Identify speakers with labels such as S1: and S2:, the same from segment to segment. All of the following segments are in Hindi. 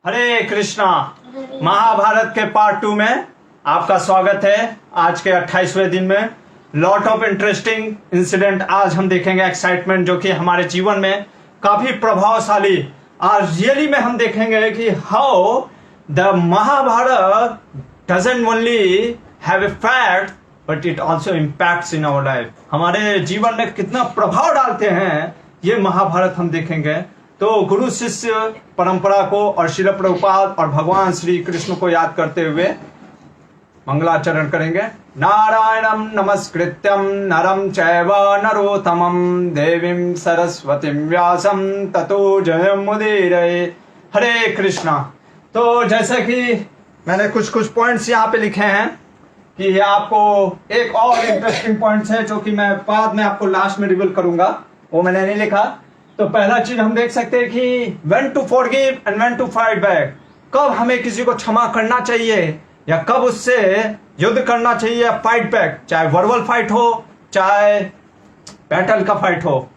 S1: हरे कृष्णा। महाभारत के पार्ट 2 में आपका स्वागत है। आज के 28वें दिन में लॉट ऑफ इंटरेस्टिंग इंसिडेंट आज हम देखेंगे, एक्साइटमेंट जो कि हमारे जीवन में काफी प्रभावशाली। आज रियली में हम देखेंगे कि how the Mahabharata doesn't only have effect but it also impacts in our life. हमारे जीवन में कितना प्रभाव डालते हैं ये महाभारत हम देखेंगे। तो गुरु शिष्य परंपरा को और श्रील प्रभुपाद और भगवान श्री कृष्ण को याद करते हुए मंगलाचरण करेंगे। नारायणं नमस्कृत्यं नरं चैव नरोत्तमं देवीं सरस्वतीं व्यासं ततो जयमुदीरये। हरे कृष्णा। तो जैसे कि मैंने कुछ पॉइंट्स यहाँ पे लिखे हैं कि आपको एक और इंटरेस्टिंग पॉइंट्स है जो कि मैं बाद में आपको लास्ट में रिवील करूंगा, वो मैंने नहीं लिखा। तो पहला चीज हम देख सकते हैं कि when to forgive and when to fight back। कब हमें किसी को क्षमा करना चाहिए या कब उससे युद्ध करना चाहिए, फाइट बैक, चाहे वर्बल फाइट हो चाहे बैटल का फाइट हो।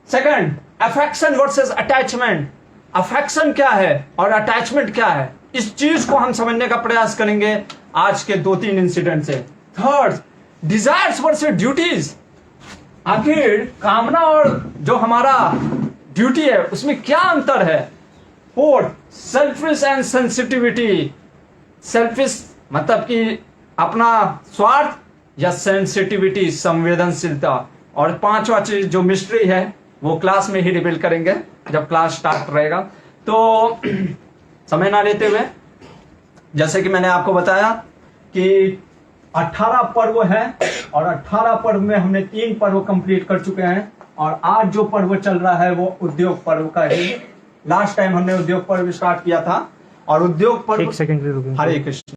S1: Second, affection versus attachment. Affection क्या है और अटैचमेंट क्या है, इस चीज को हम समझने का प्रयास करेंगे आज के 2-3 इंसिडेंट से। Third, desires versus duties. आखिर कामना और जो हमारा ड्यूटी है उसमें क्या अंतर है। Fourth, selfish and sensitivity. Selfish मतलब कि अपना स्वार्थ या सेंसिटिविटी संवेदनशीलता। और पांचवा चीज जो मिस्ट्री है वो क्लास में ही रिवील करेंगे जब क्लास स्टार्ट रहेगा। तो समय ना लेते हुए, जैसे कि मैंने आपको बताया कि 18 पर्व है और 18 पर्व में हमने 3 पर्व कंप्लीट कर चुके हैं और आज जो पर्व चल रहा है वो उद्योग पर्व का है। लास्ट टाइम हमने उद्योग पर्व स्टार्ट किया था और उद्योग पर्व,
S2: एक सेकंड के लिए
S1: हरे कृष्ण।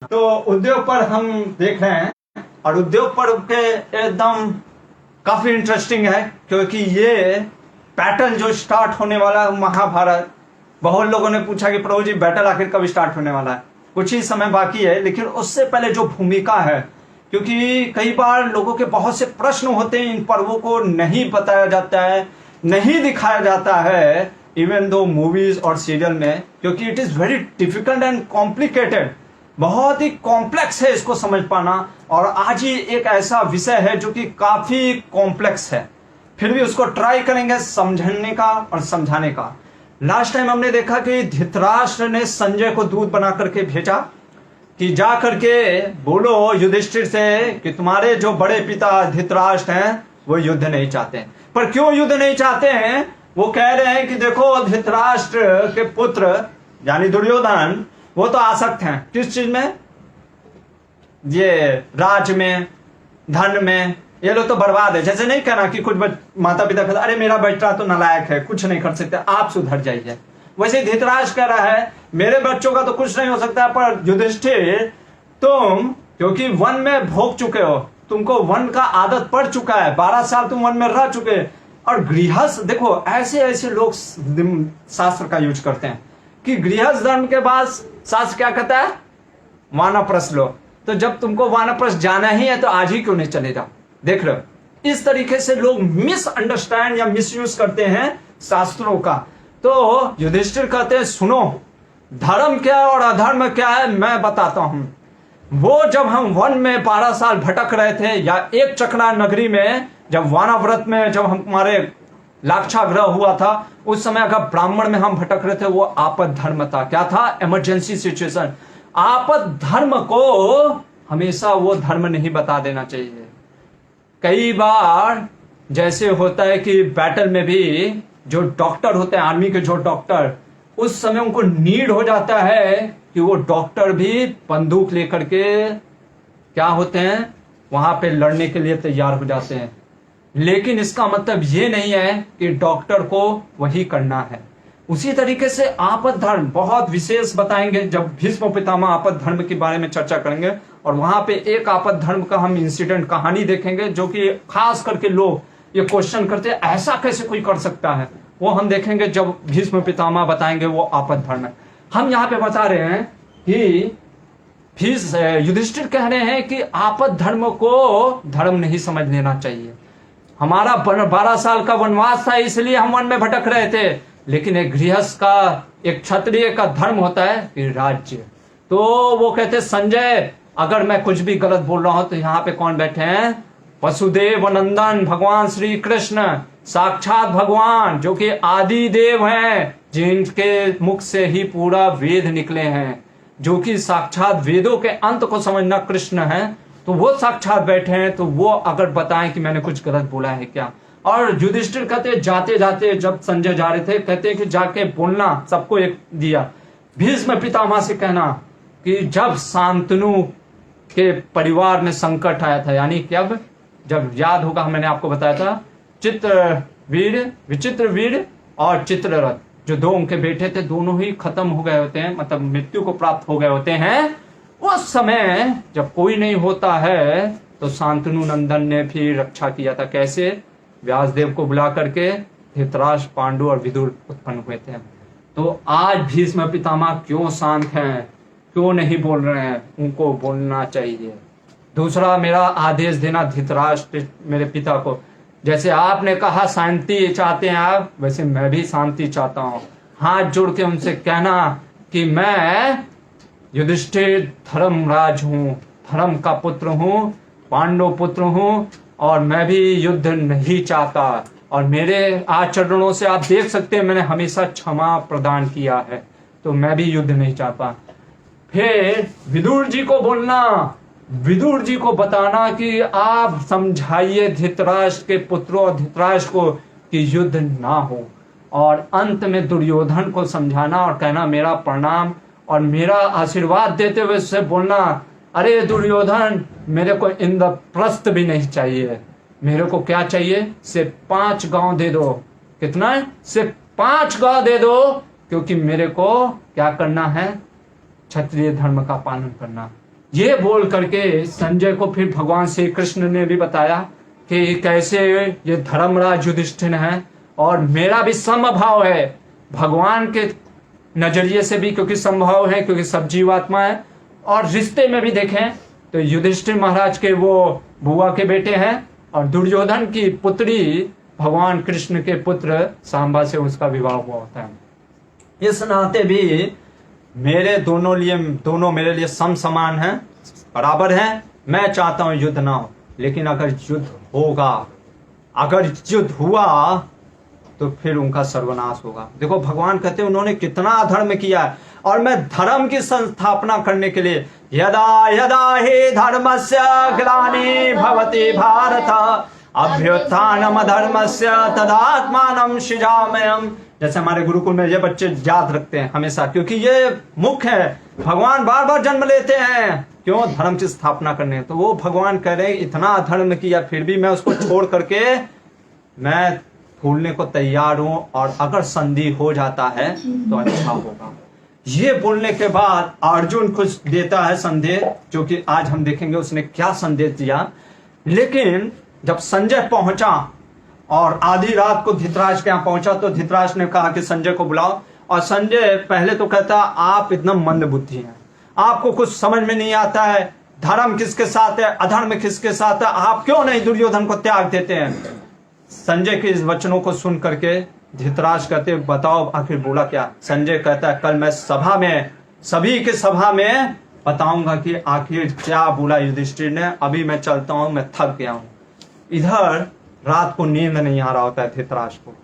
S1: तो उद्योग पर्व हम देख रहे हैं और उद्योग पर्व के एकदम काफी इंटरेस्टिंग है क्योंकि ये पैटर्न जो स्टार्ट होने वाला है महाभारत। बहुत लोगों ने पूछा कि प्रभु जी बैटल आखिर कब स्टार्ट होने वाला है। कुछ ही समय बाकी है, लेकिन उससे पहले जो भूमिका है, क्योंकि कई बार लोगों के बहुत से प्रश्न होते हैं, इन पर्वों को नहीं बताया जाता है, नहीं दिखाया जाता है इवन दो मूवीज और सीरियल में, क्योंकि it is very difficult and complicated. बहुत ही कॉम्प्लेक्स है इसको समझ पाना। और आज ही एक ऐसा विषय है जो कि काफी कॉम्प्लेक्स है, फिर भी उसको ट्राई करेंगे समझने का और समझाने का। लास्ट टाइम हमने देखा कि धृतराष्ट्र ने संजय को दूत बना करके भेजा कि जा करके बोलो युधिष्ठिर से कि तुम्हारे जो बड़े पिता धृतराष्ट्र हैं वो युद्ध नहीं चाहते हैं। पर क्यों युद्ध नहीं चाहते हैं? वो कह रहे हैं कि देखो धृतराष्ट्र के पुत्र यानी दुर्योधन वो तो आसक्त हैं किस चीज में, ये राज में, धन में। ये लोग तो बर्बाद है। जैसे नहीं कहना कि कुछ माता पिता कहते अरे मेरा बेटा तो नालायक है, कुछ नहीं कर सकते, आप सुधर जाइए। वैसे धृतराष्ट्र कह रहा है मेरे बच्चों का तो कुछ नहीं हो सकता, पर युधिष्ठिर तुम क्योंकि वन में भोग चुके हो, तुमको वन का आदत पड़ चुका है, 12 साल तुम वन में रह चुके। और गृहस्थ देखो, ऐसे लोग शास्त्र का यूज करते हैं कि गृहस्थ धर्म के बाद शास्त्र क्या कहता है, वानप्रस्थ लो। तो जब तुमको वानप्रस्थ जाना ही है तो आज ही क्यों नहीं चले जाओ। देख रहे हो, इस तरीके से लोग मिसअंडरस्टैंड या मिसयूज करते हैं शास्त्रों का। तो युधिष्ठिर कहते हैं सुनो, धर्म क्या है और अधर्म क्या है मैं बताता हूं। वो जब हम वन में 12 साल भटक रहे थे या एक चक्रा नगरी में जब वानव्रत में जब हमारे लाक्षाग्रह हुआ था, उस समय अगर ब्राह्मण में हम भटक रहे थे वो आपद धर्म था। क्या था? Emergency situation. आपद धर्म को हमेशा वो धर्म नहीं बता देना चाहिए। कई बार जैसे होता है कि बैटल में भी जो डॉक्टर होते हैं, आर्मी के जो डॉक्टर, उस समय उनको नीड हो जाता है कि वो डॉक्टर भी बंदूक लेकर के क्या होते हैं वहां पे लड़ने के लिए तैयार हो जाते हैं। लेकिन इसका मतलब ये नहीं है कि डॉक्टर को वही करना है। उसी तरीके से आपद धर्म बहुत विशेष बताएंगे जब भीष्म पितामह आपद धर्म के बारे में चर्चा करेंगे। और वहां पे एक आपद धर्म का हम इंसिडेंट कहानी देखेंगे जो कि खास करके लोग ये क्वेश्चन करते हैं ऐसा कैसे कोई कर सकता है, वो हम देखेंगे जब भीष्म पितामह बताएंगे वो आपद धर्म है। हम यहाँ पे बता रहे हैं कि युधिष्ठिर कह रहे हैं कि आपद धर्म को धर्म नहीं समझ लेना चाहिए। हमारा 12 साल का वनवास था इसलिए हम वन में भटक रहे थे, लेकिन एक गृहस्थ का, एक क्षत्रिय का धर्म होता है कि राज्य। तो वो कहते संजय, अगर मैं कुछ भी गलत बोल रहा हूं तो यहाँ पे कौन बैठे हैं? वसुदेव नंदन भगवान श्री कृष्ण, साक्षात भगवान, जो कि आदि देव हैं, जिनके मुख से ही पूरा वेद निकले हैं, जो कि साक्षात वेदों के अंत को समझना कृष्ण है। तो वो साक्षात बैठे हैं, तो वो अगर बताएं कि मैंने कुछ गलत बोला है क्या। और युधिष्ठिर कहते जाते जाते, जब संजय जा रहे थे, कहते कि जाके बोलना, सबको एक दिया, भीष्म पितामह से कहना कि जब शांतनु के परिवार में संकट आया था, यानी कि अब जब याद होगा मैंने आपको बताया था, विचित्रवीर और चित्ररथ, जो दो उनके बेटे थे, दोनों ही खत्म हो गए होते हैं, मतलब मृत्यु को प्राप्त हो गए होते हैं। उस समय जब कोई नहीं होता है तो शांतनु नंदन ने फिर रक्षा किया था। कैसे? व्यासदेव को बुला करके धृतराष्ट्र, पांडु और विदुर उत्पन्न हुए थे। तो आज भीष्म पितामह क्यों शांत हैं, क्यों नहीं बोल रहे हैं? उनको बोलना चाहिए। दूसरा, मेरा आदेश देना धृतराष्ट्र मेरे पिता को, जैसे आपने कहा शांति चाहते हैं आप, वैसे मैं भी शांति चाहता हूं। हाथ जोड़ के उनसे कहना कि मैं युधिष्ठिर धर्मराज हूं, धर्म का पुत्र हूं, पांडव पुत्र हूं, और मैं भी युद्ध नहीं चाहता। और मेरे आचरणों से आप देख सकते हैं मैंने हमेशा क्षमा प्रदान किया है, तो मैं भी युद्ध नहीं चाहता। फिर विदुर जी को बोलना, विदुर जी को बताना कि आप समझाइए धृतराष्ट्र के पुत्रों और धृतराष्ट्र को कि युद्ध ना हो। और अंत में दुर्योधन को समझाना और कहना मेरा प्रणाम और मेरा आशीर्वाद देते हुए उससे बोलना, अरे दुर्योधन, मेरे को इंद्रप्रस्थ भी नहीं चाहिए, मेरे को क्या चाहिए? सिर्फ 5 गांव दे दो। कितना है? सिर्फ 5 गांव दे दो, क्योंकि मेरे को क्या करना है? क्षत्रिय धर्म का पालन करना। ये बोल करके संजय को फिर भगवान श्री कृष्ण ने भी बताया कि कैसे ये धर्मराज युधिष्ठिर है और मेरा भी समभाव है भगवान के नजरिए से भी, क्योंकि संभव है, क्योंकि सब जीवात्मा है। और रिश्ते में भी देखें तो युधिष्ठिर महाराज के वो बुआ के बेटे हैं और दुर्योधन की पुत्री भगवान कृष्ण के पुत्र सांबा से उसका विवाह हुआ होता है। इस नाते भी मेरे दोनों मेरे लिए सम समान हैं, बराबर हैं। मैं चाहता हूं युद्ध ना हो, लेकिन अगर युद्ध होगा, अगर युद्ध हुआ तो फिर उनका सर्वनाश होगा। देखो भगवान कहते हैं उन्होंने कितना अधर्म किया है, और मैं धर्म की संस्थापना करने के लिए यदा यदा ही धर्मस्य ग्लानि भवति भारत अभ्युत्थानम धर्मस्य तदात्मानं सृजाम्यहम्। जैसे हमारे गुरुकुल में ये बच्चे याद रखते हैं हमेशा, क्योंकि ये मुख्य है। भगवान बार बार जन्म लेते हैं, क्यों? धर्म की स्थापना करने। तो वो भगवान कह रहे हैं इतना अधर्म किया, फिर भी मैं उसको छोड़ करके मैं फूलने को तैयार हूं, और अगर संधि हो जाता है तो अच्छा होगा। ये बोलने के बाद अर्जुन कुछ देता है संदेश, जो कि आज हम देखेंगे उसने क्या संदेश दिया। लेकिन जब संजय पहुंचा और आधी रात को धृतराष्ट्र के यहाँ पहुंचा, तो धृतराष्ट्र ने कहा कि संजय को बुलाओ। और संजय पहले तो कहता आप इतना मंद बुद्धि हैं, आपको कुछ समझ में नहीं आता है, धर्म किसके साथ है, अधर्म किसके साथ है, आप क्यों नहीं दुर्योधन को त्याग देते हैं। संजय के इस वचनों को सुन करके धृतराष्ट्र कहते बताओ आखिर बोला क्या। संजय कहता है कल मैं सभा में, सभी के सभा में बताऊंगा कि आखिर क्या बोला युधिष्ठिर ने। अभी मैं चलता हूं, मैं थक गया हूं। इधर रात को नींद नहीं आ रहा होता है धृतराष्ट्र को,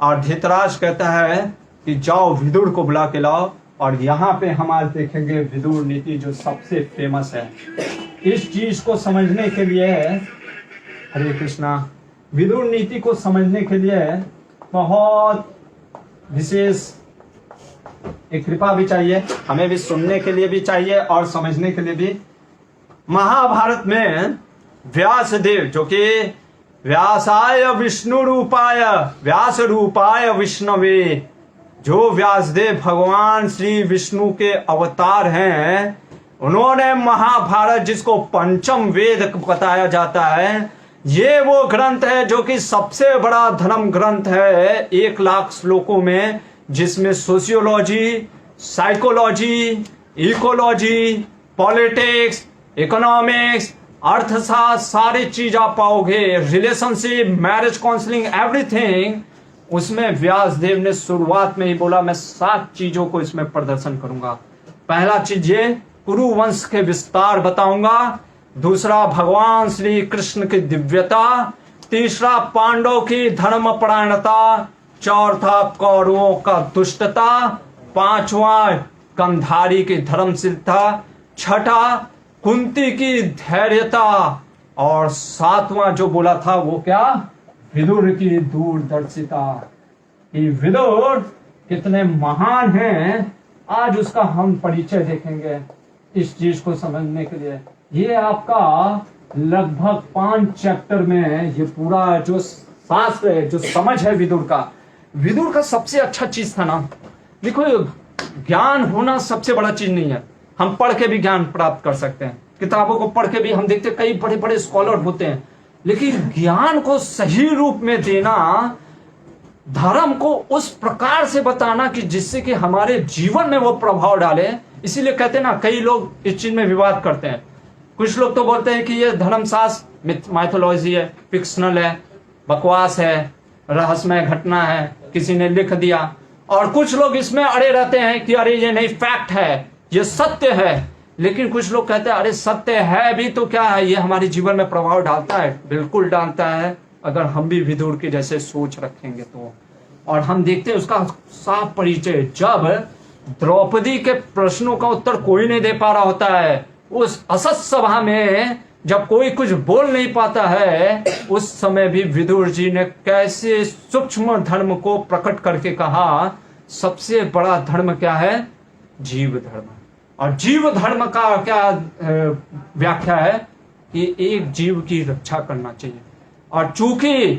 S1: और धृतराष्ट्र कहता है कि जाओ विदुर को बुला के लाओ। और यहाँ पे हमारे देखेंगे विदुर नीति जो सबसे फेमस है। इस चीज को समझने के लिए, हरे कृष्णा, विदुर नीति को समझने के लिए बहुत विशेष एक कृपा भी चाहिए, हमें भी सुनने के लिए भी चाहिए और समझने के लिए भी। महाभारत में व्यासदेव, जो कि व्यासाय विष्णु रूपाय व्यास रूपाय विष्णवे, जो व्यासदेव भगवान श्री विष्णु के अवतार हैं, उन्होंने महाभारत, जिसको पंचम वेद बताया जाता है, ये वो ग्रंथ है जो कि सबसे बड़ा धर्म ग्रंथ है 1 लाख श्लोकों में, जिसमें sociology, psychology, ecology, politics, economics, अर्थशास्त्र, सारी चीज आप पाओगे, रिलेशनशिप, मैरिज काउंसलिंग, एवरीथिंग। उसमें व्यास देव ने शुरुआत में ही बोला मैं 7 चीजों को इसमें प्रदर्शन करूंगा। पहला चीज ये कुरु वंश के विस्तार बताऊंगा, दूसरा भगवान श्री कृष्ण की दिव्यता, तीसरा पांडव की धर्म परायणता, चौथा कौरवों का दुष्टता, पांचवा गंधारी की धर्मशीलता, छठा कुंती की धैर्यता, और सातवां जो बोला था वो क्या, विदुर की दूरदर्शिता। कि विदुर कितने महान हैं, आज उसका हम परिचय देखेंगे इस चीज को समझने के लिए। ये आपका लगभग 5 चैप्टर में ये पूरा जो शास्त्र है, जो समझ है विदुर का सबसे अच्छा चीज था ना, देखो ज्ञान होना सबसे बड़ा चीज नहीं है, हम पढ़ के भी ज्ञान प्राप्त कर सकते हैं, किताबों को पढ़ के भी हम देखते कई बड़े बड़े स्कॉलर होते हैं, लेकिन ज्ञान को सही रूप में देना, धर्म को उस प्रकार से बताना कि जिससे कि हमारे जीवन में वो प्रभाव डाले। इसीलिए कहते हैं ना, कई लोग इस चीज में विवाद करते हैं। कुछ लोग तो बोलते हैं कि ये धर्मशास्त्र माइथोलॉजी है, फिक्शनल है, बकवास है, रहस्यमय घटना है, किसी ने लिख दिया। और कुछ लोग इसमें अड़े रहते हैं कि अरे ये नहीं, फैक्ट है, ये सत्य है। लेकिन कुछ लोग कहते हैं अरे सत्य है भी तो क्या है, ये हमारे जीवन में प्रभाव डालता है। बिल्कुल डालता है, अगर हम भी विदुर के जैसे सोच रखेंगे तो। और हम देखते हैं उसका साफ परिचय, जब द्रौपदी के प्रश्नों का उत्तर कोई नहीं दे पा रहा होता है, उस असत सभा में जब कोई कुछ बोल नहीं पाता है, उस समय भी विदुर जी ने कैसे सूक्ष्म धर्म को प्रकट करके कहा, सबसे बड़ा धर्म क्या है, जीव धर्म। और जीव धर्म का क्या व्याख्या है कि एक जीव की रक्षा करना चाहिए। और चूंकि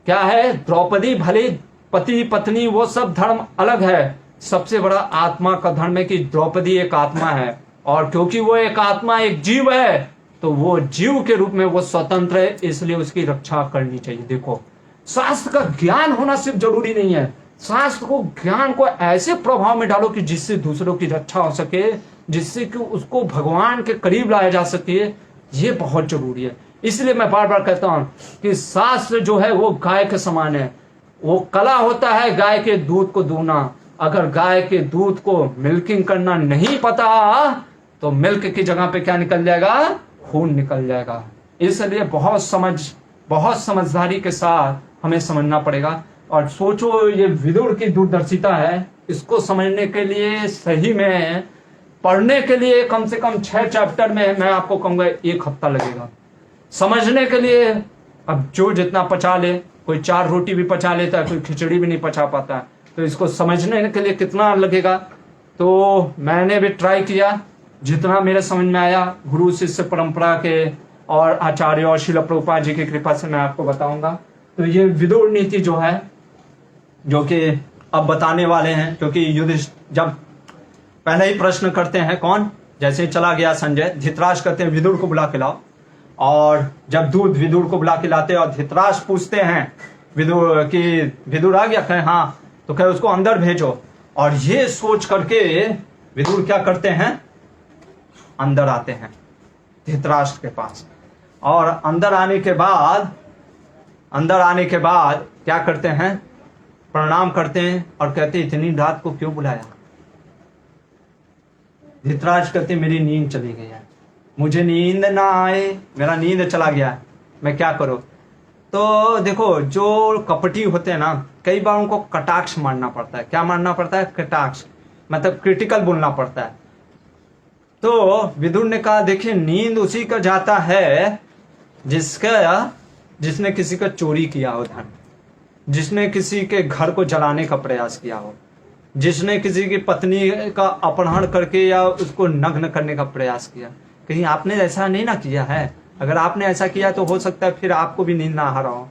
S1: क्या है, द्रौपदी भले पति पत्नी वो सब धर्म अलग है, सबसे बड़ा आत्मा का धर्म है कि द्रौपदी एक आत्मा है, और क्योंकि वो एक आत्मा, एक जीव है, तो वो जीव के रूप में वो स्वतंत्र है, इसलिए उसकी रक्षा करनी चाहिए। देखो, शास्त्र का ज्ञान होना सिर्फ जरूरी नहीं है, शास्त्र को ज्ञान को ऐसे प्रभाव में डालो कि जिससे दूसरों की रक्षा हो सके, जिससे कि उसको भगवान के करीब लाया जा सके, ये बहुत जरूरी है। इसलिए मैं बार बार कहता हूं कि शास्त्र जो है वो गाय के समान है। वो कला होता है गाय के दूध को दूना। अगर गाय के दूध को मिल्किंग करना नहीं पता तो मिल्क की जगह पे क्या निकल जाएगा, खून निकल जाएगा। इसलिए बहुत समझदारी के साथ हमें समझना पड़ेगा। और सोचो, ये विदुर की दूरदर्शिता है, इसको समझने के लिए सही में पढ़ने के लिए कम से कम 6 चैप्टर में मैं आपको कहूंगा 1 हफ्ता लगेगा समझने के लिए। अब जो जितना पचा ले, कोई 4 रोटी भी पचा लेता है, कोई खिचड़ी भी नहीं पचा पाता है, तो इसको समझने के लिए कितना लगेगा। तो मैंने भी ट्राई किया, जितना मेरे समझ में आया, गुरु शिष्य परंपरा के और आचार्य और शिला प्रभुपाद जी की कृपा से मैं आपको बताऊंगा। तो ये विदुर नीति जो है, जो कि अब बताने वाले हैं, क्योंकि युधिष्ठिर जब पहले ही प्रश्न करते हैं, कौन, जैसे ही चला गया संजय, धृतराष्ट्र कहते हैं विदुर को बुला के लाओ। और जब दूध विदुर को बुला के लाते और धृतराष्ट्र पूछते हैं विदुर कि विदुर आ गया, कहे हाँ, तो कहे उसको अंदर भेजो। और ये सोच करके विदुर क्या करते हैं, अंदर आते हैं धृतराष्ट्र के पास। और अंदर आने के बाद क्या करते हैं, प्रणाम करते हैं और कहते इतनी रात को क्यों बुलाया। धृतराष्ट्र कहते मेरी नींद चली गई है, मुझे नींद ना आए, मेरा नींद चला गया, मैं क्या करूं। तो देखो, जो कपटी होते हैं ना, कई बार उनको कटाक्ष मारना पड़ता है। क्या मारना पड़ता है, कटाक्ष, मतलब क्रिटिकल बोलना पड़ता है। तो विदुर ने कहा देखिए, नींद उसी का जाता है जिसने किसी का चोरी किया हो धन, जिसने किसी के घर को जलाने का प्रयास किया हो, जिसने किसी की पत्नी का अपहरण करके या उसको नग्न करने का प्रयास किया। कहीं आपने ऐसा नहीं ना किया है? अगर आपने ऐसा किया तो हो सकता है फिर आपको भी नींद ना आ रहा हो।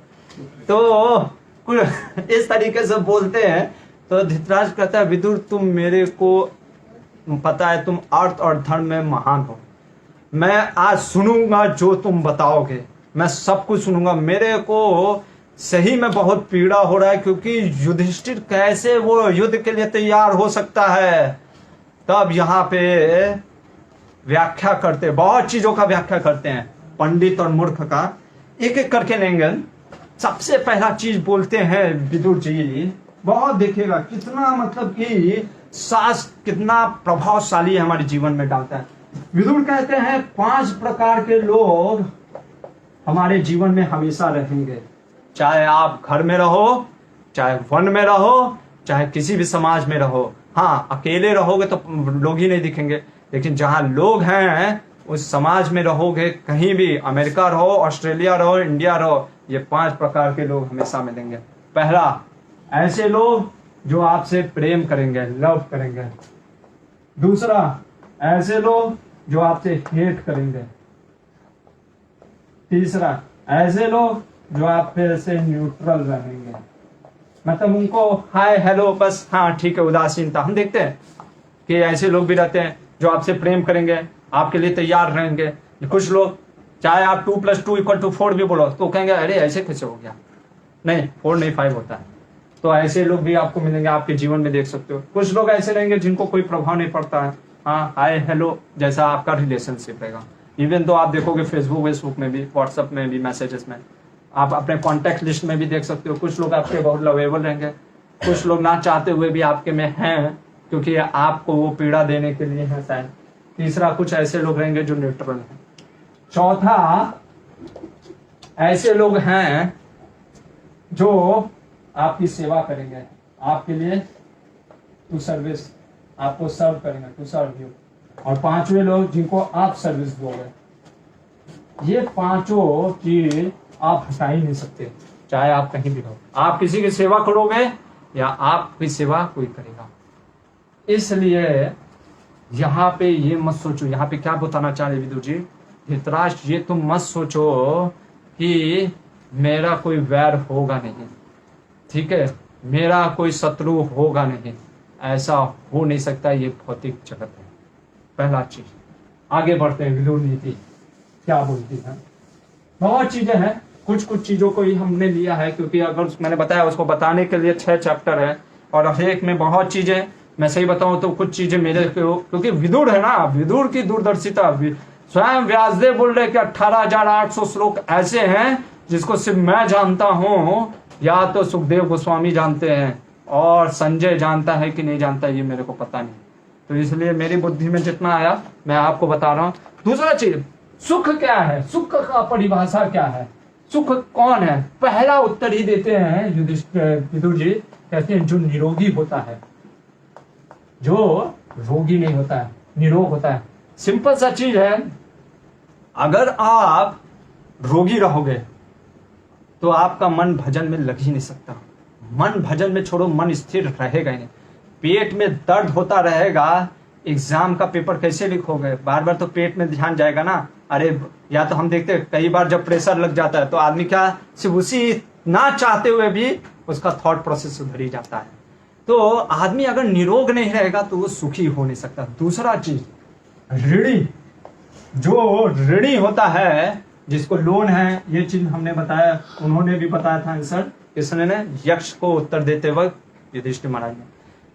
S1: तो कुछ इस तरीके से बोलते हैं। तो धृतराष्ट्र कहता है विदुर, तुम मेरे को पता है तुम अर्थ और धर्म में महान हो, मैं आज सुनूंगा जो तुम बताओगे, मैं सब कुछ सुनूंगा। मेरे को सही में बहुत पीड़ा हो रहा है, क्योंकि युधिष्ठिर कैसे वो युद्ध के लिए तैयार हो सकता है। तब यहाँ पे व्याख्या करते, बहुत चीजों का व्याख्या करते हैं, पंडित और मूर्ख का, एक एक करके लेंगे। सबसे पहला चीज बोलते हैं विदुर जी, बहुत देखिएगा कितना मतलब कि शास्त्र कितना प्रभावशाली हमारे जीवन में डालता है। विदुर कहते हैं 5 प्रकार के लोग हमारे जीवन में हमेशा रहेंगे, चाहे आप घर में रहो, चाहे वन में रहो, चाहे किसी भी समाज में रहो। हाँ, अकेले रहोगे तो लोग ही नहीं दिखेंगे, लेकिन जहां लोग हैं उस समाज में रहोगे, कहीं भी अमेरिका रहो, ऑस्ट्रेलिया रहो, इंडिया रहो, ये 5 प्रकार के लोग हमेशा मिलेंगे। पहला, ऐसे लोग जो आपसे प्रेम करेंगे, लव करेंगे। दूसरा, ऐसे लोग जो आपसे हेट करेंगे। तीसरा, ऐसे लोग जो आप पे से न्यूट्रल रहेंगे, मतलब उनको हाय हेलो बस हाँ ठीक है, उदासीनता। हम देखते हैं कि ऐसे लोग भी रहते हैं जो आपसे प्रेम करेंगे, आपके लिए तैयार रहेंगे। कुछ लोग चाहे आप 2 + 2 = 4 भी बोलो तो कहेंगे अरे ऐसे कैसे हो गया, नहीं 4 नहीं 5 होता है। तो ऐसे लोग भी आपको मिलेंगे, आपके जीवन में देख सकते हो। कुछ लोग ऐसे रहेंगे जिनको कोई प्रभाव नहीं पड़ता है, हाँ हाय हेलो जैसा आपका रिलेशनशिप रहेगा। इवन तो आप देखोगे फेसबुक में भी, व्हाट्सएप में भी, मैसेजेस में, आप अपने कॉन्टैक्ट लिस्ट में भी देख सकते हो। कुछ लोग आपके बहुत लवेबल रहेंगे, कुछ लोग ना चाहते हुए भी आपके में हैं क्योंकि आपको वो पीड़ा देने के लिए है शायद। तीसरा, कुछ ऐसे लोग रहेंगे जो न्यूट्रल हैं। चौथा, ऐसे लोग हैं जो आपकी सेवा करेंगे, आपके लिए टू सर्विस, आपको सर्व करेंगे, टू सर्व यू। और 5वें लोग जिनको आप सर्विस दोगे। ये 5 चीज आप हटा ही नहीं सकते, चाहे आप कहीं भी रहो। आप किसी की सेवा करोगे या आपकी सेवा कोई करेगा। इसलिए यहाँ पे ये मत सोचो, यहाँ पे क्या बताना चाह रहे विदुर जी, धृतराष्ट्र ये तुम मत सोचो कि मेरा कोई वैर होगा नहीं, ठीक है, मेरा कोई शत्रु होगा नहीं, ऐसा हो नहीं सकता, ये भौतिक जगत है। पहला चीज। आगे बढ़ते हैं, विदुर नीति क्या बोलती है। बहुत चीजें हैं, कुछ चीजों को ही हमने लिया है क्योंकि अगर मैंने बताया उसको बताने के लिए 6 चैप्टर है और हर एक में बहुत चीजें, मैं सही बताऊं तो कुछ चीजें मेरे क्योंकि विदुर है ना, विदुर की दूरदर्शिता। स्वयं व्यासदेव बोल रहे कि 18,800 श्लोक ऐसे हैं जिसको सिर्फ मैं जानता हूं या तो सुखदेव गोस्वामी जानते हैं, और संजय जानता है कि नहीं जानता ये मेरे को पता नहीं। तो इसलिए मेरी बुद्धि में जितना आया मैं आपको बता रहा हूं। दूसरा चीज, सुख क्या है, सुख का परिभाषा क्या है, सुख कौन है। पहला उत्तर ही देते हैं विदुर जी, कहते हैं जो निरोगी होता है, जो रोगी नहीं होता है, निरोग होता है। सिंपल सा चीज है, अगर आप रोगी रहोगे तो आपका मन भजन में लग ही नहीं सकता। मन भजन में छोड़ो, मन स्थिर रहेगा ही नहीं। पेट में दर्द होता रहेगा, एग्जाम का पेपर कैसे लिखोगे, बार बार तो पेट में ध्यान जाएगा ना। अरे या तो हम देखते हैं कई बार जब प्रेशर लग जाता है तो आदमी क्या सिर्फ उसी ना चाहते हुए भी उसका थॉट प्रोसेस सुधर ही जाता है। तो आदमी अगर निरोग नहीं रहेगा तो वो सुखी हो नहीं सकता। दूसरा चीज, ऋणी, जो ऋणी होता है, जिसको लोन है, ये चीज हमने बताया, उन्होंने भी बताया था आंसर, किसने ने, यक्ष को उत्तर देते वक्त युधिष्ठिर महाराज ने।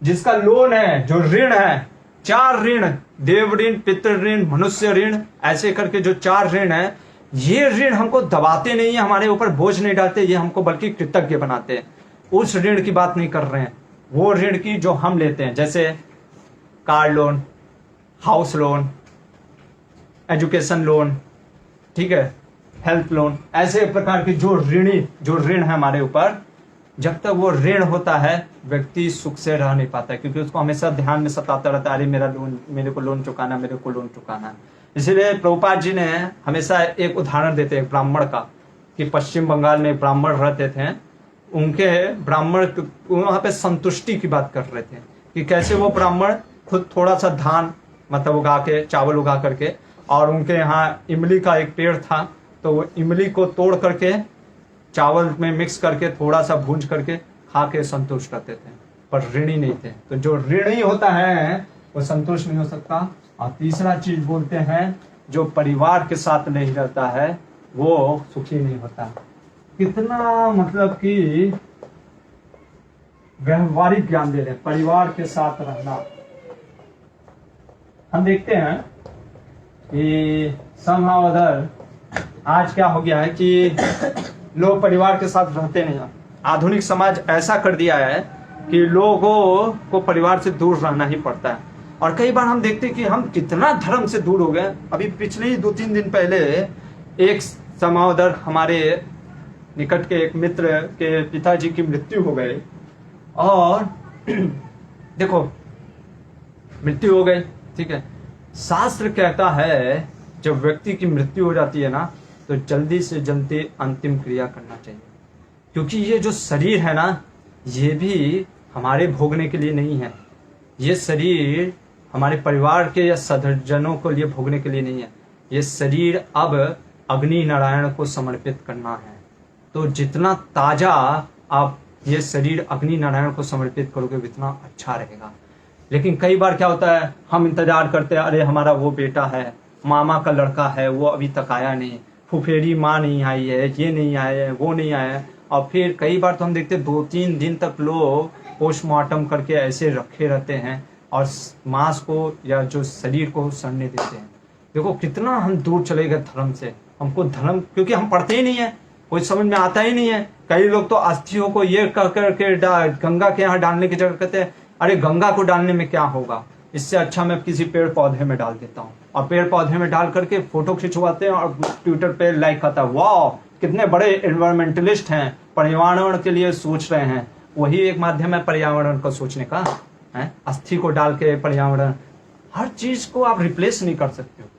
S1: जिसका लोन है, जो ऋण है, 4 ऋण, देव ऋण, पितृ ऋण, मनुष्य ऋण, ऐसे करके जो 4 ऋण है, ये ऋण हमको दबाते नहीं है, हमारे ऊपर बोझ नहीं डालते, ये हमको बल्कि कृतज्ञ बनाते हैं। उस ऋण की बात नहीं कर रहे हैं, वो ऋण की जो हम लेते हैं, जैसे car loan, house loan, education loan, ठीक है, हेल्थ लोन, ऐसे प्रकार के जो ऋण है हमारे ऊपर, जब तक वो ऋण होता है व्यक्ति सुख से रह नहीं पाता है, क्योंकि उसको हमेशा ध्यान में सताता रहता है, अरे मेरा लोन, मेरे को लोन चुकाना, मेरे को लोन चुकाना है। इसीलिए प्रभुपाद जी ने हमेशा एक उदाहरण देते हैं ब्राह्मण का, कि पश्चिम बंगाल में ब्राह्मण रहते थे, उनके ब्राह्मण वहां पे संतुष्टि की बात कर रहे थे कि कैसे वो ब्राह्मण खुद थोड़ा सा धान मतलब उगा के, चावल उगा करके, और उनके यहाँ इमली का एक पेड़ था, तो वो इमली को तोड़ करके चावल में मिक्स करके थोड़ा सा भूंज करके खा के संतुष्ट रहते थे, पर ऋणी नहीं थे। तो जो ऋणी होता है वो संतुष्ट नहीं हो सकता। और तीसरा चीज बोलते हैं, जो परिवार के साथ नहीं रहता है वो सुखी नहीं होता। कितना मतलब कि व्यवहारिक ज्ञान दे रहे हैं, परिवार के साथ रहना। हम देखते हैं कि somehow other आज क्या हो गया है कि लोग परिवार के साथ रहते नहीं हैं। आधुनिक समाज ऐसा कर दिया है कि लोगों को परिवार से दूर रहना ही पड़ता है। और कई बार हम देखते हैं कि हम कितना धर्म से दूर हो गए। अभी पिछले ही 2-3 दिन पहले एक समाउदर हमारे निकट के एक मित्र के पिताजी की मृत्यु हो गई। और देखो, मृत्यु हो गई, ठीक है। शास्त्र कहता है जब व्यक्ति की मृत्यु हो जाती है ना, तो जल्दी से जल्दी अंतिम क्रिया करना चाहिए, क्योंकि ये जो शरीर है ना, ये भी हमारे भोगने के लिए नहीं है। ये शरीर हमारे परिवार के या सदस्यों को लिए भोगने के लिए नहीं है। ये शरीर अब अग्नि नारायण को समर्पित करना है। तो जितना ताजा आप ये शरीर अग्नि नारायण को समर्पित करोगे उतना अच्छा रहेगा। लेकिन कई बार क्या होता है, हम इंतजार करते हैं, अरे हमारा वो बेटा है, मामा का लड़का है, वो अभी तक आया नहीं, फुफेरी माँ नहीं आई है, ये नहीं आया है, वो नहीं आया है। और फिर कई बार तो हम देखते हैं 2-3 दिन तक लोग पोस्टमार्टम करके ऐसे रखे रहते हैं और मांस को या जो शरीर को सड़ने देते हैं। देखो कितना हम दूर चले गए धर्म से। हमको धर्म, क्योंकि हम पढ़ते ही नहीं है, कोई समझ में आता ही नहीं है। कई लोग तो अस्थियों को ये कह करके गंगा के यहाँ डालने की जगह कहते हैं, अरे गंगा को डालने में क्या होगा, इससे अच्छा मैं किसी पेड़ पौधे में डाल देता हूँ। और पेड़ पौधे में डाल करके फोटो खिंचवाते हैं और ट्विटर पे लाइक आता है, वाह कितने बड़े एनवायरमेंटलिस्ट हैं, पर्यावरण के लिए सोच रहे हैं। वही एक माध्यम है पर्यावरण को सोचने का, है। अस्थि को डाल के पर्यावरण, हर चीज को आप रिप्लेस नहीं कर सकते हो।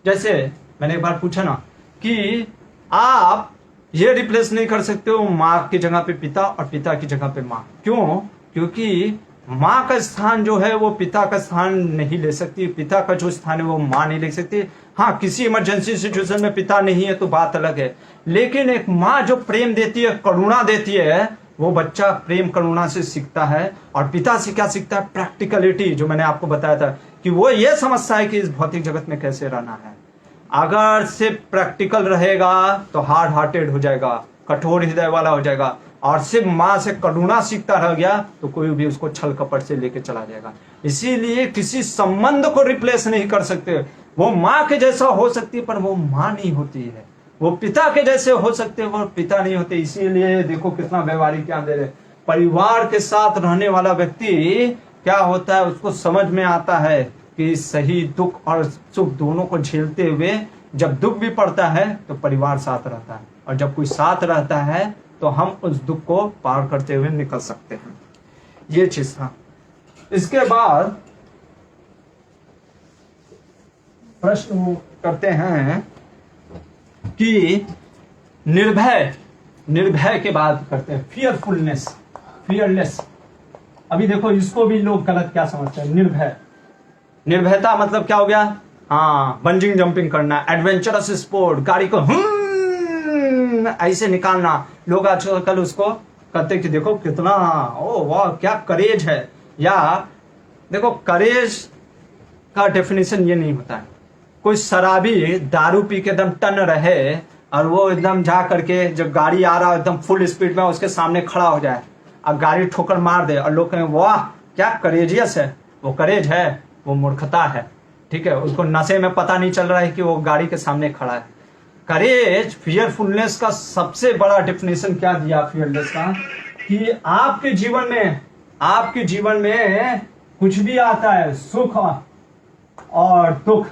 S1: जैसे मैंने एक बार पूछा ना कि आप ये रिप्लेस नहीं कर सकते हो माँ की जगह पे पिता और पिता की जगह पे माँ। क्यों? क्योंकि माँ का स्थान जो है वो पिता का स्थान नहीं ले सकती, पिता का जो स्थान है वो माँ नहीं ले सकती। हाँ, किसी इमरजेंसी सिचुएशन में पिता नहीं है तो बात अलग है, लेकिन एक माँ जो प्रेम देती है, करुणा देती है, वो बच्चा प्रेम करुणा से सीखता है। और पिता से क्या सीखता है? प्रैक्टिकलिटी, जो मैंने आपको बताया था कि वो ये समझता है कि इस भौतिक जगत में कैसे रहना है। अगर सिर्फ प्रैक्टिकल रहेगा तो हार्ड हार्टेड हो जाएगा, कठोर हृदय वाला हो जाएगा। और सिर्फ माँ से करुणा सीखता रह गया तो कोई भी उसको छल कपट से लेके चला जाएगा। इसीलिए किसी संबंध को रिप्लेस नहीं कर सकते। वो माँ के जैसा हो सकती है पर वो माँ नहीं होती है, वो पिता के जैसे हो सकते हैं, वो पिता नहीं होते। इसीलिए देखो कितना व्यवहारिक ज्ञान दे रहे। परिवार के साथ रहने वाला व्यक्ति क्या होता है, उसको समझ में आता है कि सही दुख और सुख दोनों को झेलते हुए जब दुख भी पड़ता है तो परिवार साथ रहता है, और जब कोई साथ रहता है तो हम उस दुख को पार करते हुए निकल सकते हैं। ये चीज था। इसके बाद प्रश्न करते हैं कि निर्भय के बाद करते हैं फियरलेस। अभी देखो इसको भी लोग गलत क्या समझते हैं। निर्भयता मतलब क्या हो गया? हाँ, बंजिंग जंपिंग करना, एडवेंचरस स्पोर्ट, गाड़ी को ऐसे निकालना। लोग आजकल उसको कहते कि देखो कितना, ओ वाह क्या करेज है। या देखो, करेज का डेफिनेशन ये नहीं होता है। कोई शराबी दारू पी के एकदम टन रहे और वो एकदम जा करके जब गाड़ी आ रहा है एकदम फुल स्पीड में उसके सामने खड़ा हो जाए और गाड़ी ठोकर मार दे और लोग कहें वाह क्या करेजियस है, वो करेज है, वो मूर्खता है। ठीक है, उसको नशे में पता नहीं चल रहा है कि वो गाड़ी के सामने खड़ा है। करेज, फियरफुलनेस का सबसे बड़ा डेफिनेशन क्या दिया फियरलेस का, कि आपके जीवन में कुछ भी आता है, सुख और दुख,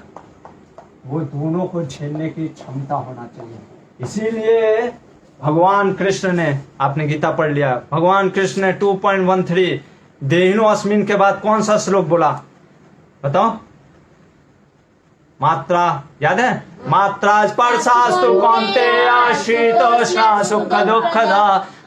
S1: वो दोनों को झेलने की क्षमता होना चाहिए। इसीलिए भगवान कृष्ण ने, आपने गीता पढ़ लिया, भगवान कृष्ण ने 2.13 देहिनो अस्मिन के बाद कौन सा श्लोक बोला बताओ? मात्रा याद है? मात्रा स्पर्शास्तु कौन्तेय शीतोष्ण सुख दुःखदा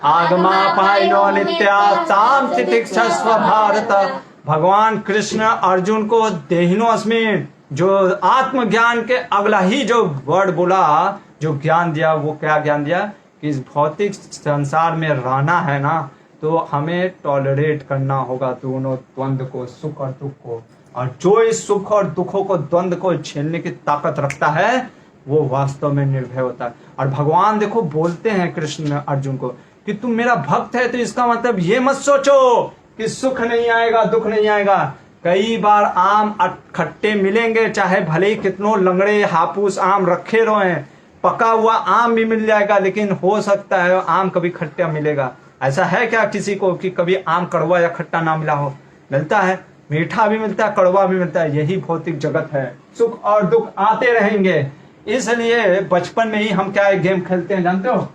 S1: आगमा पायनो नित्या ताम तितिक्षस्व भारत। भगवान कृष्ण अर्जुन को देहिनो अस्मिन, जो आत्मज्ञान के अगला ही जो वर्ड बोला, जो ज्ञान दिया, वो क्या ज्ञान दिया कि इस भौतिक संसार में रहना है ना, तो हमें टॉलरेट करना होगा दोनों द्वंद्व को, सुख और दुख को। और जो इस सुख और दुखों को, द्वंद्व को झेलने की ताकत रखता है, वो वास्तव में निर्भय होता है। और भगवान देखो बोलते हैं कृष्ण अर्जुन को कि तुम मेरा भक्त है, तो इसका मतलब ये मत सोचो कि सुख नहीं आएगा, दुख नहीं आएगा। कई बार आम खट्टे मिलेंगे, चाहे भले ही कितनों लंगड़े हापूस आम रखे रहे, पका हुआ आम भी मिल जाएगा, लेकिन हो सकता है आम कभी खट्टा मिलेगा। ऐसा है क्या किसी को कि कभी आम कड़वा या खट्टा ना मिला हो? मिलता है, मीठा भी मिलता है, कड़वा भी मिलता है। यही भौतिक जगत है, सुख और दुख आते रहेंगे। इसलिए बचपन में ही हम क्या गेम खेलते हैं जानते हो?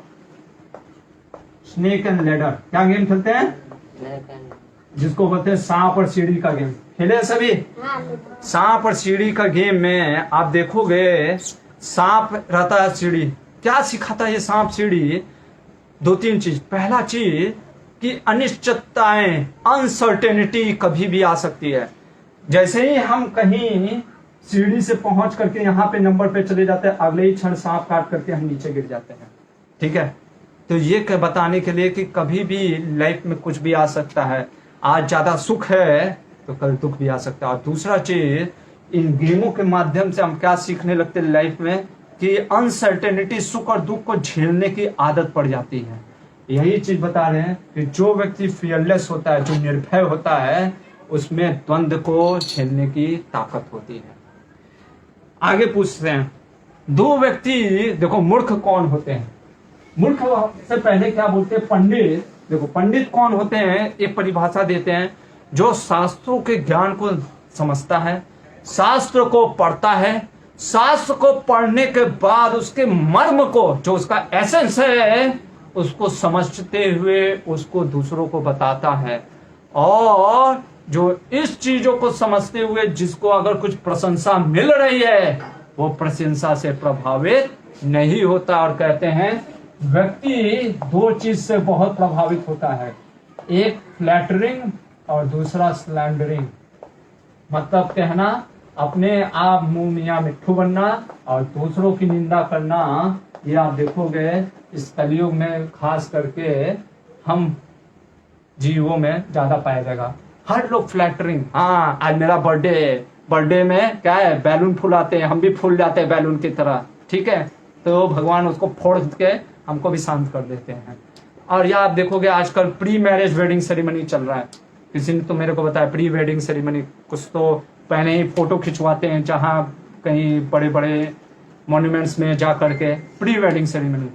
S1: Snake and ladder. क्या गेम खेलते हैं? जिसको बोलते हैं सांप और सीढ़ी का गेम। खेले सभी? सांप और सीढ़ी का गेम में आप देखोगे सांप रहता है, सीढ़ी क्या सिखाता है ये सांप सीढ़ी? 2-3 चीज। पहला चीज कि अनिश्चितताएं, अनसर्टेनिटी कभी भी आ सकती है। जैसे ही हम कहीं सीढ़ी से पहुंच करके यहाँ पे नंबर पे चले जाते हैं, अगले ही क्षण सांप काट करके हम नीचे गिर जाते हैं। ठीक है, तो ये बताने के लिए कि कभी भी लाइफ में कुछ भी आ सकता है। आज ज्यादा सुख है तो कल दुख भी आ सकता है। और दूसरा चीज, इन गेमों के माध्यम से हम क्या सीखने लगते हैं लाइफ में कि अनसर्टेनिटी, सुख और दुख को झेलने की आदत पड़ जाती है। यही चीज बता रहे हैं कि जो व्यक्ति फियरलेस होता है, जो निर्भय होता है, उसमें द्वंद्व को झेलने की ताकत होती है। आगे पूछते हैं, दो व्यक्ति, देखो मूर्ख कौन होते हैं? मूर्ख से पहले क्या बोलते हैं? पंडित। देखो पंडित कौन होते हैं, एक परिभाषा देते हैं, जो शास्त्रों के ज्ञान को समझता है, शास्त्र को पढ़ता है, शास्त्र को पढ़ने के बाद उसके मर्म को, जो उसका एसेंस है, उसको समझते हुए उसको दूसरों को बताता है। और जो इस चीजों को समझते हुए जिसको अगर कुछ प्रशंसा मिल रही है, वो प्रशंसा से प्रभावित नहीं होता। और कहते हैं व्यक्ति 2 चीज से बहुत प्रभावित होता है, एक फ्लैटरिंग और दूसरा स्लैंडरिंग। मतलब कहना, अपने आप मुंह मियां मिट्ठू बनना और दूसरों की निंदा करना। ये आप देखोगे इस कलयुग में खास करके हम जीवों में ज्यादा पाया जाएगा। हर लोग फ्लैटरिंग, हाँ आज मेरा बर्थडे में क्या है, बैलून फुलाते हैं, हम भी फूल जाते हैं बैलून की तरह। ठीक है, तो भगवान उसको फोड़ के हमको भी शांत कर देते हैं। और यह आप देखोगे आजकल प्री मैरिज वेडिंग सेरेमनी चल रहा है। किसी ने तो मेरे को बताया प्री वेडिंग सेरेमनी, कुछ तो पहले ही फोटो खिंचवाते हैं जहां कहीं बड़े बड़े मॉन्यूमेंट्स में जा करके प्री वेडिंग सेरेमनी।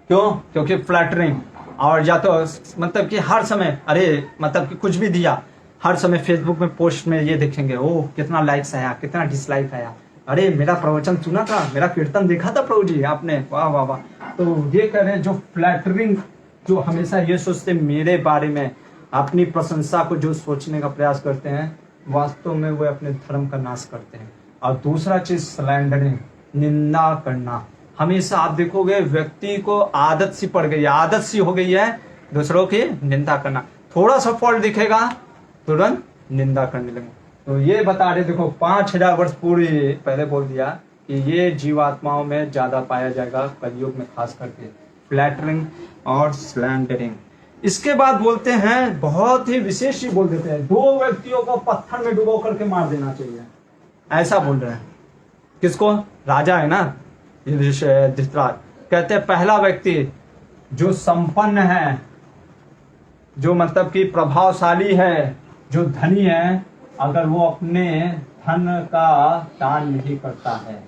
S1: क्यों? क्योंकि फ्लैटरिंग। और या तो मतलब कि हर समय, अरे मतलब कि कुछ भी दिया, हर समय फेसबुक में पोस्ट में ये देखेंगे, ओह कितना लाइक्स आया, कितना डिसलाइक आया, अरे मेरा प्रवचन सुना था, मेरा कीर्तन देखा था प्रभु जी आपने, वाह वाह वाह। तो ये कह रहे हैं जो फ्लैटरिंग, जो हमेशा ये सोचते मेरे बारे में, अपनी प्रशंसा को जो सोचने का प्रयास करते हैं, वास्तव में वो अपने धर्म का नाश करते हैं। और दूसरा चीज स्लैंडरिंग, निंदा करना। हमेशा आप देखोगे व्यक्ति को आदत सी पड़ गई है, आदत सी हो गई है दूसरों की निंदा करना। थोड़ा सा फॉल्ट दिखेगा तुरंत निंदा करने लगे। तो ये बता रहे, देखो 5000 वर्ष पूर्व पहले बोल दिया कि ये जीवात्माओं में ज्यादा पाया जाएगा कलयुग में, खास करके फ्लैटरिंग और स्लैंडरिंग। इसके बाद बोलते हैं, बहुत ही विशेष ही बोल देते हैं, 2 व्यक्तियों को पत्थर में डुबो करके मार देना चाहिए, ऐसा बोल रहे हैं। किसको? राजा है ना धृतराष्ट्र। कहते हैं पहला व्यक्ति जो संपन्न है, जो मतलब कि प्रभावशाली है, जो धनी है, अगर वो अपने धन का दान नहीं करता है,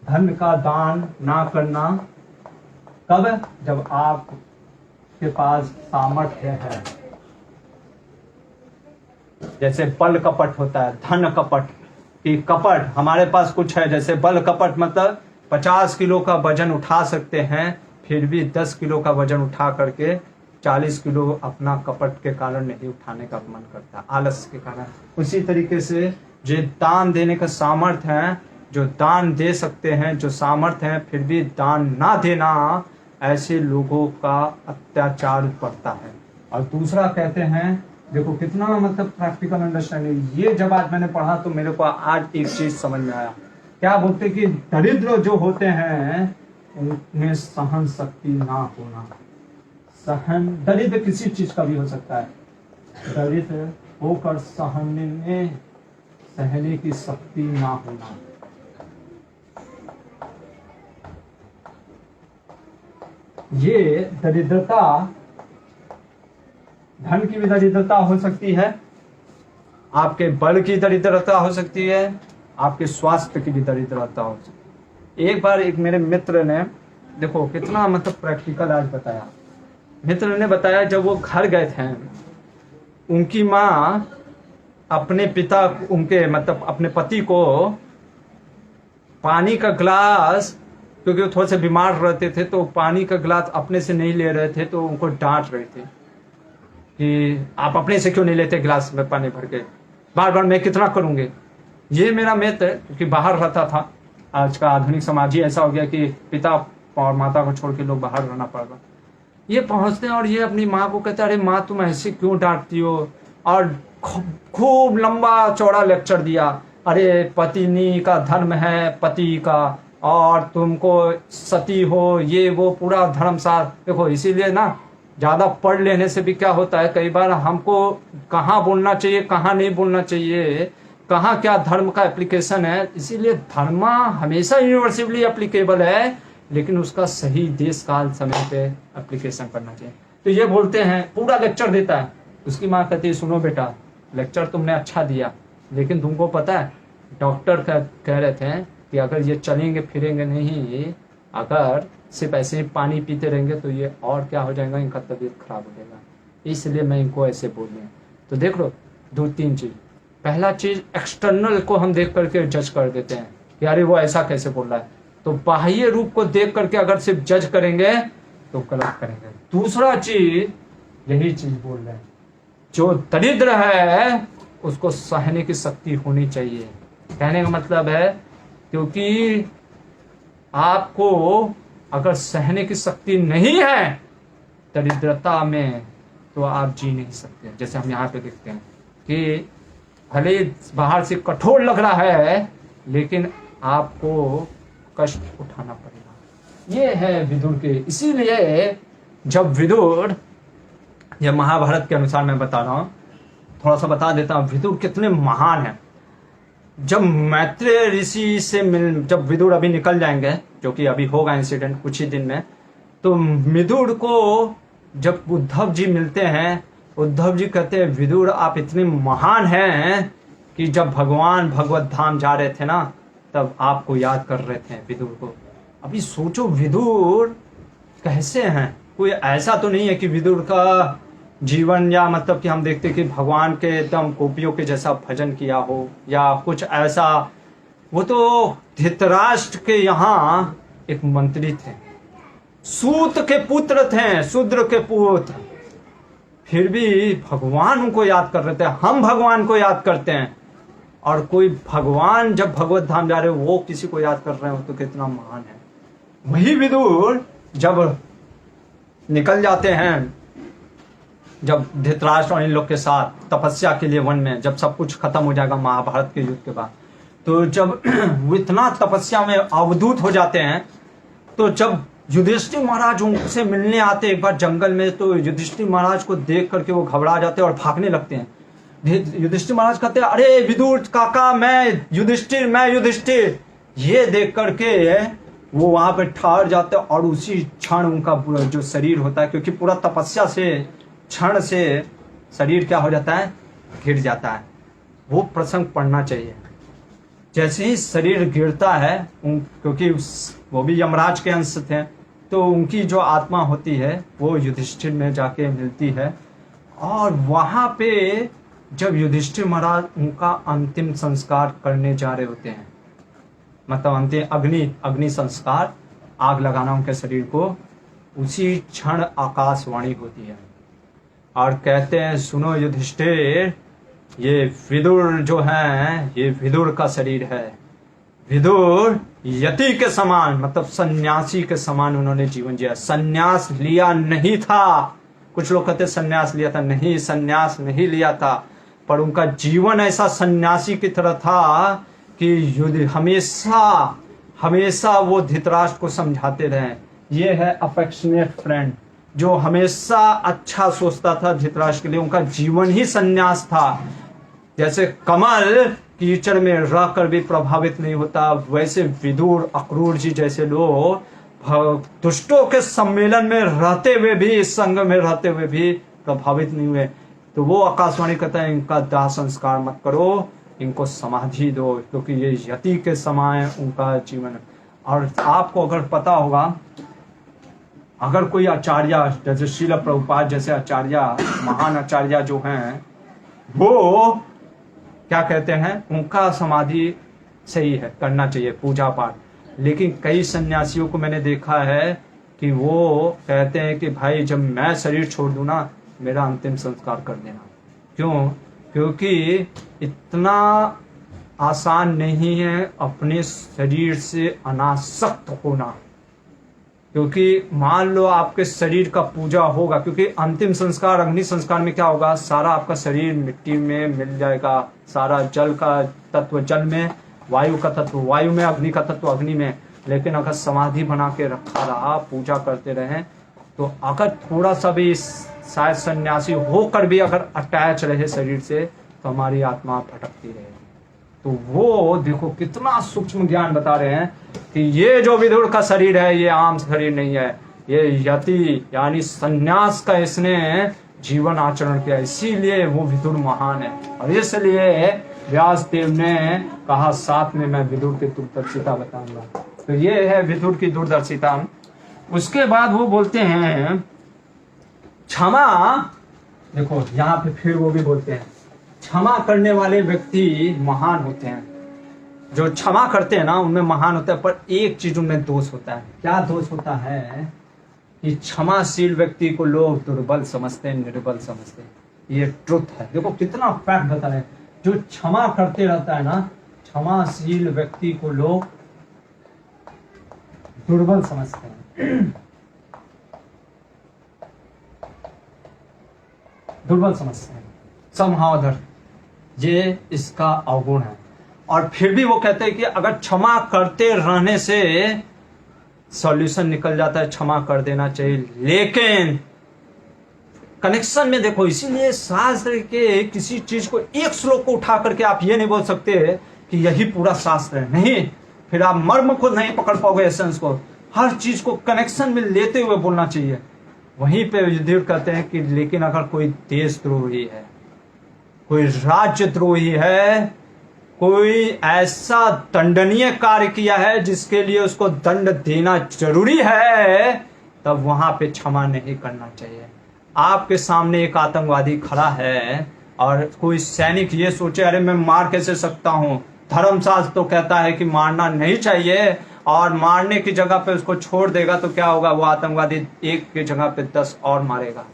S1: धन का दान ना करना कब? जब आपके पास सामर्थ्य है। जैसे बल कपट होता है, धन कपट कि कपट, हमारे पास कुछ है, जैसे बल कपट मतलब 50 किलो का वजन उठा सकते हैं, फिर भी 10 किलो का वजन उठा करके 40 किलो अपना कपट के कारण नहीं उठाने का मन करता, आलस के कारण। उसी तरीके से जो दान देने का सामर्थ्य है, जो दान दे सकते हैं, जो सामर्थ्य है, फिर भी दान ना देना, ऐसे लोगों का अत्याचार बढ़ता है। और दूसरा कहते हैं, देखो कितना मतलब प्रैक्टिकल अंडरस्टैंडिंग। ये जब आज मैंने पढ़ा तो मेरे को आज एक चीज समझ में आया। क्या बोलते कि दरिद्र जो होते हैं उनमें सहन शक्ति ना होना। सहन, दरिद्र किसी चीज का भी हो सकता है, दरिद्र होकर सहने की शक्ति ना होना। ये दरिद्रता, धन की भी दरिद्रता हो सकती है, आपके बल की दरिद्रता हो सकती है, आपके स्वास्थ्य की भी दरिद्रता हो सकती एक बार एक मेरे मित्र ने, देखो कितना मतलब प्रैक्टिकल आज बताया, मित्र ने बताया जब वो घर गए थे, उनकी माँ अपने पिता, उनके मतलब अपने पति को पानी का ग्लास, क्योंकि वो थोड़े से बीमार रहते थे तो पानी का ग्लास अपने से नहीं ले रहे थे, तो उनको डांट रहे थे कि आप अपने से क्यों नहीं लेते गिलास में पानी भर के, बार बार मैं कितना करूंगे। ये मेरा मित्र क्योंकि बाहर रहता था, आज का आधुनिक समाज ही ऐसा हो गया कि पिता और माता को छोड़ के लोग बाहर रहना पड़ेगा। ये पहुंचते हैं और ये अपनी माँ को कहते हैं, अरे माँ तुम ऐसे क्यों डांटती हो, और खूब लंबा चौड़ा लेक्चर दिया, अरे पत्नी का धर्म है पति का, और तुमको सती हो, ये वो पूरा धर्मसार। देखो इसीलिए ना ज़्यादा पढ़ लेने से भी क्या होता है, कई बार हमको कहाँ बोलना चाहिए कहाँ नहीं बोलना चाहिए, कहाँ क्या धर्म का एप्लीकेशन है। इसीलिए धर्म हमेशा यूनिवर्सली एप्लीकेबल है, लेकिन उसका सही देश काल समय पे एप्लीकेशन करना चाहिए। तो ये बोलते हैं, पूरा लेक्चर देता है, उसकी माँ कहती है सुनो बेटा लेक्चर तुमने अच्छा दिया, लेकिन तुमको पता है डॉक्टर कह रहे थे कि अगर ये चलेंगे फिरेंगे नहीं, अगर सिर्फ ऐसे ही पानी पीते रहेंगे तो ये और क्या हो जाएगा, इनका तबीयत खराब हो जाएगा, इसलिए मैं इनको ऐसे बोल रही हूँ। तो देख लो 2-3 चीज। पहला चीज एक्सटर्नल को हम देख करके जज कर देते हैं कि अरे वो ऐसा कैसे बोल रहा है, तो बाह्य रूप को देख करके अगर सिर्फ जज करेंगे तो गलत करेंगे। दूसरा चीज यही चीज बोल रहे हैं, जो दरिद्र है उसको सहने की शक्ति होनी चाहिए। कहने का मतलब है क्योंकि आपको अगर सहने की शक्ति नहीं है दरिद्रता में तो आप जी नहीं सकते। जैसे हम यहाँ पे देखते हैं कि भले बाहर से कठोर लग रहा है लेकिन आपको कष्ट उठाना पड़ेगा। ये है विदुर के। इसीलिए जब विदुर, यह महाभारत के अनुसार मैं बता रहा हूँ, थोड़ा सा बता देता हूँ विदुर कितने महान हैं। जब मैत्रेय ऋषि से जब विदुर अभी निकल जाएंगे, जो कि अभी होगा इंसिडेंट कुछ ही दिन में, तो विदुर को जब उद्धव जी मिलते हैं, उद्धव जी कहते हैं विदुर आप इतने महान हैं कि जब भगवान भगवत धाम जा रहे थे ना तब आपको याद कर रहे थे विदुर को। अभी सोचो विदुर कैसे हैं, कोई ऐसा तो नहीं है कि विदुर का जीवन या मतलब कि हम देखते कि भगवान के एकदम गोपियों के जैसा भजन किया हो या कुछ ऐसा। वो तो धृतराष्ट्र के यहाँ एक मंत्री थे, सूत के पुत्र थे, शूद्र के पुत्र, फिर भी भगवान उनको याद कर रहे थे। हम भगवान को याद करते हैं और कोई भगवान जब भगवत धाम जा रहे हो वो किसी को याद कर रहे हो तो कितना महान है। वही विदुर जब निकल जाते हैं, जब धृतराष्ट्र और इन लोग के साथ तपस्या के लिए वन में, जब सब कुछ खत्म हो जाएगा महाभारत के युद्ध के बाद, तो जब वो इतना तपस्या में अवधूत हो जाते हैं, तो जब युधिष्ठिर महाराज उनसे मिलने आते एक बार जंगल में, तो युधिष्ठिर महाराज को देख करके वो घबरा जाते हैं और भागने लगते हैं। युधिष्ठिर महाराज कहते हैं अरे विदुर काका मैं युधिष्ठिर। ये देख करके वो वहां पे ठहर जाते हैं और उसी क्षण उनका पूरा जो शरीर होता है, क्योंकि पूरा तपस्या से क्षण से शरीर क्या हो जाता है, गिर जाता है। वो प्रसंग पढ़ना चाहिए। जैसे ही शरीर गिरता है, क्योंकि वो भी यमराज के अंश थे, तो उनकी जो आत्मा होती है वो युधिष्ठिर में जाके मिलती है। और वहां पे जब युधिष्ठिर महाराज उनका अंतिम संस्कार करने जा रहे होते हैं, मतलब अंतिम अग्नि संस्कार, आग लगाना उनके शरीर को, उसी क्षण आकाशवाणी होती है और कहते हैं सुनो युधिष्ठिर, ये विदुर जो है ये विदुर का शरीर है। विदुर यति के समान, मतलब सन्यासी के समान उन्होंने जीवन जिया। सन्यास लिया नहीं था, कुछ लोग कहते सन्यास लिया था, नहीं सन्यास नहीं लिया था, पर उनका जीवन ऐसा सन्यासी की तरह था कि हमेशा वो धृतराष्ट्र को समझाते रहे। ये है अफेक्शनेट फ्रेंड, जो हमेशा अच्छा सोचता था धृतराष्ट्र के लिए। उनका जीवन ही सन्यास था। जैसे कमल कीचड़ में रहकर भी प्रभावित नहीं होता, वैसे विदुर अक्रूर जी जैसे लोग दुष्टों के सम्मेलन में रहते हुए भी, इस संघ में रहते हुए भी प्रभावित नहीं हुए। तो वो आकाशवाणी कहता है इनका दाह संस्कार मत करो, इनको समाधि दो, क्योंकि ये यति के समान उनका जीवन। और आपको अगर पता होगा, अगर कोई आचार्य जैसे श्रील प्रभुपाद जैसे आचार्य, महान आचार्य जो हैं, वो क्या कहते हैं, उनका समाधि सही है, करना चाहिए पूजा पाठ। लेकिन कई सन्यासियों को मैंने देखा है कि वो कहते हैं कि भाई जब मैं शरीर छोड़ दूं ना, मेरा अंतिम संस्कार कर देना। क्यों? क्योंकि इतना आसान नहीं है अपने शरीर से अनासक्त होना। क्योंकि मान लो आपके शरीर का पूजा होगा, क्योंकि अंतिम संस्कार, अग्नि संस्कार में क्या होगा, सारा आपका शरीर मिट्टी में मिल जाएगा, सारा जल का तत्व जल में, वायु का तत्व वायु में, अग्नि का तत्व अग्नि में। लेकिन अगर समाधि बना के रखा रहा, पूजा करते रहे, तो अगर थोड़ा सा भी शायद सन्यासी होकर भी अगर अटैच रहे शरीर से, तो हमारी आत्मा भटकती रहेगी। तो वो देखो कितना सूक्ष्म ज्ञान बता रहे हैं कि ये जो विदुर का शरीर है, ये आम शरीर नहीं है, ये यति यानी सन्यास का इसने जीवन आचरण किया, इसीलिए वो विदुर महान है। और इसलिए व्यास देव ने कहा साथ में मैं विदुर की दूरदर्शिता बताऊंगा। तो ये है विदुर की दूरदर्शिता। उसके बाद वो बोलते हैं क्षमा, देखो यहाँ पे फिर वो भी बोलते हैं क्षमा करने वाले व्यक्ति महान होते हैं। जो क्षमा करते हैं ना, उनमें महान होता है। पर एक चीज उनमें दोष होता है। क्या दोष होता है कि क्षमाशील व्यक्ति को लोग दुर्बल समझते हैं, निर्बल समझते हैं। ये ट्रुथ है। देखो कितना फैक्ट बता रहे हैं। जो क्षमा करते रहता है ना, क्षमाशील व्यक्ति को लोग दुर्बल समझते हैं, दुर्बल समझते हैं, समहावधर। ये इसका अवगुण है। और फिर भी वो कहते हैं कि अगर क्षमा करते रहने से सॉल्यूशन निकल जाता है, क्षमा कर देना चाहिए। लेकिन कनेक्शन में देखो, इसीलिए शास्त्र के किसी चीज को एक श्लोक को उठा करके आप ये नहीं बोल सकते कि यही पूरा शास्त्र है। नहीं, फिर आप मर्म को नहीं पकड़ पाओगे, एसेंस को। हर चीज को कनेक्शन में लेते हुए बोलना चाहिए। वहीं पे युधिष्ठिर कहते हैं कि लेकिन अगर कोई देशद्रोही है, कोई राज्यद्रोही है, कोई ऐसा दंडनीय कार्य किया है जिसके लिए उसको दंड देना जरूरी है, तब वहां पे क्षमा नहीं करना चाहिए। आपके सामने एक आतंकवादी खड़ा है और कोई सैनिक ये सोचे अरे मैं मार कैसे सकता हूं, धर्मशास्त्र तो कहता है कि मारना नहीं चाहिए, और मारने की जगह पे उसको छोड़ देगा तो क्या होगा, वो आतंकवादी एक की जगह पे 10 और मारेगा।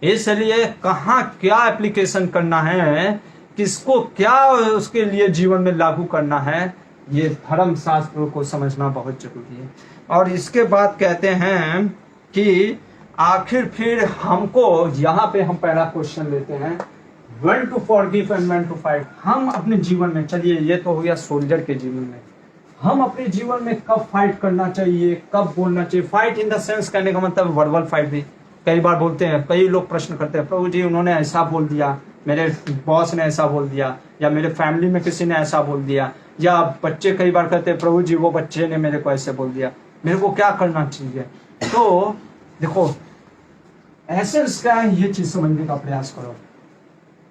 S1: इसलिए कहाँ क्या एप्लीकेशन करना है, किसको क्या उसके लिए जीवन में लागू करना है, ये धर्म शास्त्रों को समझना बहुत जरूरी है। और इसके बाद कहते हैं कि आखिर फिर हमको यहाँ पे हम पहला क्वेश्चन लेते हैं, when to forgive and when to fight। हम अपने जीवन में, चलिए ये तो हो गया सोल्जर के जीवन में, हम अपने जीवन में कब फाइट करना चाहिए, कब बोलना चाहिए। फाइट इन द सेंस कहने का मतलब वर्बल फाइट भी कई बार बोलते हैं। कई लोग प्रश्न करते हैं, प्रभु जी उन्होंने ऐसा बोल दिया, मेरे बॉस ने ऐसा बोल दिया, या मेरे फैमिली में किसी ने ऐसा बोल दिया, या बच्चे कई बार कहते हैं प्रभु जी वो बच्चे ने मेरे को ऐसे बोल दिया, मेरे को क्या करना चाहिए। तो देखो एसेंस क्या है, ये चीज समझने का प्रयास करो।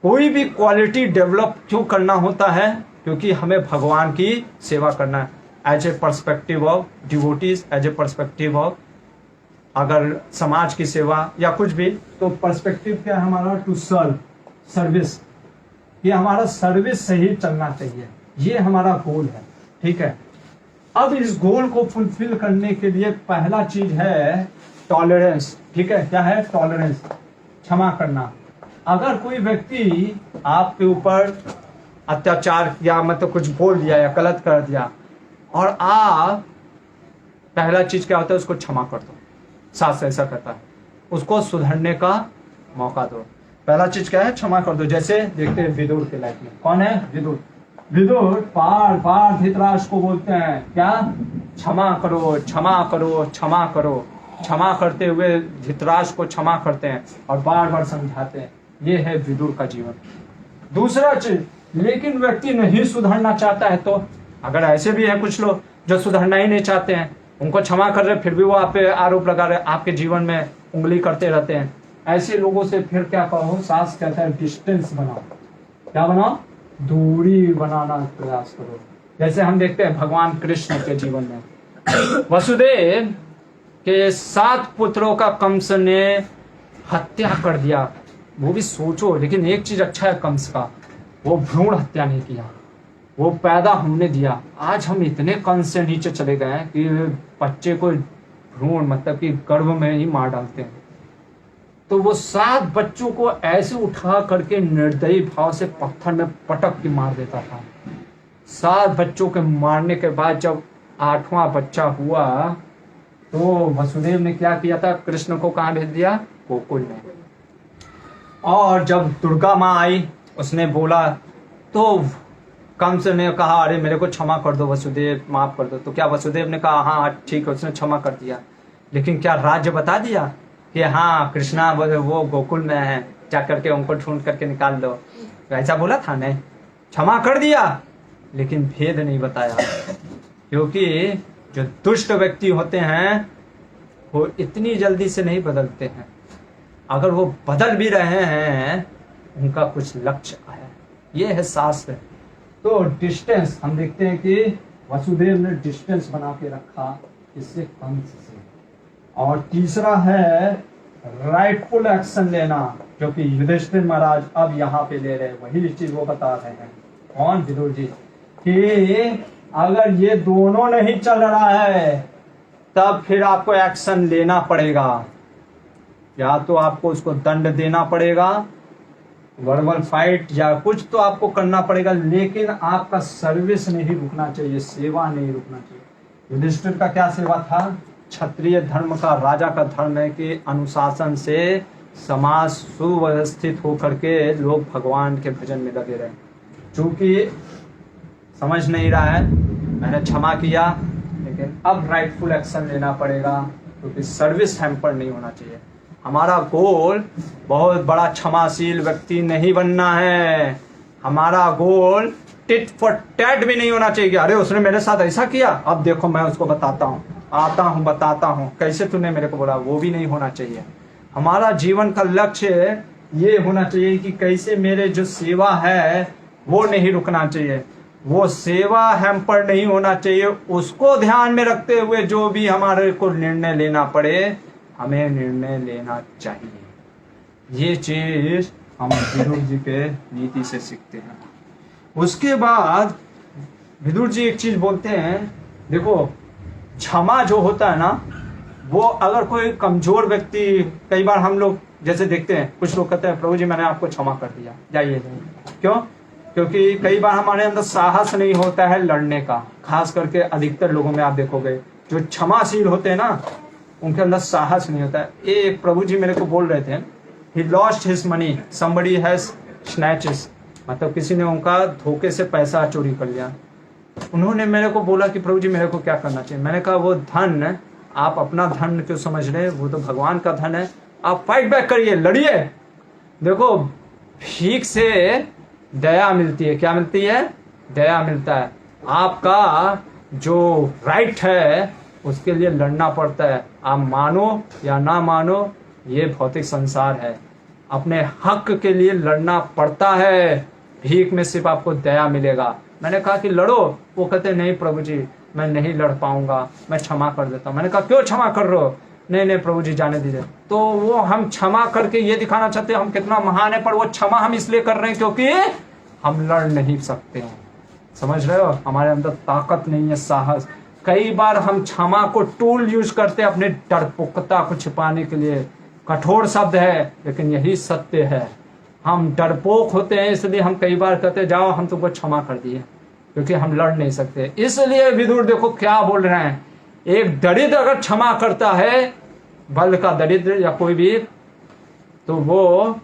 S1: कोई भी क्वालिटी डेवलप क्यों करना होता है, क्योंकि हमें भगवान की सेवा करना है। As a perspective of devotees, as a perspective of अगर समाज की सेवा या कुछ भी, तो पर्सपेक्टिव क्या है हमारा, टू सर्व, सर्विस। ये हमारा सर्विस से ही चलना चाहिए, ये हमारा गोल है। ठीक है, अब इस गोल को फुलफिल करने के लिए पहला चीज है टॉलरेंस। ठीक है, क्या है, टॉलरेंस, क्षमा करना। अगर कोई व्यक्ति आपके ऊपर अत्याचार किया, मतलब कुछ बोल दिया या गलत कर दिया, और आप पहला चीज क्या होता है, उसको क्षमा कर दो। शास्त्र ऐसा कहता है, उसको सुधरने का मौका दो। पहला चीज क्या है, क्षमा कर दो। जैसे देखते हैं विदुर के लाइफ में, कौन है विदुर। विदुर बार बार धृतराष्ट्र को बोलते हैं क्या, क्षमा करो, क्षमा करो, क्षमा करो। क्षमा करते हुए धृतराष्ट्र को क्षमा करते हैं और बार बार समझाते हैं। ये है विदुर का जीवन। दूसरा चीज, लेकिन व्यक्ति नहीं सुधरना चाहता है, तो अगर ऐसे भी है कुछ लोग जो सुधरना ही नहीं चाहते हैं, उनको क्षमा कर रहे फिर भी वो आप पे आरोप लगा रहे, आपके जीवन में उंगली करते रहते हैं, ऐसे लोगों से फिर क्या करो, शास्त्र कहता है डिस्टेंस बनाओ। क्या बनाओ, दूरी बनाना प्रयास करो। जैसे हम देखते हैं भगवान कृष्ण के जीवन में, वसुदेव के 7 पुत्रों का कंस ने हत्या कर दिया। वो भी सोचो, लेकिन एक चीज अच्छा है कंस का, वो भ्रूण हत्या नहीं किया, वो पैदा होने दिया। आज हम इतने कंस से नीचे चले गए हैं कि बच्चे को भ्रूण मतलब कि गर्भ में ही मार डालते हैं। तो वो 7 बच्चों को ऐसे उठा करके निर्दयी भाव से पत्थर में पटक के मार देता था। 7 बच्चों के मारने के बाद जब 8वां बच्चा हुआ तो वसुदेव ने क्या किया था, कृष्ण को कहाँ भेज दिया, गोकुल में। और जब दुर्गा माँ आई, उसने बोला तो कंस ने कहा अरे मेरे को क्षमा कर दो वसुदेव, माफ कर दो। तो क्या वसुदेव ने कहा हाँ ठीक है, उसने क्षमा कर दिया। लेकिन क्या राज्य बता दिया कि हाँ कृष्णा वो गोकुल में है, जा करके उनको ढूंढ करके निकाल दो, ऐसा बोला था? नहीं, क्षमा कर दिया लेकिन भेद नहीं बताया। क्योंकि जो दुष्ट व्यक्ति होते हैं वो इतनी जल्दी से नहीं बदलते हैं। अगर वो बदल भी रहे हैं उनका कुछ लक्ष्य है, ये है शास्त्र। तो डिस्टेंस हम देखते हैं कि वसुदेव ने डिस्टेंस बना के रखा इससे कंस से। और तीसरा है राइटफुल एक्शन लेना, जो कि युधिष्ठिर महाराज अब यहाँ पे ले रहे हैं, वही चीज वो बता रहे हैं। कौन? विदुर जी। कि अगर ये दोनों नहीं चल रहा है तब फिर आपको एक्शन लेना पड़ेगा। या तो आपको उसको दंड देना पड़ेगा, वर्बल फाइट या कुछ तो आपको करना पड़ेगा, लेकिन आपका सर्विस नहीं रुकना चाहिए, सेवा नहीं रुकना चाहिए। युधिष्ठिर का क्या सेवा था? क्षत्रिय धर्म का, राजा का धर्म है कि अनुशासन से समाज सुव्यवस्थित होकर के लोग भगवान के भजन में लगे रहे। चूंकि समझ नहीं रहा है, मैंने क्षमा किया, लेकिन अब राइटफुल एक्शन लेना पड़ेगा, क्योंकि सर्विस हैम्पर नहीं होना चाहिए। हमारा गोल बहुत बड़ा क्षमाशील व्यक्ति नहीं बनना है। हमारा गोल टिट फॉर टैट भी नहीं होना चाहिए कि अरे उसने मेरे साथ ऐसा किया, अब देखो मैं उसको बताता हूँ, आता हूँ बताता हूँ, कैसे तूने मेरे को बोला, वो भी नहीं होना चाहिए। हमारा जीवन का लक्ष्य ये होना चाहिए कि कैसे मेरे जो सेवा है वो नहीं रुकना चाहिए, वो सेवा हैम्पर नहीं होना चाहिए। उसको ध्यान में रखते हुए जो भी हमारे को निर्णय लेना पड़े, हमें निर्णय लेना चाहिए। ये चीज हम विदुर जी के नीति से सीखते हैं। उसके बाद विदुर जी एक चीज बोलते हैं, देखो क्षमा जो होता है ना, वो अगर कोई कमजोर व्यक्ति, कई बार हम लोग जैसे देखते हैं, कुछ लोग कहते हैं प्रभु जी मैंने आपको क्षमा कर दिया, जाइए। क्यों? क्योंकि कई बार हमारे अंदर साहस नहीं होता है लड़ने का। खास करके अधिकतर लोगों में आप देखोगे जो क्षमाशील होते हैं ना, उनके अंदर साहस नहीं होता है। एक प्रभु जी मेरे को बोल रहे थे, he lost his money, somebody has snatches, मतलब किसी ने उनका धोखे से पैसा चोरी कर लिया। उन्होंने मेरे को बोला कि प्रभु जी मेरे को क्या करना चाहिए। मैंने कहा वो धन, आप अपना धन क्यों समझ रहे हैं, वो तो भगवान का धन है। आप फाइट बैक करिए, लड़िए। देखो भीख से दया मिलती है, क्या मिलती है? दया मिलता है। आपका जो राइट है उसके लिए लड़ना पड़ता है। आप मानो या ना मानो, ये भौतिक संसार है, अपने हक के लिए लड़ना पड़ता है। भीख में सिर्फ आपको दया मिलेगा। मैंने कहा कि लड़ो, वो कहते नहीं प्रभु जी मैं नहीं लड़ पाऊंगा, मैं क्षमा कर देता हूँ। मैंने कहा क्यों क्षमा कर रहे हो? नहीं नहीं प्रभु जी जाने दीजिए। तो वो हम क्षमा करके ये दिखाना चाहते हैं हम कितना महान है, पर वो क्षमा हम इसलिए कर रहे हैं क्योंकि हम लड़ नहीं सकते हैं। समझ रहे हो? हमारे अंदर ताकत नहीं है, साहस। कई बार हम क्षमा को टूल यूज करते हैं अपने डरपोकता को छिपाने के लिए। कठोर शब्द है लेकिन यही सत्य है। हम डरपोक होते हैं, इसलिए हम कई बार कहते जाओ हम तुमको क्षमा कर दिए, क्योंकि हम लड़ नहीं सकते। इसलिए विदुर देखो क्या बोल रहे हैं, एक दरिद्र अगर क्षमा करता है, बल का दरिद्र या कोई भी, तो वो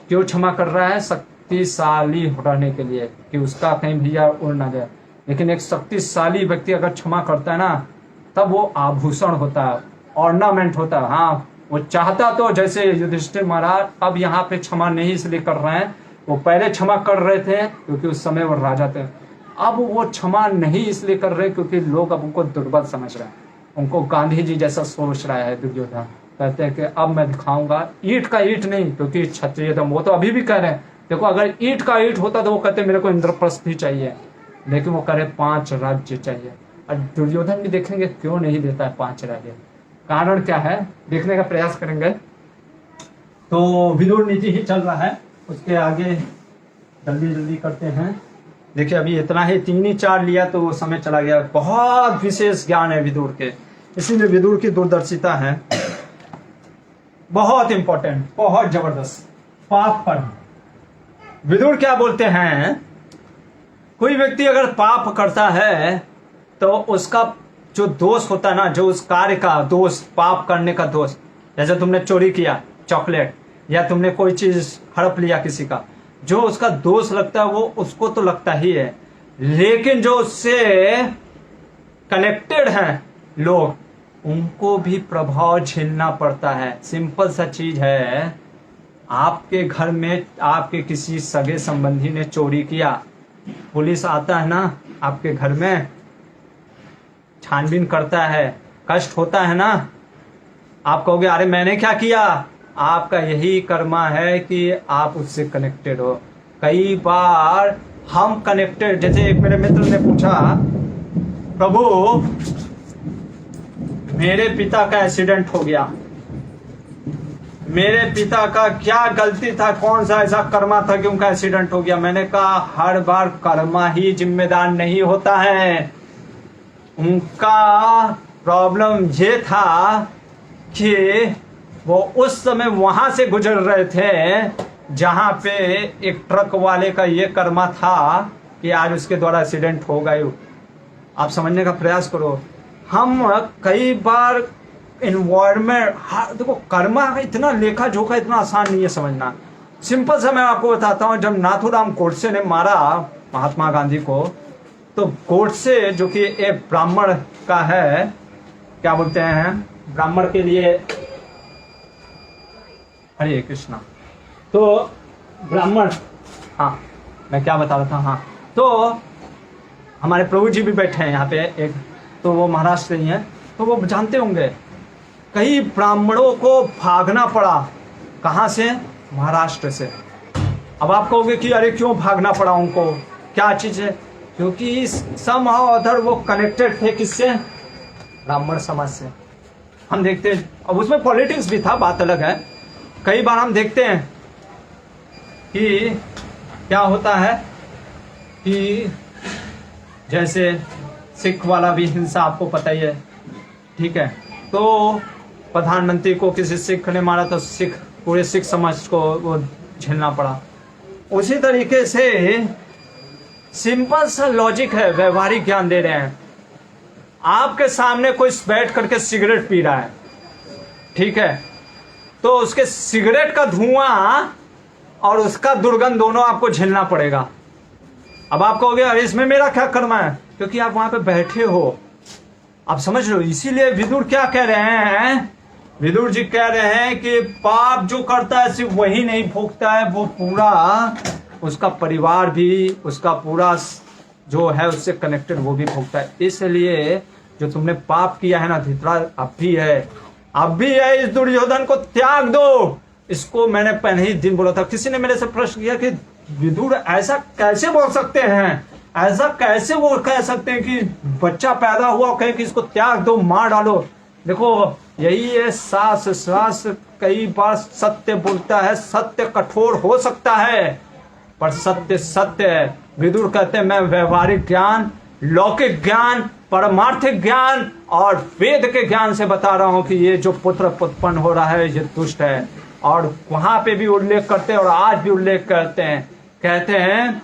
S1: क्यों क्षमा कर रहा है? शक्तिशाली होने के लिए, कि उसका कहीं भी उड़ ना जाए। लेकिन एक शक्तिशाली व्यक्ति अगर क्षमा करता है ना, तब वो आभूषण होता है, ऑर्नामेंट होता है। हाँ, वो चाहता तो जैसे युधिष्ठिर महाराज अब यहाँ पे क्षमा नहीं इसलिए कर रहे हैं, वो पहले क्षमा कर रहे थे क्योंकि उस समय वो राजा थे। अब वो क्षमा नहीं इसलिए कर रहे क्योंकि लोग अब उनको दुर्बल समझ रहे हैं। उनको गांधी जी जैसा सोच रहा है दुर्योधन। कहते हैं कि अब मैं दिखाऊंगा, ईंट का ईंट नहीं, क्योंकि क्षत्रिय थे। वो तो अभी भी कह रहे हैं, देखो अगर ईंट का ईंट होता तो वो कहते मेरे को इंद्रप्रस्थ ही चाहिए, लेकिन वो करे 5 राज्य चाहिए।
S2: और दुर्योधन भी देखेंगे क्यों नहीं देता है 5 राज्य, कारण क्या है देखने का प्रयास करेंगे।
S1: तो विदुर नीति ही चल रहा है, उसके आगे जल्दी जल्दी करते हैं। देखिए अभी इतना ही 3 ही 4 लिया तो वो समय चला गया। बहुत विशेष ज्ञान है विदुर के, इसीलिए विदुर की दूरदर्शिता है बहुत इंपॉर्टेंट, बहुत जबरदस्त। पाप कर्म, विदुर क्या बोलते हैं, कोई व्यक्ति अगर पाप करता है तो उसका जो दोष होता है ना, जो उस कार्य का दोष, पाप करने का दोष, जैसे तुमने चोरी किया चॉकलेट, या तुमने कोई चीज हड़प लिया किसी का, जो उसका दोष लगता है वो उसको तो लगता ही है, लेकिन जो उससे कनेक्टेड हैं लोग, उनको भी प्रभाव झेलना पड़ता है। सिंपल सा चीज है, आपके घर में आपके किसी सगे संबंधी ने चोरी किया, पुलिस आता है ना आपके घर में, छानबीन करता है, कष्ट होता है ना, आप कहोगे अरे मैंने क्या किया, आपका यही कर्मा है कि आप उससे कनेक्टेड हो। कई बार हम कनेक्टेड, जैसे एक मेरे मित्र ने पूछा, प्रभु मेरे पिता का एक्सीडेंट हो गया, मेरे पिता का क्या गलती था, कौन सा ऐसा कर्मा था कि उनका एक्सीडेंट हो गया। मैंने कहा हर बार कर्मा ही जिम्मेदार नहीं होता है, उनका प्रॉब्लम ये था कि वो उस समय वहां से गुजर रहे थे जहां पे एक ट्रक वाले का ये कर्मा था कि आज उसके द्वारा एक्सीडेंट हो गया। आप समझने का प्रयास करो। हम कई बार इन्वायरमेंट, देखो कर्मा का इतना लेखा जोखा इतना आसान नहीं है समझना। सिंपल सा मैं आपको बताता हूँ, जब नाथूराम गोडसे ने मारा महात्मा गांधी को, तो गोडसे जो कि एक ब्राह्मण का है, क्या बोलते हैं, ब्राह्मण के लिए, हरे कृष्णा, तो ब्राह्मण, हाँ मैं क्या बता रहा था, हाँ तो हमारे प्रभु जी भी बैठे हैं यहाँ पे एक, तो वो महाराष्ट्र ही हैं, तो वो जानते होंगे कई ब्राह्मणों को भागना पड़ा। कहाँ से? महाराष्ट्र से। अब आप कहोगे कि अरे क्यों भागना पड़ा उनको, क्या चीज है? क्योंकि समहाउ अदर वो कनेक्टेड थे किससे? ब्राह्मण समाज से। हम देखते हैं, अब उसमें पॉलिटिक्स भी था, बात अलग है। कई बार हम देखते हैं कि क्या होता है कि जैसे सिख वाला भी हिंसा आपको पता ही है, ठीक है, तो प्रधानमंत्री को किसी सिख ने मारा तो सिख, पूरे सिख समाज को वो झेलना पड़ा। उसी तरीके से सिंपल सा लॉजिक है, व्यवहारिक ज्ञान दे रहे हैं। आपके सामने कोई बैठ करके सिगरेट पी रहा है, ठीक है, तो उसके सिगरेट का धुआं और उसका दुर्गंध दोनों आपको झेलना पड़ेगा। अब आप कहोगे अरे इसमें मेरा क्या कर्मा है, क्योंकि आप वहां पे बैठे हो, आप समझ रहे हो। इसीलिए विदुर क्या कह रहे हैं, विदुर जी कह रहे हैं कि पाप जो करता है सिर्फ वही नहीं भोगता है, वो पूरा उसका परिवार भी, उसका पूरा जो है उससे कनेक्टेड वो भी भोगता है। इसलिए जो तुमने पाप किया है ना धृतराष्ट्र, अब भी है, अब भी है, इस दुर्योधन को त्याग दो। इसको मैंने पहले ही दिन बोला था। किसी ने मेरे से प्रश्न किया कि विदुर ऐसा कैसे बोल सकते हैं, ऐसा कैसे वो कह सकते हैं कि बच्चा पैदा हुआ कहे कि इसको त्याग दो, मार डालो। देखो यही है शास्त्र कई बार सत्य बोलता है, सत्य कठोर हो सकता है पर सत्य सत्य है। विदुर कहते हैं मैं व्यवहारिक ज्ञान, लौकिक ज्ञान, परमार्थिक ज्ञान और वेद के ज्ञान से बता रहा हूं कि ये जो पुत्र उत्पन्न हो रहा है ये दुष्ट है। और वहां पे भी उल्लेख करते हैं और आज भी उल्लेख करते हैं, कहते हैं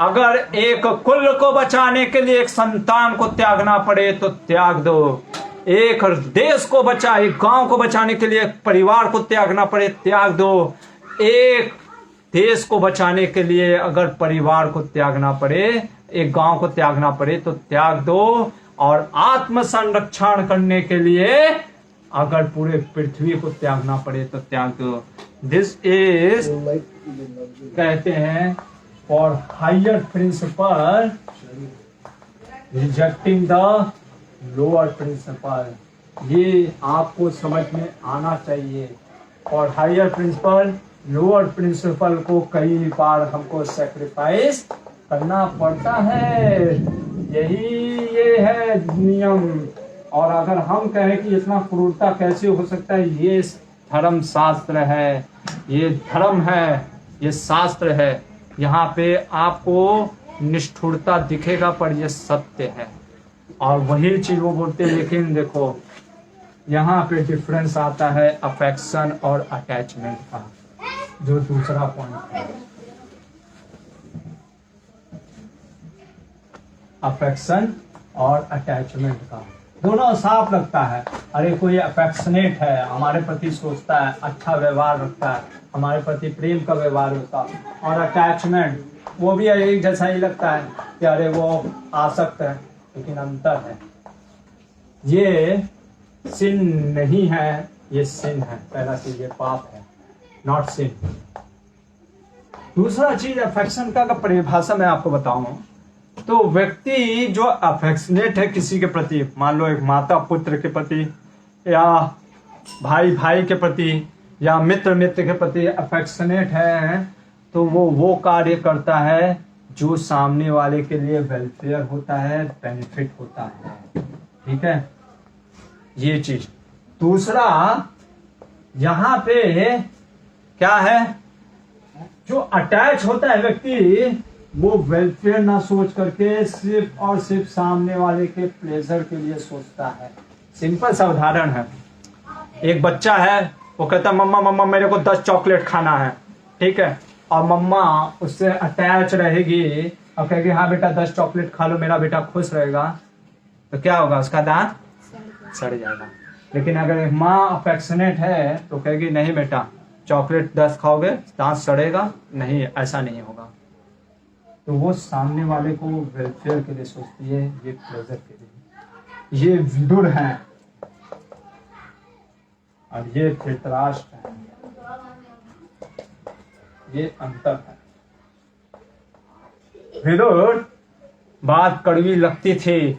S1: अगर एक कुल को बचाने के लिए एक संतान को त्यागना पड़े तो त्याग दो, एक देश को बचा, एक गांव को बचाने के लिए एक परिवार को त्यागना पड़े त्याग दो, एक देश को बचाने के लिए अगर परिवार को त्यागना पड़े, एक गांव को त्यागना पड़े तो त्याग दो, और आत्म संरक्षण करने के लिए अगर पूरे पृथ्वी को त्यागना पड़े तो त्याग दो। दिस इज कहते हैं for higher principle rejecting the lower principle. ये आपको समझ में आना चाहिए। और हायर प्रिंसिपल लोअर प्रिंसिपल को कई बार हमको सैक्रिफाइस करना पड़ता है।
S2: ये है नियम। और अगर हम कहें कि इतना क्रूरता कैसे हो सकता है, ये धर्म शास्त्र है, ये धर्म है, ये शास्त्र है। यहाँ पे आपको निष्ठुरता दिखेगा पर ये सत्य है। और वही चीज वो बोलते हैं, लेकिन देखो यहाँ पे डिफरेंस आता है अफेक्शन और अटैचमेंट का, जो दूसरा पॉइंट है। अफेक्शन और अटैचमेंट का दोनों साफ लगता है। अरे कोई अफेक्शनेट है, हमारे प्रति सोचता है, अच्छा व्यवहार रखता है, हमारे प्रति प्रेम का व्यवहार होता है। और अटैचमेंट वो भी एक जैसा ही लगता है कि अरे वो आसक्त है, लेकिन अंतर है। ये सिन नहीं है, ये सिन है। पहला चीज ये पाप है, नॉट सिन। दूसरा चीज अफेक्शन का परिभाषा मैं आपको बताऊं तो व्यक्ति जो अफेक्शनेट है किसी के प्रति, मान लो एक माता पुत्र के प्रति, या भाई भाई के प्रति, या मित्र मित्र के प्रति अफेक्शनेट है, तो वो कार्य करता है जो सामने वाले के लिए वेलफेयर होता है, बेनिफिट होता है। ठीक है, ये चीज। दूसरा यहां पे क्या है, जो अटैच होता है व्यक्ति, वो वेलफेयर ना सोच करके सिर्फ और सिर्फ सामने वाले के प्लेजर के लिए सोचता है। सिंपल सा उदाहरण है, एक बच्चा है, वो कहता है मम्मा मम्मा मेरे को 10 चॉकलेट खाना है। ठीक है, और मम्मा उससे अटैच रहेगी और कहेगी हाँ बेटा 10 चॉकलेट खा लो, मेरा बेटा खुश रहेगा, तो क्या होगा, उसका दांत सड़ जाएगा। लेकिन अगर एक माँ अफेक्शनेट है तो कहेगी नहीं बेटा चॉकलेट 10 खाओगे दांत सड़ेगा नहीं, ऐसा नहीं होगा। तो वो सामने वाले को वेलफेयर के लिए सोचती है, ये प्लेजर के लिए। ये विदुर हैं और ये धृतराष्ट्र हैं, ये अंतर है। विदुर बात कड़वी लगती थी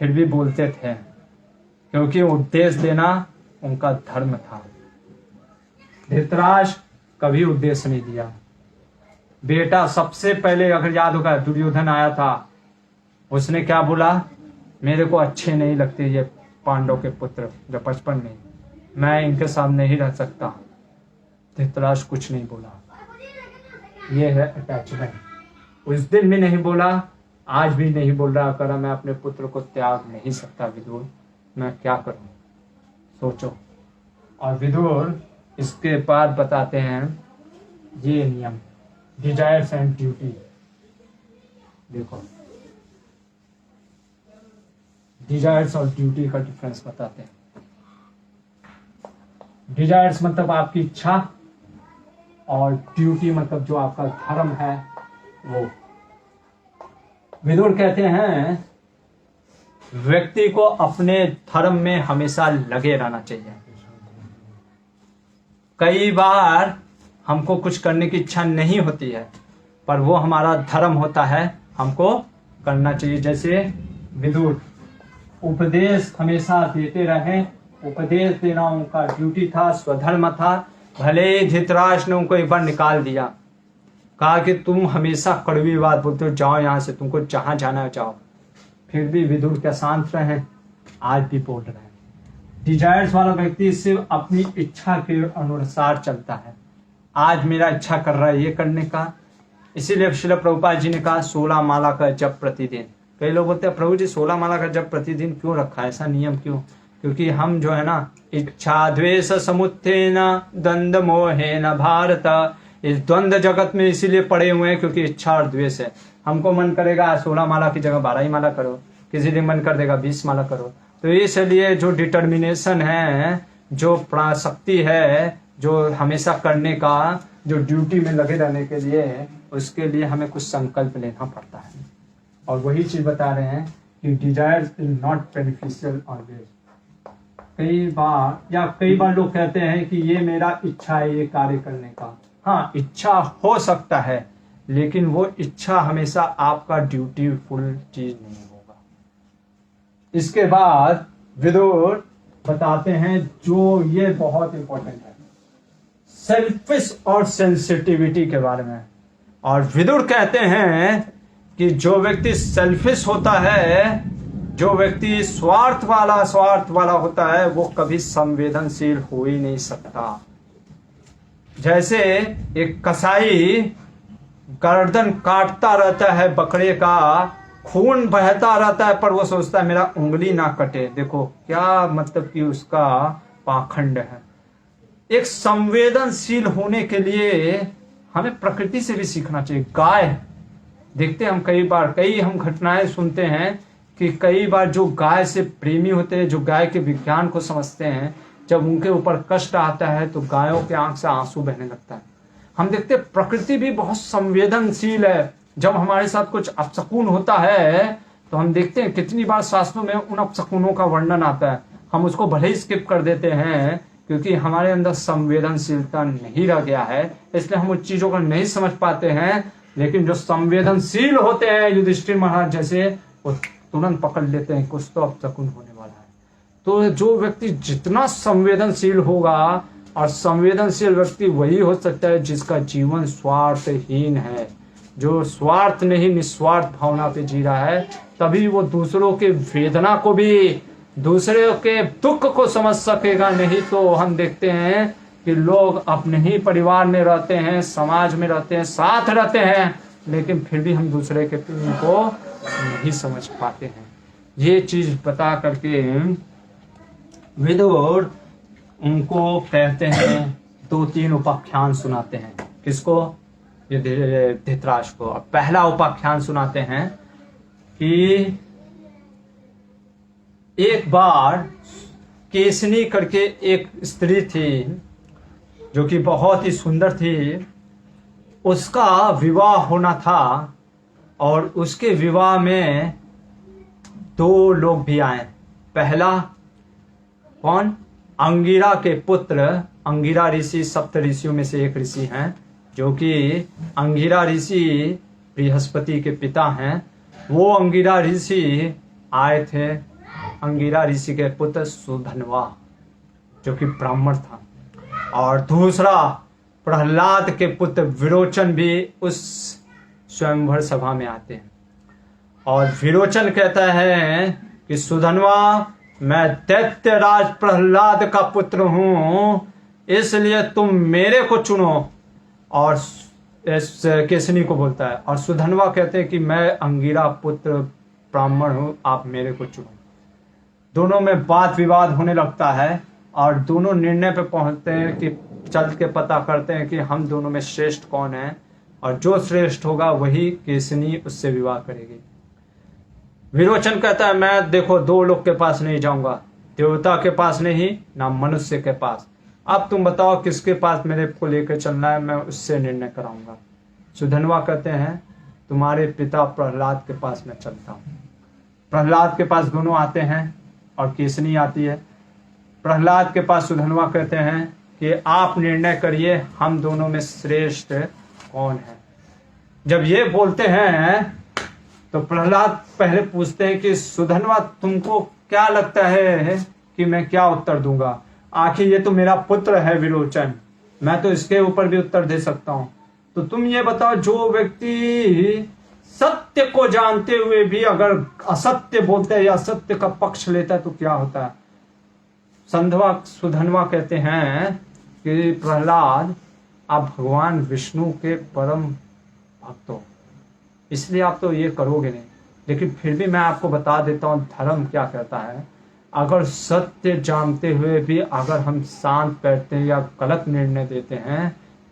S2: फिर भी बोलते थे, क्योंकि उपदेश देना उनका धर्म था। धृतराष्ट्र कभी उपदेश नहीं दिया। बेटा सबसे पहले अगर याद होगा दुर्योधन आया था, उसने क्या बोला, मेरे को अच्छे नहीं लगते ये पांडव के पुत्र जो बचपन में, मैं इनके साथ नहीं रह सकता। धृतराष्ट्र कुछ नहीं बोला। ये है अटैचमेंट। उस दिन भी नहीं बोला, आज भी नहीं बोल रहा, करा मैं अपने पुत्र को त्याग नहीं सकता विदुर, मैं क्या करूं, सोचो। और विदुर इसके बाद बताते हैं ये नियम, डिजायर्स एंड ड्यूटी। देखो डिजायर्स और ड्यूटी का डिफरेंस बताते हैं। डिजायर्स मतलब आपकी इच्छा, और ड्यूटी मतलब जो आपका धर्म है वो। विदुर कहते हैं व्यक्ति को अपने धर्म में हमेशा लगे रहना चाहिए। कई बार हमको कुछ करने की इच्छा नहीं होती है, पर वो हमारा धर्म होता है, हमको करना चाहिए। जैसे विदुर उपदेश हमेशा देते रहे, उपदेश देना उनका ड्यूटी था, स्वधर्म था। भले ही धृतराष्ट्र ने उनको एक बार निकाल दिया, कहा कि तुम हमेशा कड़वी बात बोलते हो, जाओ यहाँ से, तुमको जहां जाना है जाओ। फिर भी विदुर क्या शांत रहे, आज भी बोल रहे हैं। डिजायर्स वाला व्यक्ति सिर्फ अपनी इच्छा के अनुसार चलता है। आज मेरा इच्छा कर रहा है ये करने का, इसीलिए श्रील प्रभुपाद जी ने कहा 16 माला का जप प्रतिदिन। कई लोग बोलते हैं प्रभु जी 16 माला का जप प्रतिदिन क्यों रखा है, ऐसा नियम क्यों? क्योंकि हम जो है ना, इच्छा द्वेष समुत्थेन द्वंद्व मोहेन भारत, इस द्वंद्व जगत में इसीलिए पड़े हुए हैं क्योंकि इच्छा और द्वेष है। हमको मन करेगा 16 माला की जगह 12 ही माला करो, किसी दिन मन कर देगा 20 माला करो। तो इसलिए जो डिटर्मिनेशन है, जो प्राशक्ति है, जो हमेशा करने का, जो ड्यूटी में लगे रहने के लिए, उसके लिए हमें कुछ संकल्प लेना पड़ता है। और वही चीज बता रहे हैं कि desire is not beneficial always. कई बार लोग कहते हैं कि ये मेरा इच्छा है ये कार्य करने का। हाँ, इच्छा हो सकता है, लेकिन वो इच्छा हमेशा आपका ड्यूटीफुल चीज नहीं होगा। इसके बाद विदुर बताते हैं जो ये बहुत इंपॉर्टेंट है, सेल्फिश और सेंसिटिविटी के बारे में। और विदुर कहते हैं कि जो व्यक्ति सेल्फिश होता है, जो व्यक्ति स्वार्थ वाला होता है, वो कभी संवेदनशील हो ही नहीं सकता। जैसे एक कसाई गर्दन काटता रहता है बकरे का, खून बहता रहता है, पर वो सोचता है मेरा उंगली ना कटे। देखो क्या मतलब कि उसका पाखंड है। एक संवेदनशील होने के लिए हमें प्रकृति से भी सीखना चाहिए। गाय देखते हैं हम, कई हम घटनाएं सुनते हैं कि कई बार जो गाय से प्रेमी होते हैं, जो गाय के विज्ञान को समझते हैं, जब उनके ऊपर कष्ट आता है तो गायों के आंख से आंसू बहने लगता है। हम देखते हैं प्रकृति भी बहुत संवेदनशील है। जब हमारे साथ कुछ अपशकुन होता है तो हम देखते हैं कितनी बार शास्त्रों में उन अपशकुनों का वर्णन आता है, हम उसको भले ही स्किप कर देते हैं क्योंकि हमारे अंदर संवेदनशीलता नहीं रह गया है, इसलिए हम उस चीजों को नहीं समझ पाते हैं। लेकिन जो संवेदनशील होते हैं, युधिष्ठिर महाराज जैसे, वो तुरंत पकड़ लेते हैं कुछ तो अपशकुन होने वाला है। तो जो व्यक्ति जितना संवेदनशील होगा, और संवेदनशील व्यक्ति वही हो सकता है जिसका जीवन स्वार्थहीन है, जो स्वार्थ नहीं निस्वार्थ भावना पे जी रहा है, तभी वो दूसरों के वेदना को भी, दूसरे के दुख को समझ सकेगा। नहीं तो हम देखते हैं कि लोग अपने ही परिवार में रहते हैं, समाज में रहते हैं, साथ रहते हैं, लेकिन फिर भी हम दूसरे के को नहीं समझ पाते हैं। ये चीज बता करके विदुर उनको कहते हैं, 2-3 उपाख्यान सुनाते हैं। किसको? ये धृतराष्ट्र को। और पहला उपाख्यान सुनाते हैं कि एक बार केसनी करके एक स्त्री थी जो कि बहुत ही सुंदर थी, उसका विवाह होना था और उसके विवाह में 2 लोग भी आए। पहला कौन? अंगिरा के पुत्र, अंगिरा ऋषि सप्त ऋषियों में से एक ऋषि हैं, जो कि अंगिरा ऋषि बृहस्पति के पिता हैं। वो अंगिरा ऋषि आए थे। अंगिरा ऋषि के पुत्र सुधन्वा जो कि ब्राह्मण था, और दूसरा प्रहलाद के पुत्र विरोचन भी उस स्वयंवर सभा में आते हैं। और विरोचन कहता है कि सुधन्वा, मैं दैत्यराज प्रहलाद का पुत्र हूं, इसलिए तुम मेरे को चुनो। और केसनी को बोलता है, और सुधन्वा कहते हैं कि मैं अंगिरा पुत्र ब्राह्मण हूं, आप मेरे को चुनो। दोनों में वाद विवाद होने लगता है और दोनों निर्णय पे पहुंचते हैं कि चल के पता करते हैं कि हम दोनों में श्रेष्ठ कौन है, और जो श्रेष्ठ होगा वही केसनी उससे विवाह करेगी। विरोचन कहता है मैं देखो 2 लोग के पास नहीं जाऊंगा, देवता के पास नहीं, ना मनुष्य के पास। अब तुम बताओ किसके पास मेरे को लेकर चलना है, मैं उससे निर्णय कराऊंगा। सुधन्वा कहते हैं तुम्हारे पिता प्रहलाद के पास मैं चलता हूं। प्रहलाद के पास दोनों आते हैं और केसनी आती है। प्रहलाद के पास सुधन्वा कहते हैं कि आप निर्णय करिए हम दोनों में श्रेष्ठ कौन है। जब ये बोलते हैं तो प्रहलाद पहले पूछते हैं कि सुधन्वा तुमको क्या लगता है कि मैं क्या उत्तर दूंगा? आखिर ये तो मेरा पुत्र है विरोचन, मैं तो इसके ऊपर भी उत्तर दे सकता हूं। तो तुम ये बताओ, जो व्यक्ति सत्य को जानते हुए भी अगर असत्य बोलता है या असत्य का पक्ष लेता है तो क्या होता है? सुधन्वा कहते हैं कि प्रहलाद, आप भगवान विष्णु के परम भक्त हो, इसलिए आप तो ये करोगे नहीं, लेकिन फिर भी मैं आपको बता देता हूं धर्म क्या कहता है। अगर सत्य जानते हुए भी अगर हम शांत बैठते हैं या गलत निर्णय देते हैं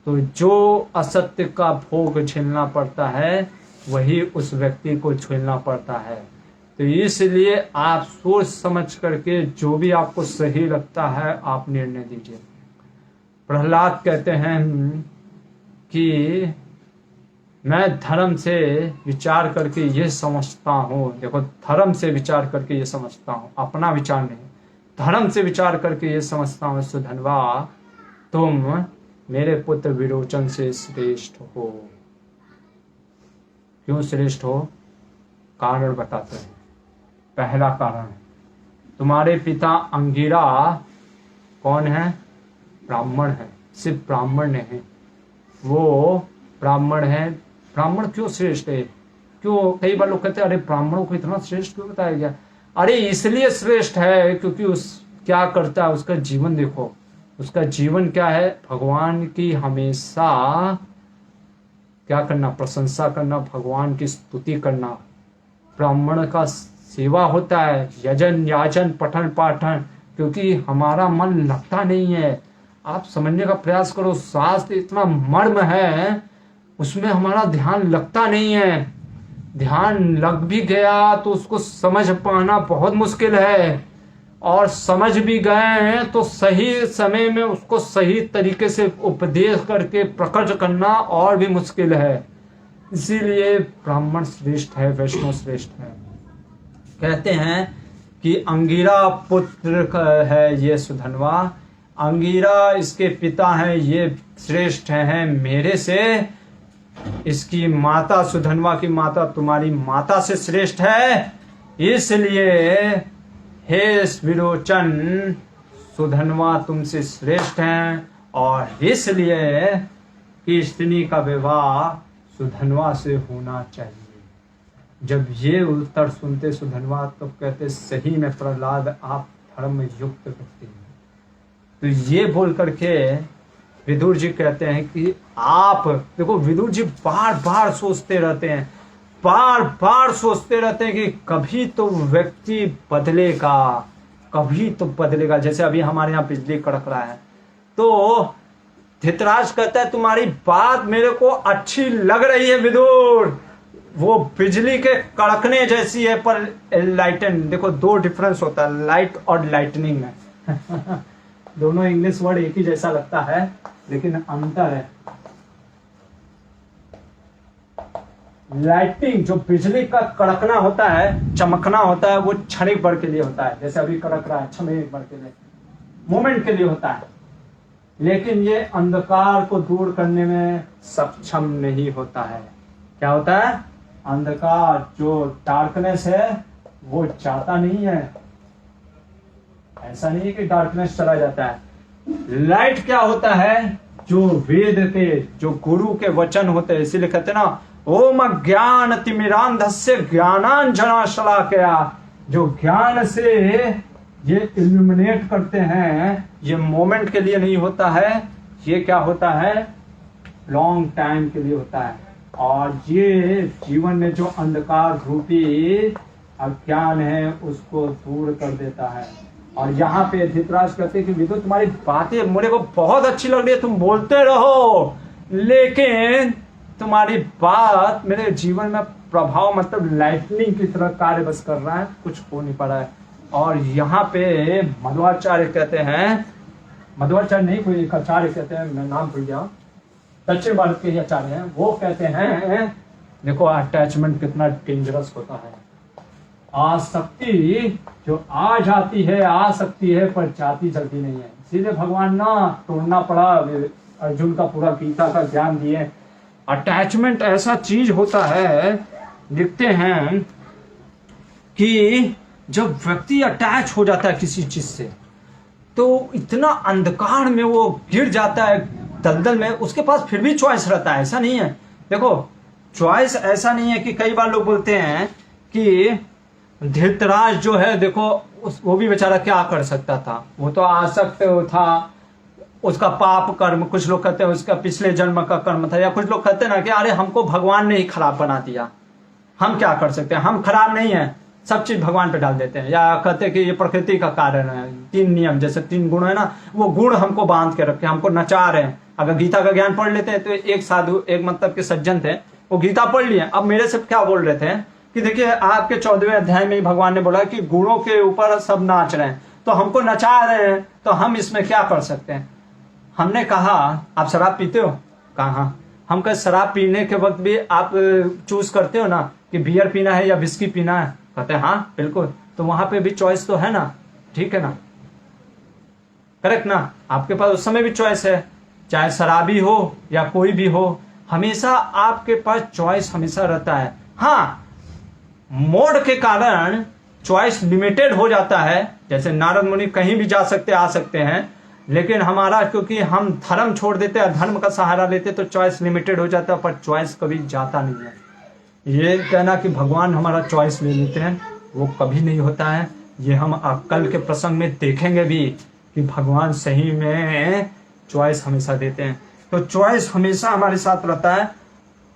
S2: तो जो असत्य का भोग झेलना पड़ता है वही उस व्यक्ति को झेलना पड़ता है। तो इसलिए आप सोच समझ करके जो भी आपको सही लगता है आप निर्णय दीजिए। प्रहलाद कहते हैं कि मैं धर्म से विचार करके ये समझता हूँ, देखो धर्म से विचार करके ये समझता हूँ, अपना विचार नहीं, धर्म से विचार करके ये समझता हूँ सुधन्वा तुम मेरे पुत्र विरोचन से श्रेष्ठ हो। क्यों श्रेष्ठ हो? कारण बताते हैं। पहला कारण, तुम्हारे पिता अंगिरा कौन है? ब्राह्मण है। सिर्फ ब्राह्मण नहीं, वो ब्राह्मण है। ब्राह्मण क्यों श्रेष्ठ है? क्यों कई बार लोग कहते हैं अरे ब्राह्मणों को इतना श्रेष्ठ क्यों बताया गया? अरे इसलिए श्रेष्ठ है क्योंकि उस क्या करता है, उसका जीवन देखो, उसका जीवन क्या है, भगवान की हमेशा क्या करना, प्रशंसा करना, भगवान की स्तुति करना। ब्राह्मण का सेवा होता है, यजन याचन पठन पाठन, क्योंकि हमारा मन लगता नहीं है। आप समझने का प्रयास करो, शास्त्र इतना मर्म है, उसमें हमारा ध्यान लगता नहीं है। ध्यान लग भी गया तो उसको समझ पाना बहुत मुश्किल है, और समझ भी गए हैं तो सही समय में उसको सही तरीके से उपदेश करके प्रकट करना और भी मुश्किल है। इसीलिए ब्राह्मण श्रेष्ठ है, वैष्णव श्रेष्ठ है। कहते हैं कि अंगिरा पुत्र है ये सुधनवा, अंगिरा इसके पिता हैं, ये श्रेष्ठ हैं मेरे से, इसकी माता सुधनवा की माता तुम्हारी माता से श्रेष्ठ है। इसलिए हे विरोचन, सुधनवा तुमसे श्रेष्ठ हैं, और इसलिए किष्किनी का विवाह सुधनवा से होना चाहिए। जब ये उत्तर सुनते सुधनवा तो कहते सही में प्रहलाद आप धर्म युक्त व्यक्ति हैं। तो ये बोल करके विदुर जी कहते हैं कि आप देखो, विदुर जी बार बार सोचते रहते हैं, बार बार सोचते रहते हैं कि कभी तो व्यक्ति बदलेगा, कभी तो बदलेगा। जैसे अभी हमारे यहाँ बिजली कड़क रहा है, तो धृतराष्ट्र कहता है तुम्हारी बात मेरे को अच्छी लग रही है विदुर, वो बिजली के कड़कने जैसी है, पर लाइटन देखो, दो डिफरेंस होता है लाइट और लाइटनिंग में। दोनों इंग्लिश वर्ड एक ही जैसा लगता है, लेकिन अंतर है। लाइटिंग जो बिजली का कड़कना होता है, चमकना होता है, वो क्षणिक भर के लिए होता है, जैसे अभी कड़क रहा है, क्षणिक भर के लिए, मोमेंट के लिए होता है। लेकिन ये अंधकार को दूर करने में सक्षम नहीं होता है। क्या होता है? अंधकार, जो डार्कनेस है वो जाता नहीं है। ऐसा नहीं है कि डार्कनेस चला जाता है। लाइट क्या होता है? जो वेद के, जो गुरु के वचन होते हैं, इसीलिए कहते हैं ना, ओम ज्ञान तिमिरांधस्य ज्ञानांजना शलाकया, जो ज्ञान से ये इल्यूमिनेट करते हैं, ये मोमेंट के लिए नहीं होता है, ये क्या होता है? लॉन्ग टाइम के लिए होता है। और ये जीवन में जो अंधकार रूपी अज्ञान है उसको दूर कर देता है। और यहाँ पे धृतराष्ट्र कहते हैं कि विदुर तुम्हारी बातें मेरे को बहुत अच्छी लग रही है, तुम बोलते रहो, लेकिन तुम्हारी बात मेरे जीवन में प्रभाव, मतलब लाइटनिंग की तरह कार्य बस कर रहा है, कुछ हो नहीं पा रहा है। और यहाँ पे मध्वाचार्य कहते हैं, मध्वाचार्य नहीं, कोई एक आचार्य कहते हैं, मैं नाम भूल गया, दक्षिण भारत के ही आचार्य हैं, वो कहते हैं देखो अटैचमेंट कितना डेंजरस होता है। आसक्ति जो आ जाती है, आ सकती है, पर जाती जल्दी नहीं है। इसीलिए भगवान ना तोड़ना पड़ा, अर्जुन का पूरा गीता का ज्ञान दिए। अटैचमेंट ऐसा चीज होता है, लिखते हैं कि जब व्यक्ति अटैच हो जाता है किसी चीज से, तो इतना अंधकार में वो गिर जाता है, दलदल में, उसके पास फिर भी चॉइस रहता है। ऐसा नहीं है, देखो चॉइस ऐसा नहीं है कि कई बार लोग बोलते हैं कि धृतराष्ट्र जो है देखो, वो भी बेचारा क्या कर सकता था, वो तो आसक्त था, उसका पाप कर्म, कुछ लोग कहते हैं उसका पिछले जन्म का कर्म था, या कुछ लोग कहते हैं ना कि अरे हमको भगवान ने ही खराब बना दिया, हम क्या कर सकते हैं, हम खराब नहीं है, सब चीज भगवान पे डाल देते हैं। या कहते हैं कि ये प्रकृति का कारण है, 3 नियम, जैसे 3 गुण है ना, वो गुण हमको बांध के रखे, हमको नचा रहे हैं। अगर गीता का ज्ञान पढ़ लेते हैं तो एक साधु, एक मतलब के सज्जन थे, वो गीता पढ़ लिए, अब मेरे से क्या बोल रहे थे कि देखिए आपके 14वें अध्याय में ही भगवान ने बोला कि गुणों के ऊपर सब नाच रहे हैं, तो हमको नचा रहे हैं, तो हम इसमें क्या कर सकते हैं। हमने कहा आप शराब पीते हो? कहा। हम कहे शराब पीने के वक्त भी आप चूज करते हो ना कि बियर पीना है या विस्की पीना है? कहते हैं हाँ बिल्कुल, तो वहां पे भी चॉइस तो है ना, ठीक है ना, करेक्ट ना, आपके पास उस समय भी चॉइस है, चाहे शराबी हो या कोई भी हो, हमेशा आपके पास चॉइस हमेशा रहता है। हाँ, मोड के कारण चॉइस लिमिटेड हो जाता है, जैसे नारद मुनि कहीं भी जा सकते आ सकते हैं, लेकिन हमारा क्योंकि हम धर्म छोड़ देते हैं, धर्म का सहारा लेते, तो चॉइस लिमिटेड हो जाता है, पर चॉइस कभी जाता नहीं है। ये कहना कि भगवान हमारा चॉइस ले लेते हैं, वो कभी नहीं होता है। ये हम कल के प्रसंग में देखेंगे भी कि भगवान सही में चॉइस हमेशा देते हैं। तो चॉइस हमेशा हमारे साथ रहता है।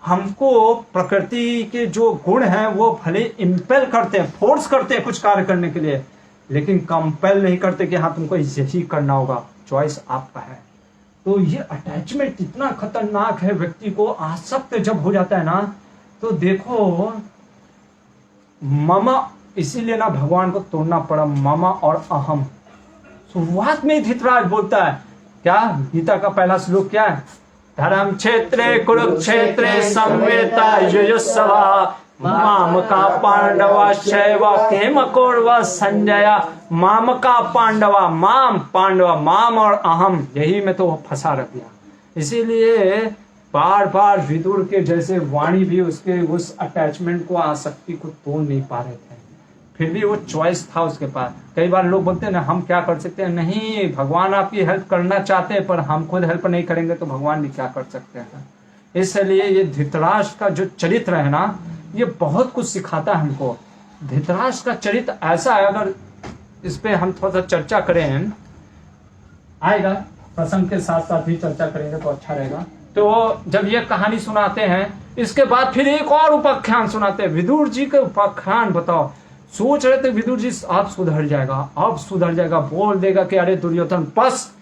S2: हमको प्रकृति के जो गुण हैं वो भले इम्पेल करते हैं, फोर्स करते हैं कुछ कार्य करने के लिए, लेकिन कंपेल नहीं करते कि हाँ तुमको यही करना होगा, चॉइस आपका है। तो ये अटैचमेंट इतना खतरनाक है, व्यक्ति को आसक्त जब हो जाता है ना, तो देखो ममा, इसीलिए ना भगवान को तोड़ना पड़ा, ममा और अहम। शुरुआत में धृतराज बोलता है क्या, गीता का पहला श्लोक क्या है, धर्म क्षेत्रे कुरुक्षेत्रे संवेता युयुत्सवा माम का पांडवा शैव केम कौरव संजय। माम का पांडवा, माम पांडवा, माम और अहम, यही में तो फंसा रख दिया। इसीलिए बार बार विदुर के जैसे वाणी भी उसके उस अटैचमेंट को, आसक्ति को तोड़ नहीं पा रहे थे, फिर भी वो चॉइस था उसके पास। कई बार लोग बोलते हैं ना हम क्या कर सकते हैं, नहीं, भगवान आपकी हेल्प करना चाहते हैं पर हम खुद हेल्प नहीं करेंगे तो भगवान भी क्या कर सकते हैं। इसलिए ये धृतराष्ट्र का जो चरित्र है ना, ये बहुत कुछ सिखाता है हमको। धृतराष्ट्र का चरित्र ऐसा है, अगर इस पे हम थोड़ा सा चर्चा करें, आएगा प्रसंग के साथ साथ ही चर्चा करेंगे तो अच्छा रहेगा। तो जब ये कहानी सुनाते हैं, इसके बाद फिर एक और उपाख्यान सुनाते हैं। विदुर जी के उपाख्यान बताओ, सोच रहे थे विदुर जी अब सुधर जाएगा, अब सुधर जाएगा, बोल देगा कि अरे दुर्योधन बस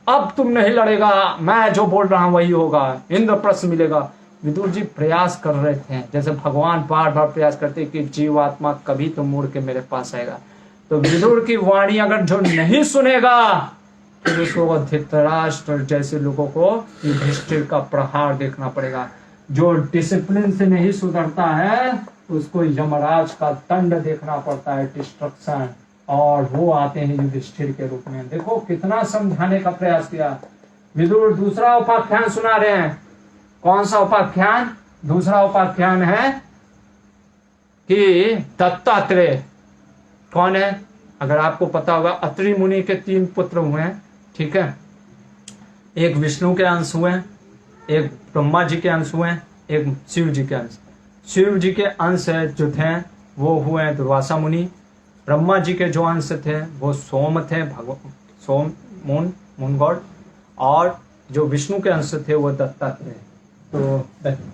S2: अब तुम नहीं लड़ेगा, मैं जो बोल रहा हूं वही होगा, इंद्रप्रस्थ मिलेगा। विदुर जी प्रयास कर रहे थे, जैसे भगवान बार बार प्रयास करते कि जीवात्मा कभी तो मुड़ के मेरे पास आएगा। तो विदुर की वाणी अगर जो नहीं सुनेगा फिर उसको धृतराष्ट्र जैसे लोगों को युधिष्ठिर का प्रहार देखना पड़ेगा। जो डिसिप्लिन से नहीं सुधरता है उसको यमराज का दंड देखना पड़ता है, डिस्ट्रक्शन, और वो आते हैं युधिष्ठिर के रूप में। देखो कितना समझाने का प्रयास किया। विदुर दूसरा उपाख्यान सुना रहे हैं। कौन सा उपाख्यान? दूसरा उपाख्यान है कि दत्तात्रेय कौन है? अगर आपको पता होगा, अत्रि मुनि के 3 पुत्र हुए हैं, ठीक है। एक विष्णु के अंश हुए, एक ब्रह्मा जी के अंश हुए, एक शिव जी के अंश। शिव जी के अंश जो थे वो हुए दुर्वासा मुनि। ब्रह्मा जी के जो अंश थे वो सोम थे, सोम मून गॉड। और जो विष्णु के अंश थे वो दत्तात्रेय। तो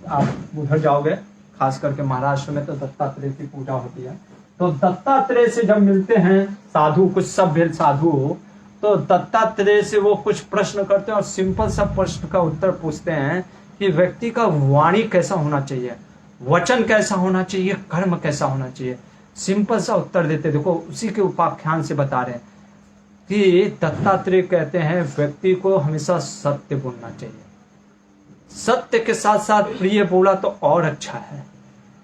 S2: आप उधर जाओगे, खास करके महाराष्ट्र में तो दत्तात्रेय की पूजा होती है। तो दत्तात्रेय से जब मिलते हैं साधु, कुछ सभ्य साधु, तो दत्तात्रेय से वो कुछ प्रश्न करते हैं और सिंपल सा प्रश्न का उत्तर पूछते हैं कि व्यक्ति का वाणी कैसा होना चाहिए, वचन कैसा होना चाहिए, कर्म कैसा होना चाहिए। सिंपल सा उत्तर देते। देखो उसी के उपाख्यान से बता रहे हैं कि दत्तात्रेय कहते हैं व्यक्ति को हमेशा सत्य बोलना चाहिए। सत्य के साथ साथ प्रिय बोला तो और अच्छा है।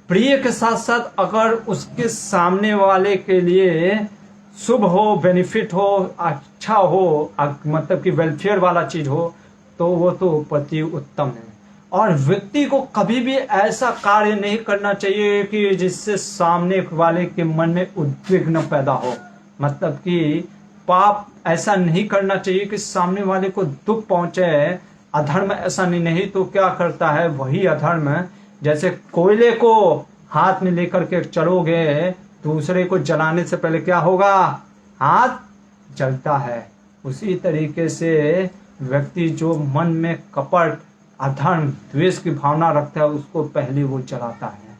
S2: प्रिय के साथ साथ अगर उसके सामने वाले के लिए शुभ हो, बेनिफिट हो, अच्छा हो, मतलब कि वेलफेयर वाला चीज हो, तो वो तो पति उत्तम है। और व्यक्ति को कभी भी ऐसा कार्य नहीं करना चाहिए कि जिससे सामने वाले के मन में उद्विग्न पैदा हो, मतलब कि पाप ऐसा नहीं करना चाहिए कि सामने वाले को दुख पहुंचे। अधर्म ऐसा नहीं तो क्या करता है वही अधर्म। जैसे कोयले को हाथ में लेकर के चलोगे, दूसरे को जलाने से पहले क्या होगा? हाथ जलता है। उसी तरीके से व्यक्ति जो मन में कपट, अधर्म, द्वेष की भावना रखता है उसको पहले वो जलाता है।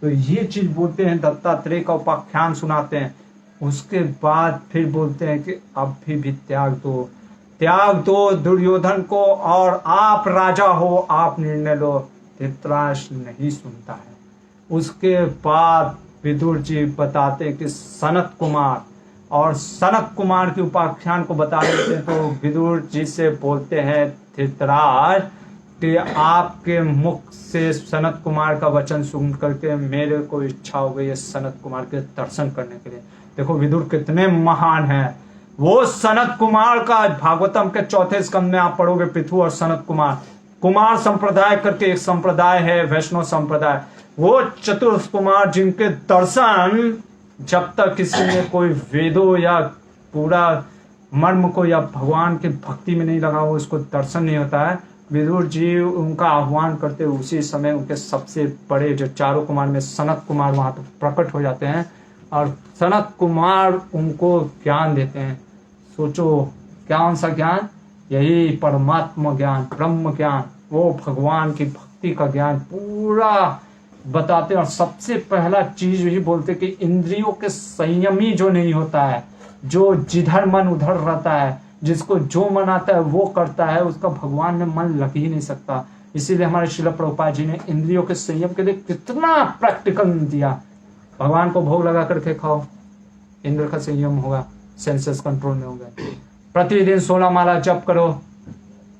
S2: तो ये चीज बोलते हैं, दत्तात्रेय का उपाख्यान सुनाते हैं। उसके बाद फिर बोलते हैं कि अब भी त्याग दो, त्याग दो दुर्योधन को और आप राजा हो, आप निर्णय लो। धृतराष्ट्र नहीं सुनता है। उसके बाद विदुर जी बताते हैं कि सनत कुमार, और सनत कुमार के उपाख्यान को बता देते हैं। तो विदुर जी से बोलते हैं धृतराष्ट्र कि आपके मुख से सनत कुमार का वचन सुन करके मेरे को इच्छा हो गई है सनत कुमार के दर्शन करने के लिए। देखो विदुर कितने महान हैं। वो सनत कुमार का भागवतम के 4थे स्कंद में आप पढ़ोगे, पृथु और सनत कुमार, कुमार संप्रदाय करके एक संप्रदाय है, वैष्णव संप्रदाय। वो चतुर्थ कुमार जिनके दर्शन जब तक किसी ने कोई वेदों या पूरा मर्म को या भगवान के भक्ति में नहीं लगा हो, उसको दर्शन नहीं होता है। विदुर जी उनका आह्वान करते उसी समय उनके सबसे बड़े जो चारों कुमार में सनत कुमार वहां पर प्रकट हो जाते हैं और सनत कुमार उनको ज्ञान देते हैं। सोचो कौन सा ज्ञान, यही परमात्मा ज्ञान, ब्रह्म ज्ञान, वो भगवान की भक्ति का ज्ञान पूरा बताते हैं। और सबसे पहला चीज यही बोलते कि इंद्रियों के संयमी जो नहीं होता है, जो जिधर मन उधर रहता है, जिसको जो मन आता है वो करता है, उसका भगवान में मन लग ही नहीं सकता। इसीलिए हमारे श्रील प्रभुपाद जी ने इंद्रियों के संयम के लिए कितना प्रैक्टिकल दिया। भगवान को भोग लगा करके खाओ, इंद्र का संयम होगा, सेंसेस कंट्रोल में होगा। प्रतिदिन 16 माला जप करो,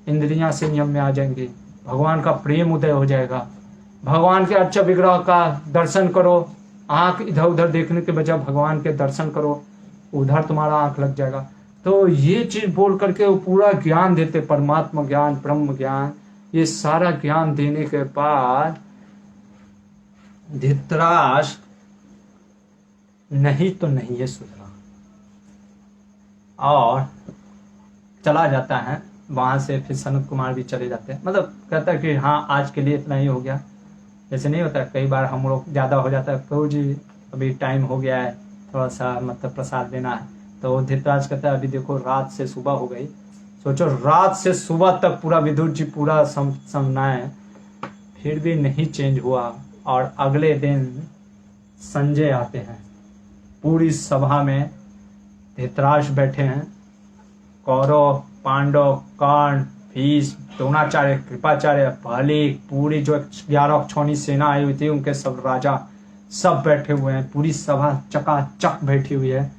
S2: इंद्रियां संयम में आ जाएंगी, भगवान का प्रेम उदय हो जाएगा। भगवान के अच्छा विग्रह का दर्शन करो, आंख इधर उधर देखने के बजाय भगवान के दर्शन करो, उधर तुम्हारा आंख लग जाएगा। तो ये चीज बोल करके वो पूरा ज्ञान देते, परमात्मा ज्ञान, ब्रह्म ज्ञान, ये सारा ज्ञान देने के बाद धृतराष्ट्र नहीं तो नहीं है सुधरा और चला जाता है वहां से। फिर सनत कुमार भी चले जाते हैं, मतलब कहता है कि हाँ आज के लिए इतना ही हो गया। जैसे नहीं होता कई बार हम लोग ज्यादा हो जाता है, प्रभु जी अभी टाइम हो गया है, थोड़ा सा मतलब प्रसाद देना है। तो धृतराष्ट्र कहता है अभी देखो रात से सुबह हो गई। सोचो रात से सुबह तक पूरा विदुर जी पूरा समझाए, फिर भी नहीं चेंज हुआ। और अगले दिन संजय आते हैं, पूरी सभा में धृतराष्ट्र बैठे हैं, कौरव, पांडव, कर्ण, भीष्म, द्रोणाचार्य, कृपाचार्य, पहली पूरी जो 11 अक्षौणी सेना आई हुई थी, उनके सब राजा सब बैठे हुए हैं, पूरी सभा चकाचक बैठी हुई है।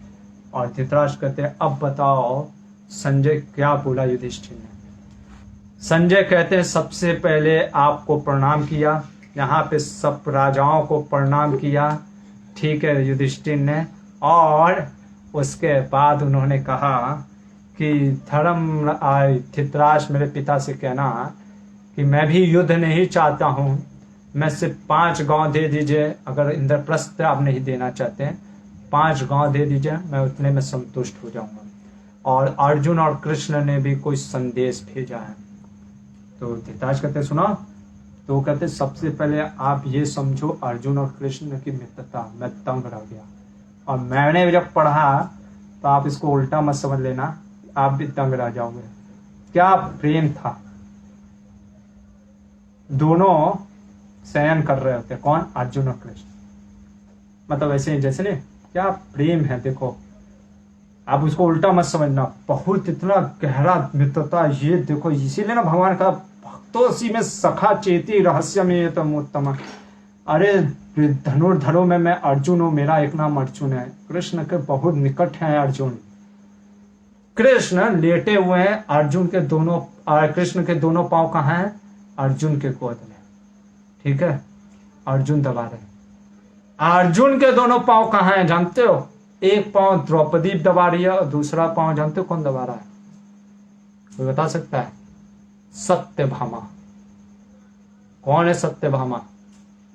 S2: और धृतराष्ट्र कहते हैं अब बताओ संजय क्या बोला युधिष्ठिर ने। संजय कहते हैं सबसे पहले आपको प्रणाम किया, यहाँ पे सब राजाओं को प्रणाम किया, ठीक है युधिष्ठिर ने। और उसके बाद उन्होंने कहा कि धृतराष्ट्र मेरे पिता से कहना कि मैं भी युद्ध नहीं चाहता हूँ, मैं सिर्फ 5 गांव दे दीजिए, अगर इंद्रप्रस्थ आप नहीं देना चाहते हैं 5 गांव दे दीजिए, मैं उतने में संतुष्ट हो जाऊंगा। और अर्जुन और कृष्ण ने भी कोई संदेश भेजा है। तो धृतराष्ट्र कहते सुना, तो कहते सबसे पहले आप ये समझो अर्जुन और कृष्ण की मित्रता, मैं दंग रह गया। और मैंने जब पढ़ा तो आप इसको उल्टा मत समझ लेना, आप भी दंग रह जाओगे। क्या प्रेम था, दोनों शयन कर रहे होते, कौन, अर्जुन और कृष्ण, मतलब ऐसे ही जैसे नहीं, क्या प्रेम है। देखो आप उसको उल्टा मत समझना, बहुत इतना गहरा मित्रता ये देखो। इसीलिए ना भगवान का भक्तों में सखा चेती रहस्य में तो उत्तम। अरे धनुर्धरों में मैं अर्जुन हूं, मेरा एक नाम अर्जुन है। कृष्ण के बहुत निकट है अर्जुन। कृष्ण लेटे हुए हैं, अर्जुन के दोनों, कृष्ण के दोनों पांव कहाँ हैं, अर्जुन के गोद में, ठीक है। अर्जुन दबा रहे, अर्जुन के दोनों पांव कहाँ हैं जानते हो, एक पांव द्रौपदी दबा रही है और दूसरा पांव जानते हो कौन दबा रहा है, कोई बता सकता है, सत्यभामा। कौन है सत्यभामा,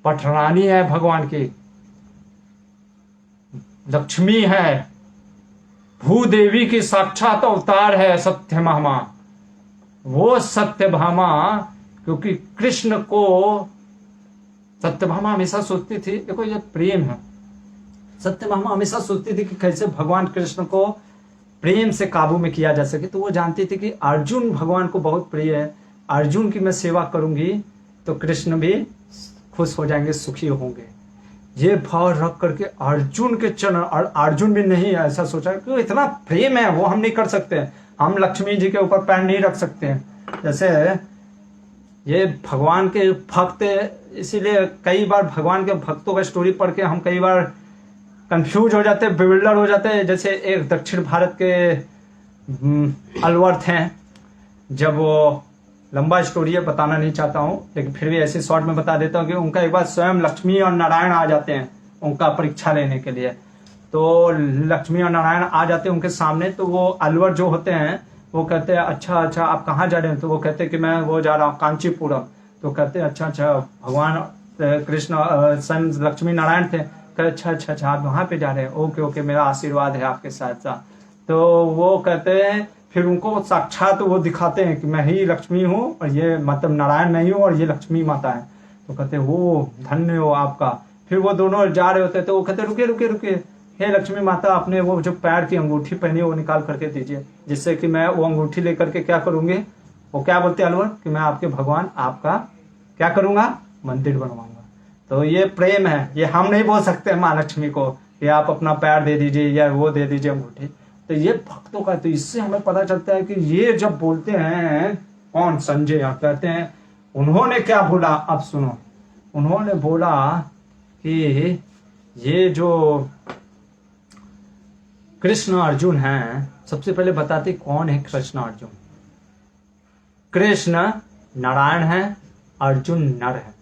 S2: पटरानी है भगवान की, लक्ष्मी है, भूदेवी की साक्षात अवतार है सत्यभामा। वो सत्यभामा, क्योंकि कृष्ण को सत्यभामा हमेशा सोचती थी, देखो ये प्रेम है, सत्यभामा हमेशा सोचती थी कि कैसे भगवान कृष्ण को प्रेम से काबू में किया जा सके। तो वो जानती थी कि अर्जुन भगवान को बहुत प्रिय है, अर्जुन की मैं सेवा करूंगी तो कृष्ण भी खुश हो जाएंगे, सुखी होंगे। ये भाव रख करके अर्जुन के चरण, और अर्जुन भी नहीं ऐसा सोचा कि इतना प्रेम है वो हम नहीं कर सकते, हम लक्ष्मी जी के ऊपर पैर नहीं रख सकते हैं। जैसे ये भगवान के भक्त, इसीलिए कई बार भगवान के भक्तों का स्टोरी पढ़ के हम कई बार कंफ्यूज हो जाते हैं, बिविल्डर हो जाते हैं। जैसे एक दक्षिण भारत के अलवर थे, जब वो, लंबा स्टोरी है बताना नहीं चाहता हूँ, लेकिन फिर भी ऐसे शॉर्ट में बता देता हूँ कि उनका एक बार स्वयं लक्ष्मी और नारायण आ जाते हैं उनका परीक्षा लेने के लिए। तो लक्ष्मी और नारायण आ जाते हैं उनके सामने, तो वो अलवर जो होते हैं वो कहते हैं अच्छा अच्छा आप कहाँ जा रहे हैं, तो वो कहते हैं कि मैं वो जा रहा हूँ कांचीपुरम। तो कहते हैं अच्छा अच्छा, भगवान कृष्ण सन लक्ष्मी नारायण थे, कहते अच्छा अच्छा अच्छा आप वहाँ पे जा रहे हैं, ओके ओके मेरा आशीर्वाद है आपके साथ साथ। तो वो कहते हैं फिर उनको वो साक्षात वो दिखाते हैं कि मैं ही लक्ष्मी हूँ और ये मतलब नारायण नहीं हूँ और ये लक्ष्मी माता है। तो कहते हैं वो धन्य हो आपका। फिर वो दोनों जा रहे होते तो वो कहते रुके रुके रुके, हे लक्ष्मी माता, आपने वो जो पैर की अंगूठी पहनी है वो निकाल करके दीजिए, जिससे कि मैं वो अंगूठी लेकर के क्या करूंगी, वो क्या बोलते हैं अलवर, कि मैं आपके भगवान आपका क्या करूंगा, मंदिर बनवाऊंगा। तो ये प्रेम है, ये हम नहीं बोल सकते माँ लक्ष्मी को कि आप अपना पैर दे दीजिए या वो दे दीजिए अंगूठी। तो ये भक्तों का, तो इससे हमें पता चलता है कि ये जब बोलते हैं कौन, संजय कहते हैं उन्होंने क्या बोला, अब सुनो। उन्होंने बोला कि ये जो कृष्ण अर्जुन हैं, सबसे पहले बताते कौन है कृष्ण अर्जुन। कृष्ण नारायण है, अर्जुन नर है।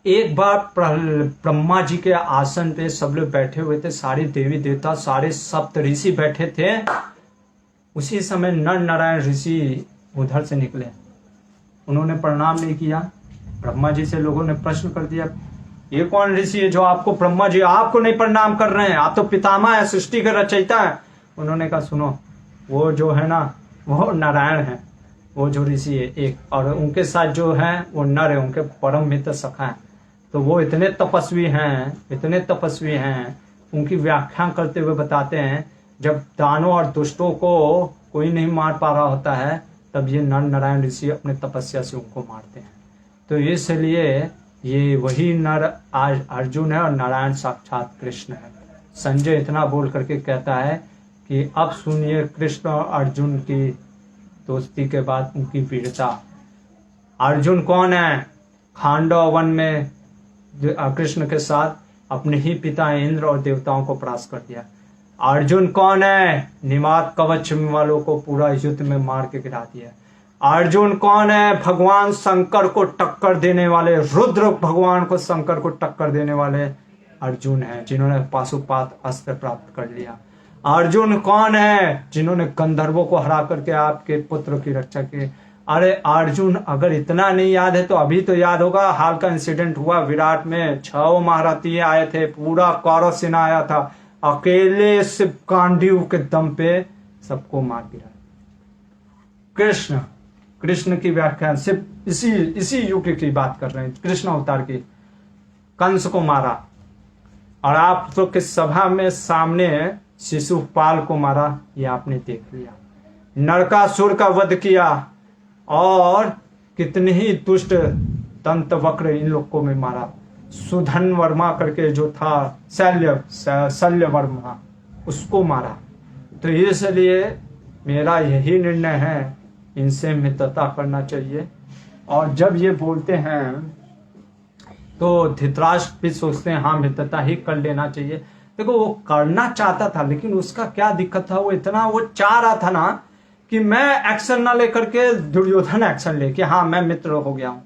S2: एक बार ब्रह्मा जी के आसन पे सब लोग बैठे हुए थे, सारे देवी देवता, सारे सप्त ऋषि बैठे थे। उसी समय नर नारायण ऋषि उधर से निकले। उन्होंने प्रणाम नहीं किया। ब्रह्मा जी से लोगों ने प्रश्न कर दिया, ये कौन ऋषि है जो आपको, ब्रह्मा जी आपको नहीं प्रणाम कर रहे हैं, आप तो पितामह है, सृष्टि के रचयिता है। उन्होंने कहा सुनो, वो जो है ना वो नारायण है, वो जो ऋषि है एक, और उनके साथ जो है वो नर है, उनके परम मित्र सखा है। तो वो इतने तपस्वी हैं, इतने तपस्वी हैं, उनकी व्याख्या करते हुए बताते हैं जब दानों और दुष्टों को कोई नहीं मार पा रहा होता है तब ये नर नारायण ऋषि अपने तपस्या से उनको मारते हैं। तो इसलिए ये वही नर आज अर्जुन है और नारायण साक्षात कृष्ण है। संजय इतना बोल करके कहता है कि अब सुनिए कृष्ण और अर्जुन की दोस्ती के बाद उनकी वीरता। अर्जुन कौन है, खांडव वन में कृष्ण के साथ अपने ही पिता इंद्र और देवताओं को परास्त कर दिया। अर्जुन कौन है, निमात कवच वालों को पूरा युद्ध में मार के गिरा दिया। अर्जुन कौन है, भगवान शंकर को टक्कर देने वाले, रुद्र भगवान को शंकर को टक्कर देने वाले अर्जुन है, जिन्होंने पाशुपात अस्त्र प्राप्त कर लिया। अर्जुन कौन है, जिन्होंने गंधर्वों को हरा करके आपके पुत्र की रक्षा की। अरे अर्जुन, अगर इतना नहीं याद है तो अभी तो याद होगा, हाल का इंसिडेंट हुआ विराट में, 6 महारथी आए थे, पूरा कौरव सेना आया था, अकेले शिव गांडीव के दम पे सबको मार गिरा। कृष्ण की व्याख्या सिर्फ इसी युग की बात कर रहे हैं, कृष्ण अवतार की। कंस को मारा और आप तो किस सभा में सामने शिशुपाल को मारा, ये आपने देख लिया। नरकासुर का वध किया और कितने ही दुष्ट दंत वक्र इन लोग को में मारा। सुधन वर्मा करके जो था, शल्य वर्मा, उसको मारा। तो इसलिए मेरा यही निर्णय है, इनसे मित्रता करना चाहिए। और जब ये बोलते हैं तो धृतराष्ट्र भी सोचते हैं हाँ मित्रता ही कर लेना चाहिए। देखो वो करना चाहता था, लेकिन उसका क्या दिक्कत था, वो इतना वो चाह रहा था ना कि मैं एक्शन ना लेकर के दुर्योधन एक्शन ले कि हाँ मैं मित्र हो गया हूं।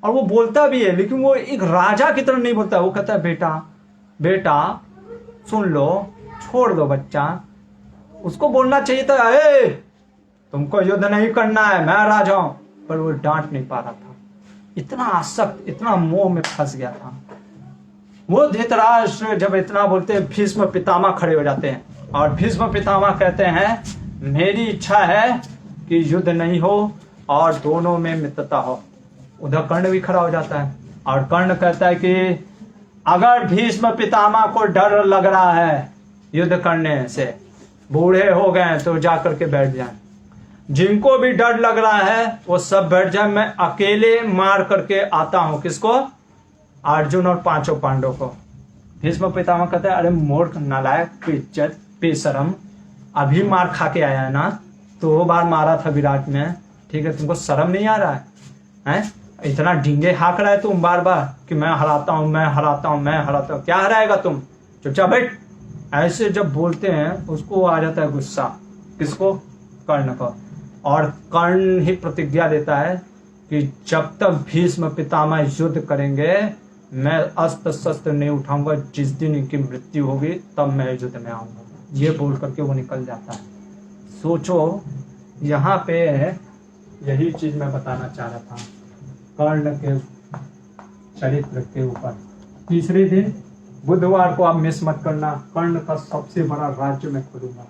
S2: और वो बोलता भी है, लेकिन वो एक राजा की तरह नहीं बोलता। वो कहता है बेटा सुन लो, छोड़ दो बच्चा। उसको बोलना चाहिए था, ए तुमको युद्ध नहीं करना है, मैं राजा हूं। पर वो डांट नहीं पा रहा था, इतना आसक्त, इतना मोह में फंस गया था वो। धृतराष्ट्र जब इतना बोलते हैं, भीष्म पितामह खड़े हो जाते हैं और भीष्म पितामह कहते हैं मेरी इच्छा है कि युद्ध नहीं हो और दोनों में मित्रता हो। उधर कर्ण भी खड़ा हो जाता है और कर्ण कहता है कि अगर भीष्म पितामह को डर लग रहा है युद्ध करने से, बूढ़े हो गए, तो जाकर के बैठ जाए। जिनको भी डर लग रहा है वो सब बैठ जाए, मैं अकेले मार करके आता हूं। किसको? अर्जुन और 5 पांडवों को। भीष्म पितामह कहते हैं अरे मूर्ख, नालायक, बेइज्जत, बेशरम, अभी मार खा के आया है ना, 2 बार मारा था विराट में, ठीक है, तुमको शर्म नहीं आ रहा है? इतना डींगे हाँक रहा है तुम बार बार कि मैं हराता हूं, मैं हराता हूं, मैं हराता हूं। क्या हराएगा तुम, चुपचाप बैठ। ऐसे जब बोलते हैं उसको आ जाता है गुस्सा। किसको? कर्ण को। और कर्ण ही प्रतिज्ञा देता है कि जब तक भीष्म पितामह युद्ध करेंगे मैं अस्त्र शस्त्र नहीं उठाऊंगा, जिस दिन इनकी मृत्यु होगी तब मैं युद्ध में आऊंगा। ये बोल करके वो निकल जाता है। सोचो, यहाँ पे यही चीज मैं बताना चाह रहा था कर्ण के चरित्र के ऊपर। तीसरे दिन बुधवार को आप मिस मत करना, कर्ण का सबसे बड़ा राज्य मैं खोलूंगा,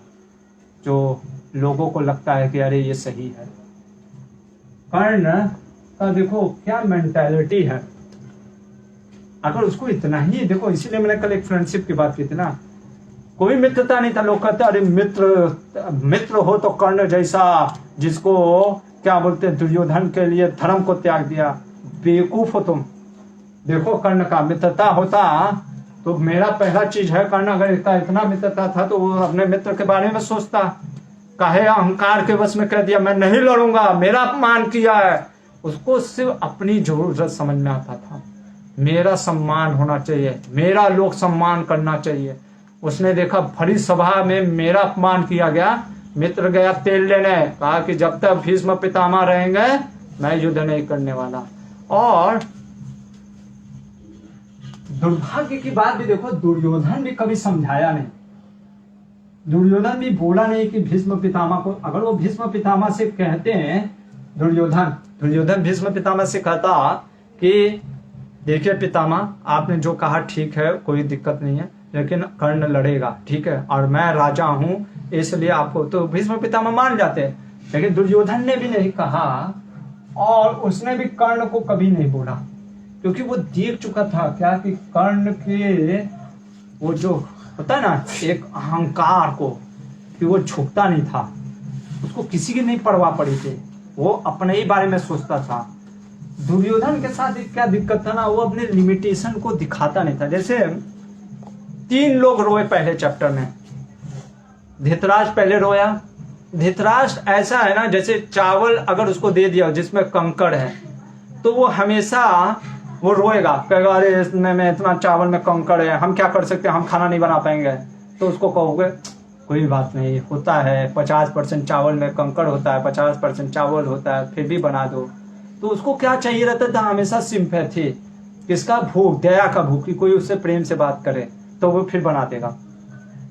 S2: जो लोगों को लगता है कि अरे ये सही है। कर्ण का देखो क्या मेंटालिटी है, अगर उसको इतना ही देखो, इसीलिए मैंने कल एक फ्रेंडशिप की बात की थी ना, कोई मित्रता नहीं था। लोग कहते अरे मित्र हो तो कर्ण जैसा, जिसको क्या बोलते दुर्योधन के लिए धर्म को त्याग दिया। बेवकूफ हो तुम। देखो कर्ण का मित्रता होता तो मेरा पहला चीज है, कर्ण अगर इतना मित्रता था तो वो अपने मित्र के बारे में सोचता। काहे अहंकार के वश में कह दिया मैं नहीं लड़ूंगा, मेरा अपमान किया है। उसको सिर्फ अपनी जरूरत समझ में आता था, मेरा सम्मान होना चाहिए, मेरा लोग सम्मान करना चाहिए। उसने देखा भरी सभा में मेरा अपमान किया गया, मित्र गया तेल लेने, कहा कि जब तक भीष्म पितामह रहेंगे मैं युद्ध नहीं करने वाला। और दुर्भाग्य की बात भी देखो, दुर्योधन भी कभी समझाया नहीं। दुर्योधन भी बोला नहीं कि भीष्म पितामह को, अगर वो भीष्म पितामह से कहते हैं, दुर्योधन भीष्म पितामह से कहता कि देखिए पितामह आपने जो कहा ठीक है, कोई दिक्कत नहीं है, लेकिन कर्ण लड़ेगा, ठीक है, और मैं राजा हूं इसलिए आपको, तो भीष्म पितामह मान जाते। लेकिन दुर्योधन ने भी नहीं कहा और उसने भी कर्ण को कभी नहीं बोला, क्योंकि वो देख चुका था क्या कि कर्ण के वो जो होता है ना एक अहंकार को, कि वो झुकता नहीं था, उसको किसी की नहीं परवाह पड़ी थी, वो अपने ही बारे में सोचता था। दुर्योधन के साथ क्या दिक्कत था ना, वो अपने लिमिटेशन को दिखाता नहीं था। जैसे 3 लोग रोए पहले चैप्टर में, धृतराष्ट्र पहले रोया। धृतराष्ट्र ऐसा है ना, जैसे चावल अगर उसको दे दिया जिसमें कंकड़ है तो वो हमेशा वो रोएगा, कहेगा अरे इसमें इतना चावल में कंकड़ है, हम क्या कर सकते हैं, हम खाना नहीं बना पाएंगे। तो उसको कहोगे कोई बात नहीं, होता है 50% चावल में कंकड़ होता है, 50% चावल होता है, फिर भी बना दो। तो उसको क्या चाहिए रहता था, हमेशा सिंपैथी, किसका भूख, दया का भूख, कि कोई उससे प्रेम से बात करे तो वो फिर बना देगा।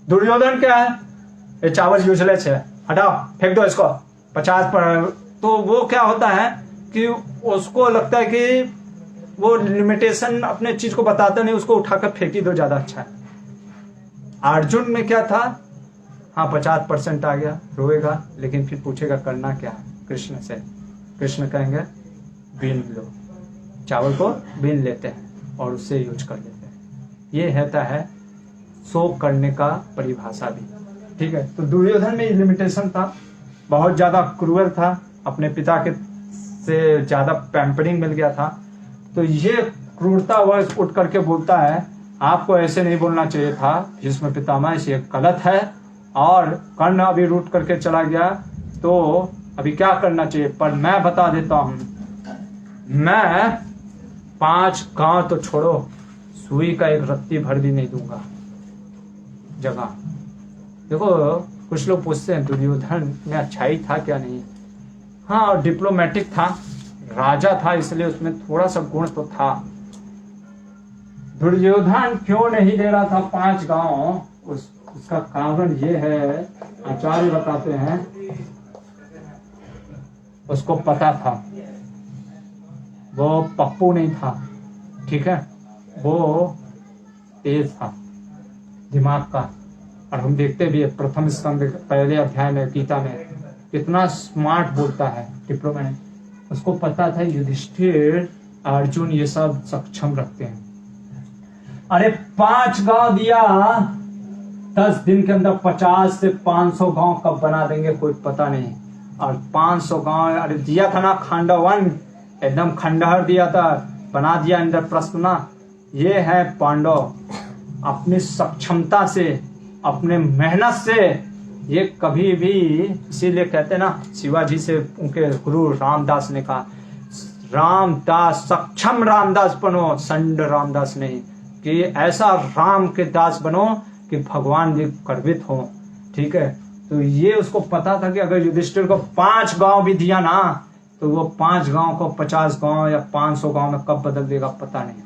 S2: दुर्योधन क्या है, ये चावल यूजलेस है, हटाओ फेंक दो इसको 50 पर। तो वो क्या होता है कि उसको लगता है कि वो लिमिटेशन अपने चीज को बताता नहीं, उसको उठाकर फेंकी दो, ज्यादा अच्छा है। अर्जुन में क्या था, हाँ 50% आ गया, रोएगा, लेकिन फिर पूछेगा करना क्या है कृष्ण से। कृष्ण कहेंगे बीन लो, चावल को बीन लेते हैं और उससे यूज कर लेते हैं। ये रहता है शोक करने का परिभाषा भी, ठीक है। तो दुर्योधन में लिमिटेशन था, बहुत ज्यादा क्रूअल था, अपने पिता के से ज्यादा पैम्परिंग मिल गया था। तो ये क्रूरता वह उठ करके बोलता है आपको ऐसे नहीं बोलना चाहिए था भीष्म पितामह, ये गलत है। और कर्ण अभी रूठ करके चला गया तो अभी क्या करना चाहिए, पर मैं बता देता हूं, मैं 5 गांव तो छोड़ो, सुई का एक रत्ती भर भी नहीं दूंगा जगह। देखो कुछ लोग पूछते हैं दुर्योधन में अच्छाई था क्या, नहीं, हाँ और डिप्लोमेटिक था, राजा था, इसलिए उसमें थोड़ा सा गुण तो था। दुर्योधन क्यों नहीं दे रहा था 5 गांव, उसका कारण ये है, आचार्य बताते हैं, उसको पता था वो पप्पू नहीं था, ठीक है, वो तेज था दिमाग का। और हम देखते भी है प्रथम स्कंद पहले अध्याय में गीता में कितना स्मार्ट बोलता है, डिप्लोमेट। उसको पता था युधिष्ठिर अर्जुन ये सब सक्षम रखते हैं। अरे 5 गांव दिया, 10 दिन के अंदर 50 से 500 गांव कब बना देंगे कोई पता नहीं। और 500 गांव अरे दिया था ना, खंडवन एकदम खंडहर दिया था, बना दिया इंद्रप्रस्थ ना। ये है पांडव, अपनी सक्षमता से, अपने मेहनत से, ये कभी भी, इसीलिए कहते ना शिवाजी से उनके गुरु रामदास ने कहा, रामदास सक्षम रामदास बनो, संड रामदास नहीं, कि ऐसा राम के दास बनो कि भगवान भी गर्वित हो, ठीक है। तो ये उसको पता था कि अगर युधिष्ठिर को 5 गांव भी दिया ना तो वो 5 गांव को 50 गांव या 500 गांव में कब बदल देगा पता नहीं।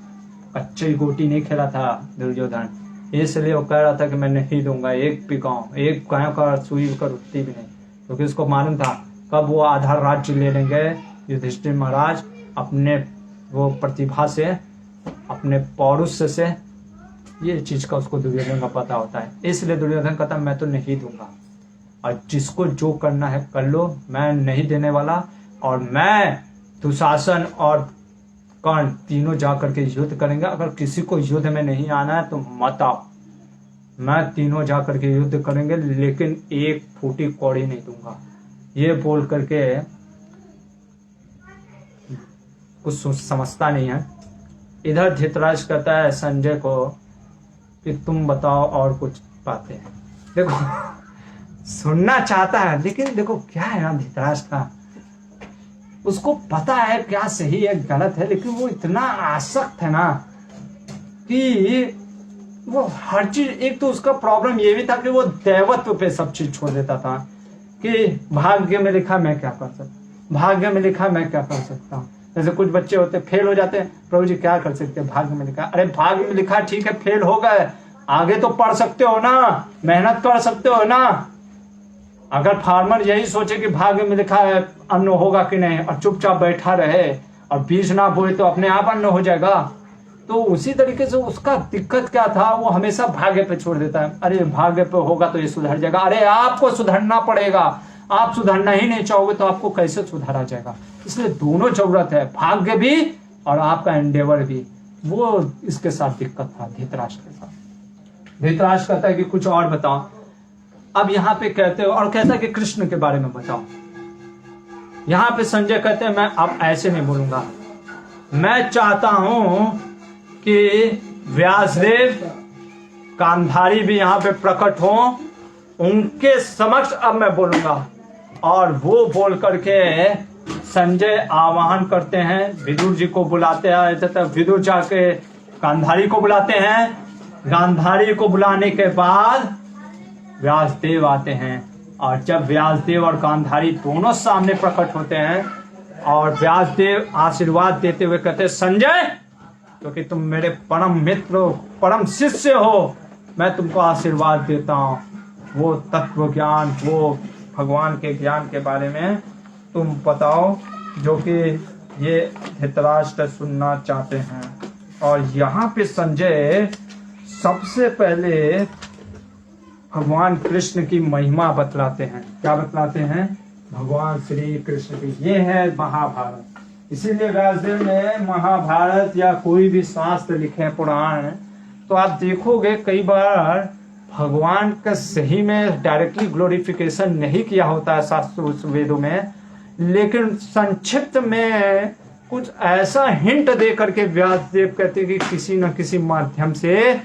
S2: कच्ची गोटी नहीं खेला था दुर्योधन, इसलिए वो कह रहा था कि मैं नहीं दूंगा एक भी गांव, एक गांव का सुई का रुकती भी नहीं, क्योंकि उसको मालूम था कब वो आधा राज्य ले लेंगे युधिष्ठिर महाराज अपने वो प्रतिभा से, अपने पौरुष से। ये चीज का उसको दुर्योधन का पता होता है, इसलिए दुर्योधन कहता मैं तो नहीं दूंगा। और जिसको जो करना है कर लो, मैं नहीं देने वाला। और मैं दुशासन और कर्ण तीनों जा करके युद्ध करेंगे। अगर किसी को युद्ध में नहीं आना है तो मत आओ, मैं तीनों जा करके युद्ध करेंगे, लेकिन एक फूटी कौड़ी नहीं दूंगा। ये बोल करके कुछ समझता नहीं है। इधर धृतराष्ट्र कहता है संजय को कि तुम बताओ और कुछ बातें। देखो सुनना चाहता है, लेकिन देखो क्या है ना धृतराष्ट्र का, उसको पता है क्या सही है गलत है, लेकिन वो इतना आसक्त है ना कि वो हर चीज, एक तो उसका प्रॉब्लम ये भी था कि वो दैवत्व पे सब चीज छोड़ देता था कि भाग्य में लिखा मैं क्या कर सकता, भाग्य में लिखा मैं क्या कर सकता हूँ। जैसे कुछ बच्चे होते फेल हो जाते हैं, प्रभु जी क्या कर सकते हैं, भाग्य में लिखा। अरे भाग्य में लिखा ठीक है, फेल हो गए, आगे तो पढ़ सकते हो ना, मेहनत कर सकते हो ना। अगर फार्मर यही सोचे कि भाग्य में लिखा है अन्न होगा कि नहीं और चुपचाप बैठा रहे और बीज ना बोए तो अपने आप अन्न हो जाएगा, तो उसी तरीके से उसका दिक्कत क्या था, वो हमेशा भाग्य पे छोड़ देता है। अरे भाग्य पे होगा तो ये सुधर जाएगा। अरे आपको सुधरना पड़ेगा, आप सुधरना ही नहीं चाहोगे तो आपको कैसे सुधारा जाएगा। इसलिए दोनों जरूरत है, भाग्य भी और आपका एंडेवर भी। वो इसके साथ दिक्कत था धृतराष्ट्र के साथ। धृतराष्ट्र कहता है कि कुछ और बताओ। अब यहाँ पे कहते हो, और कहता है कि कृष्ण के बारे में बताओ। यहाँ पे संजय कहते हैं मैं अब ऐसे नहीं बोलूंगा, मैं चाहता हूं कि व्यासदेव गांधारी भी यहाँ पे प्रकट हो, उनके समक्ष अब मैं बोलूंगा। और वो बोल करके संजय आवाहन करते हैं, विदुर जी को बुलाते हैं, विदुर जाके गांधारी को बुलाते हैं। गांधारी को बुलाने के बाद व्यासदेव आते हैं, और जब व्यासदेव और गांधारी दोनों सामने प्रकट होते हैं और व्यासदेव आशीर्वाद देते हुए कहते हैं संजय, क्योंकि तुम मेरे परम मित्र परम शिष्य हो, मैं तुमको आशीर्वाद देता हूँ। वो तत्व ज्ञान, वो भगवान के ज्ञान के बारे में तुम बताओ जो कि ये धृतराष्ट्र सुनना चाहते हैं। और यहाँ पे संजय सबसे पहले भगवान कृष्ण की महिमा बतलाते हैं। क्या बतलाते हैं? भगवान श्री कृष्ण की। ये है महाभारत। इसीलिए व्यासदेव ने महाभारत या कोई भी शास्त्र लिखे, पुराण, तो आप देखोगे कई बार भगवान का सही में डायरेक्टली ग्लोरिफिकेशन नहीं किया होता है शास्त्र वेदों में, लेकिन संक्षिप्त में कुछ ऐसा हिंट दे करके व्यासदेव कहते कि किसी न किसी माध्यम से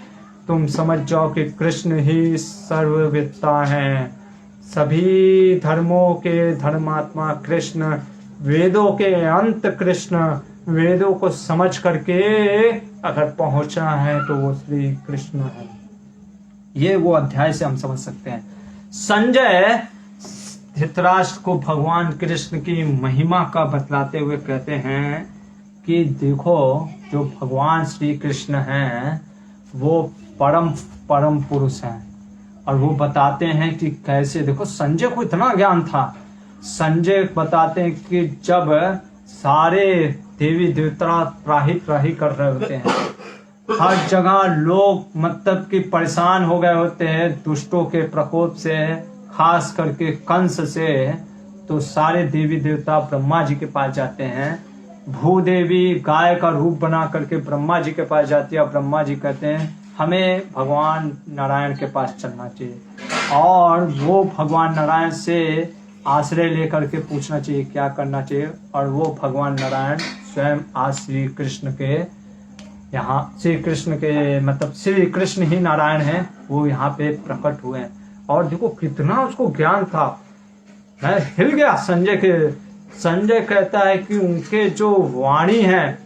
S2: तुम समझ जाओ कि कृष्ण ही सर्ववेत्ता हैं, सभी धर्मों के धर्मात्मा कृष्ण, वेदों के अंत कृष्ण, वेदों को समझ करके अगर पहुंचा है तो वो श्री कृष्ण है। ये वो अध्याय से हम समझ सकते हैं। संजय धृतराष्ट्र को भगवान कृष्ण की महिमा का बतलाते हुए कहते हैं कि देखो जो भगवान श्री कृष्ण हैं वो परम परम पुरुष हैं। और वो बताते हैं कि कैसे, देखो संजय को इतना ज्ञान था। संजय बताते हैं कि जब सारे देवी देवता त्राही त्राही कर रहे होते हैं, हर जगह लोग मतलब कि परेशान हो गए होते हैं दुष्टों के प्रकोप से, खास करके कंस से, तो सारे देवी देवता ब्रह्मा जी के पास जाते हैं। भूदेवी गाय का रूप बना करके ब्रह्मा जी के पास जाती है। ब्रह्मा जी कहते हैं हमें भगवान नारायण के पास चलना चाहिए, और वो भगवान नारायण से आश्रय लेकर के पूछना चाहिए क्या करना चाहिए। और वो भगवान नारायण स्वयं आज श्री कृष्ण के यहाँ, श्री कृष्ण के मतलब श्री कृष्ण ही नारायण हैं, वो यहाँ पे प्रकट हुए हैं। और देखो कितना उसको ज्ञान था, मैं हिल गया संजय के। संजय कहता है कि उनके जो वाणी है,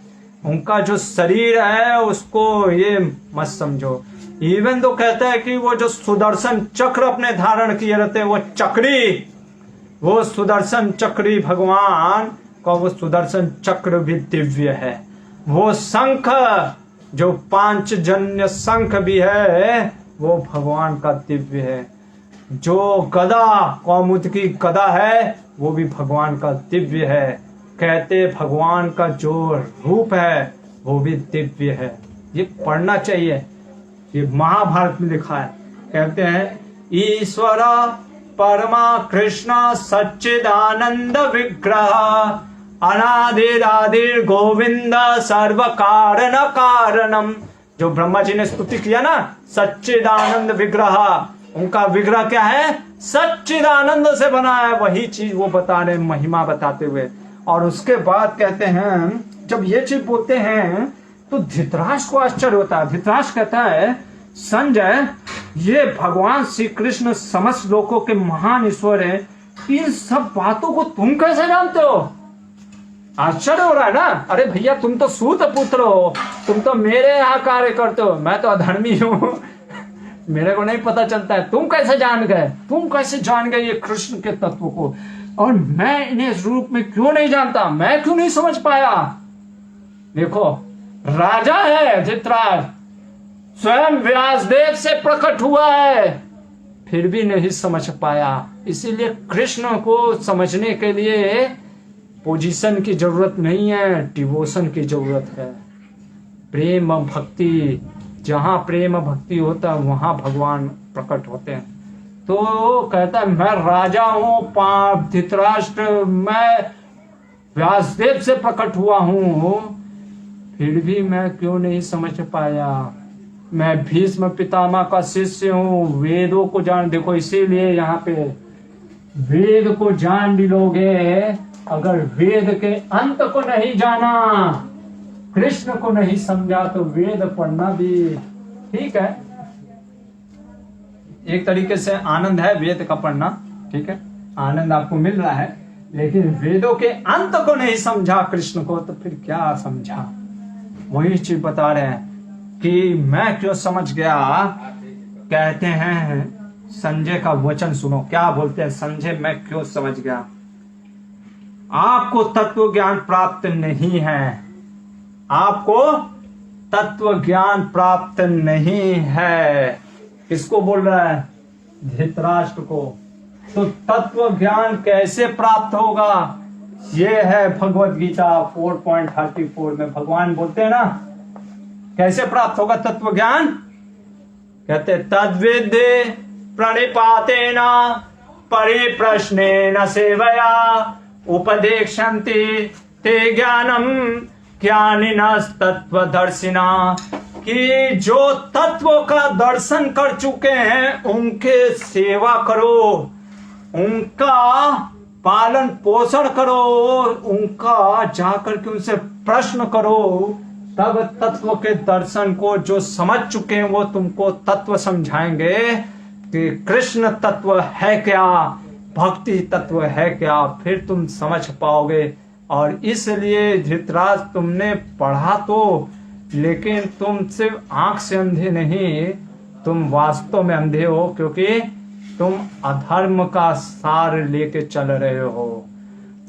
S2: उनका जो शरीर है उसको ये मत समझो। इवन तो कहता है कि वो जो सुदर्शन चक्र अपने धारण किए रहते हैं, वो चक्री, वो सुदर्शन चक्री भगवान का वो सुदर्शन चक्र भी दिव्य है। वो शंख जो पांचजन्य शंख भी है वो भगवान का दिव्य है। जो गदा कौमुद की गदा है वो भी भगवान का दिव्य है। कहते भगवान का जो रूप है वो भी दिव्य है। ये पढ़ना चाहिए, ये महाभारत में लिखा है। कहते हैं ईश्वरा
S1: परमा कृष्ण सच्चिदानंद विग्रह अनादिरादिर गोविंद सर्व कारण कारणम। जो ब्रह्मा जी ने स्तुति किया ना सच्चिदानंद विग्रह, उनका विग्रह क्या है? सच्चिदानंद से बना है। वही चीज वो बता रहे, महिमा बताते हुए। और उसके बाद कहते हैं, जब ये चीज बोलते हैं तो धृतराष्ट्र को आश्चर्य होता है। धृतराष्ट्र कहता है, संजय, ये भगवान श्री कृष्ण समस्त लोकों के महान ईश्वर हैं, इन सब बातों को तुम कैसे जानते हो? आश्चर्य हो रहा है ना। अरे भैया, तुम तो सूत पुत्र हो, तुम तो मेरे यहाँ कार्य करते हो, मैं तो अधर्मी हूं, मेरे को नहीं पता चलता है, तुम कैसे जान गए? तुम कैसे जान गए ये कृष्ण के तत्व को? और मैं इन्हें इस रूप में क्यों नहीं जानता? मैं क्यों नहीं समझ पाया? देखो, राजा है धृतराष्ट्र, स्वयं व्यासदेव से प्रकट हुआ है, फिर भी नहीं समझ पाया। इसीलिए कृष्ण को समझने के लिए पोजीशन की जरूरत नहीं है, डिवोशन की जरूरत है। प्रेम भक्ति, जहां प्रेम भक्ति होता है वहां भगवान प्रकट होते हैं। तो कहता है, मैं राजा हूं धृतराष्ट्र, मैं व्यासदेव से प्रकट हुआ हूं, फिर भी मैं क्यों नहीं समझ पाया? मैं भीष्म पितामह का शिष्य हूं, वेदों को जान। देखो, इसीलिए यहाँ पे वेद को जान भी लोगे, अगर वेद के अंत को नहीं जाना, कृष्ण को नहीं समझा, तो वेद पढ़ना भी ठीक है, एक तरीके से आनंद है वेद का पढ़ना, ठीक है, आनंद आपको मिल रहा है, लेकिन वेदों के अंत को नहीं समझा कृष्ण को, तो फिर क्या समझा? वही चीज बता रहे हैं कि मैं क्यों समझ गया। कहते हैं, संजय का वचन सुनो, क्या बोलते हैं संजय, मैं क्यों समझ गया। आपको तत्व ज्ञान प्राप्त नहीं है, आपको तत्व ज्ञान प्राप्त नहीं है। किसको बोल रहा है? धृतराष्ट्र को। तो तत्व ज्ञान कैसे प्राप्त होगा? ये है भगवत गीता 4.34 में भगवान बोलते हैं ना, कैसे प्राप्त होगा तत्व ज्ञान? कहते, तद्विद्ये प्रणिपातेन परिप्रश्नेन सेवया उपदेक्षन्ति ते ज्ञानम ज्ञानिनस्तत्वदर्शिना। कि जो तत्व का दर्शन कर चुके हैं उनके सेवा करो, उनका पालन पोषण करो, उनका जाकर के उनसे प्रश्न करो, तब तत्व के दर्शन को जो समझ चुके हैं वो तुमको तत्व समझाएंगे कि कृष्ण तत्व है क्या, भक्ति तत्व है क्या, फिर तुम समझ पाओगे। और इसलिए धृतराष्ट्र, तुमने पढ़ा तो, लेकिन तुम सिर्फ आंख से अंधे नहीं, तुम वास्तव में अंधे हो, क्योंकि तुम अधर्म का सार लेके चल रहे हो।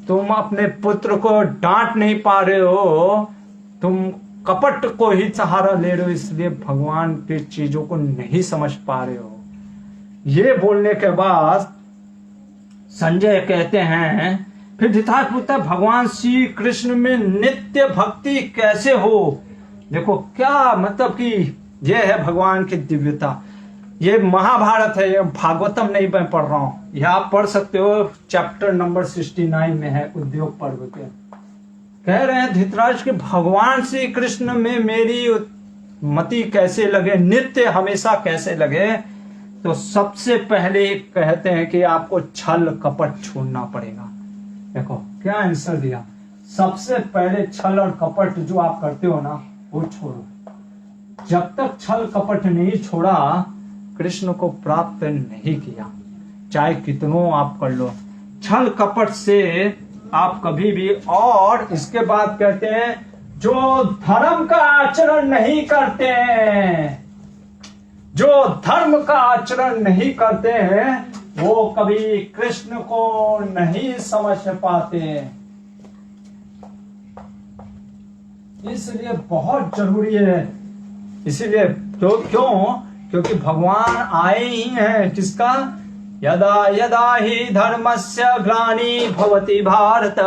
S1: तुम अपने पुत्र को डांट नहीं पा रहे हो, तुम कपट को ही सहारा ले रहे हो, इसलिए भगवान की चीजों को नहीं समझ पा रहे हो। ये बोलने के बाद संजय कहते हैं, फिर धृतराष्ट्र पूछता है, भगवान श्री कृष्ण में नित्य भक्ति कैसे हो? देखो क्या मतलब कि यह है भगवान की दिव्यता। ये महाभारत है, ये भागवतम नहीं मैं पढ़ रहा हूं, यह आप पढ़ सकते हो, चैप्टर नंबर 69 में है, उद्योग पर्व के। कह रहे हैं धृतराष्ट्र कि भगवान श्री कृष्ण में मेरी मति कैसे लगे, नित्य हमेशा कैसे लगे? तो सबसे पहले कहते हैं कि आपको छल कपट छोड़ना पड़ेगा। देखो क्या आंसर दिया, सबसे पहले छल और कपट जो आप करते हो ना, वो छोड़ो। जब तक छल कपट नहीं छोड़ा, कृष्ण को प्राप्त नहीं किया, चाहे कितनों आप कर लो। छल कपट से आप कभी भी। और इसके बाद कहते हैं, जो धर्म का आचरण नहीं करते हैं, जो धर्म का आचरण नहीं करते हैं, वो कभी कृष्ण को नहीं समझ पाते। इसलिए बहुत जरूरी है। इसीलिए क्योंकि भगवान आए ही हैं किसका? यदा यदा ही धर्मस्य ग्लानि भवति भारत